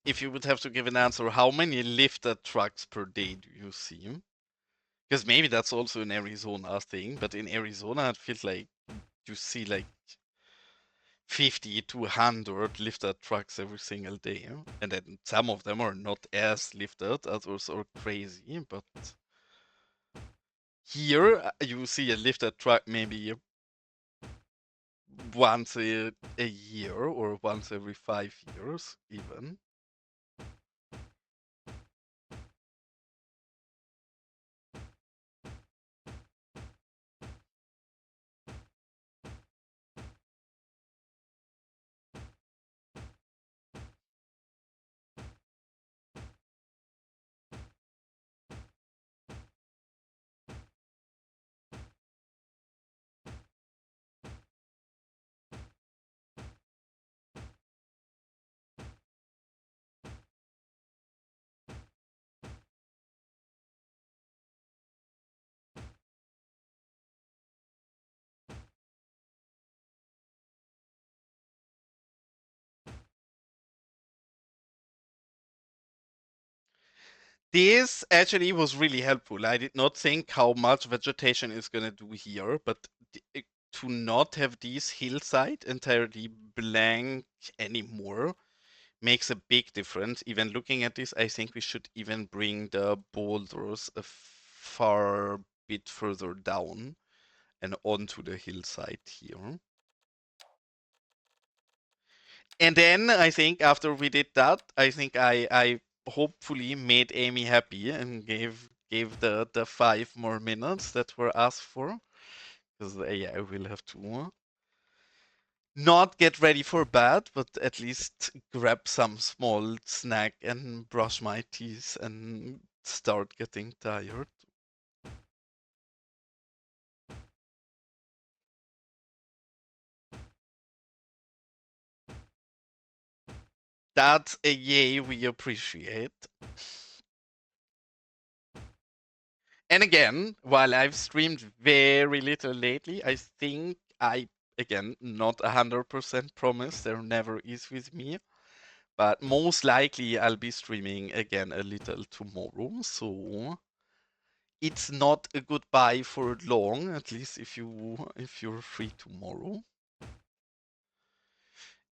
if you would have to give an answer, how many lifted trucks per day do you see? Because maybe that's also an Arizona thing, but in Arizona, it feels like you see like 50 to 100 lifted trucks every single day. And then some of them are not as lifted, others are crazy, but here you see a lifted truck maybe once a year or once every 5 years, even. This actually was really helpful. I did not think how much vegetation is gonna do here, but to not have these hillside entirely blank anymore makes a big difference. Even looking at this, I think we should even bring the boulders a far bit further down and onto the hillside here. And then I think after we did that, I think I hopefully made Amy happy and gave the 5 more minutes that were asked for. Because yeah, I will have to not get ready for bed, but at least grab some small snack and brush my teeth and start getting tired. That's a yay we appreciate. And again, while I've streamed very little lately, I think again, not 100% promise, there never is with me, but most likely I'll be streaming again a little tomorrow, so it's not a goodbye for long, at least if you're free tomorrow.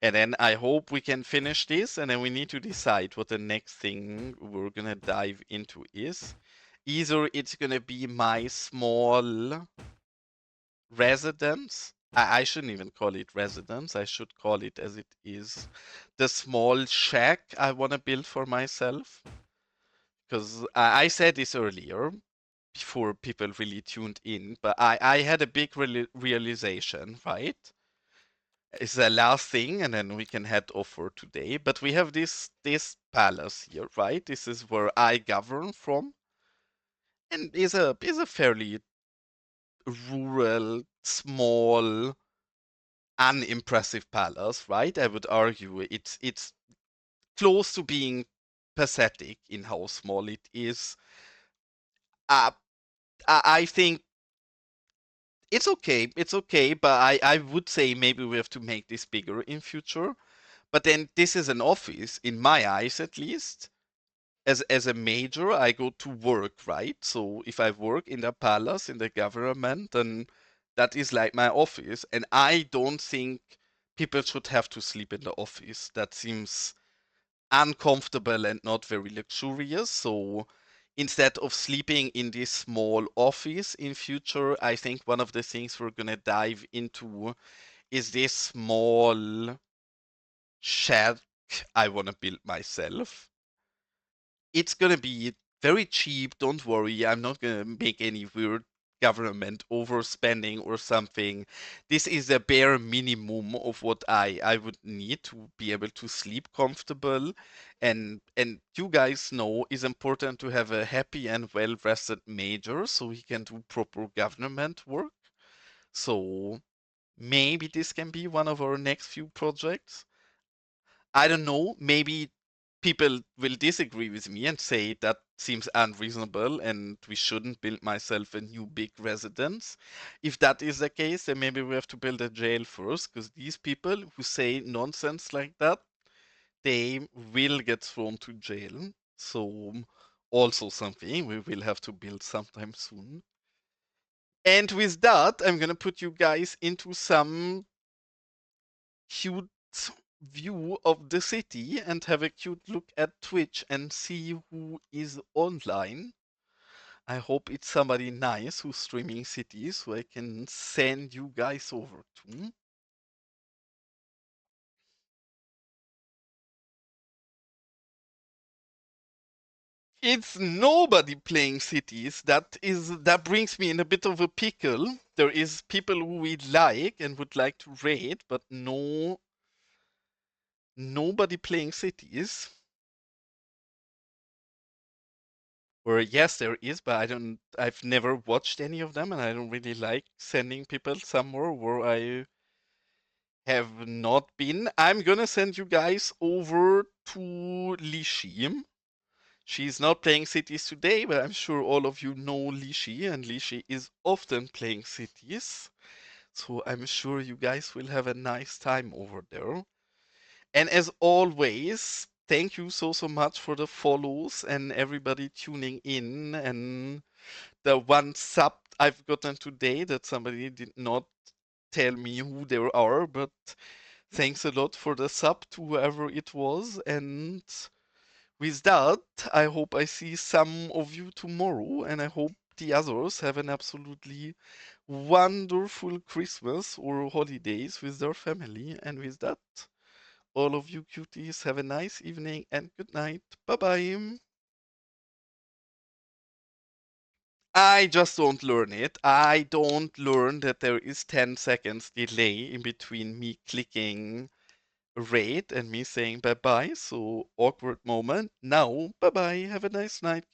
And then I hope we can finish this, and then we need to decide what the next thing we're gonna dive into is. Either it's gonna be my small residence. I shouldn't even call it residence. I should call it as it is. The small shack I want to build for myself. Because I said this earlier, before people really tuned in, but I had a big realization, right? It's the last thing, and then we can head off for today. But we have this palace here, right? This is where I govern from. and is a fairly rural, small, unimpressive palace, right? I would argue it's close to being pathetic in how small it is. Uh, I think it's okay. It's okay, but I would say maybe we have to make this bigger in future. But then this is an office, in my eyes at least. As a major, I go to work, right? So if I work in the palace, in the government, then that is like my office. And I don't think people should have to sleep in the office. That seems uncomfortable and not very luxurious. So instead of sleeping in this small office in future, I think one of the things we're gonna dive into is this small shack I wanna build myself. It's gonna be very cheap, don't worry. I'm not gonna make any weird government overspending or something. This is the bare minimum of what I would need to be able to sleep comfortable. And you guys know it's important to have a happy and well rested major so he can do proper government work. So maybe this can be one of our next few projects. I don't know, maybe people will disagree with me and say that seems unreasonable and we shouldn't build myself a new big residence. If that is the case, then maybe we have to build a jail first, because these people who say nonsense like that, they will get thrown to jail. So, also something we will have to build sometime soon. And with that, I'm gonna put you guys into some cute view of the city and have a cute look at Twitch and see who is online. I hope it's somebody nice who's streaming cities who I can send you guys over to. It's nobody playing cities. That brings me in a bit of a pickle. There is people who we like and would like to raid, but nobody playing cities. Or yes, there is, but I've never watched any of them, and I don't really like sending people somewhere where I have not been. I'm gonna send you guys over to Lishi. She's not playing cities today, but I'm sure all of you know Lishi, and Lishi is often playing cities. So I'm sure you guys will have a nice time over there. And as always, thank you so much for the follows and everybody tuning in. And the one sub I've gotten today that somebody did not tell me who they are, but thanks a lot for the sub to whoever it was. And with that, I hope I see some of you tomorrow, and I hope the others have an absolutely wonderful Christmas or holidays with their family. And with that, all of you cuties have a nice evening and good night. Bye bye. I just don't learn it. I don't learn that there is 10 seconds delay in between me clicking rate and me saying bye bye. So awkward moment. Now, bye bye. Have a nice night.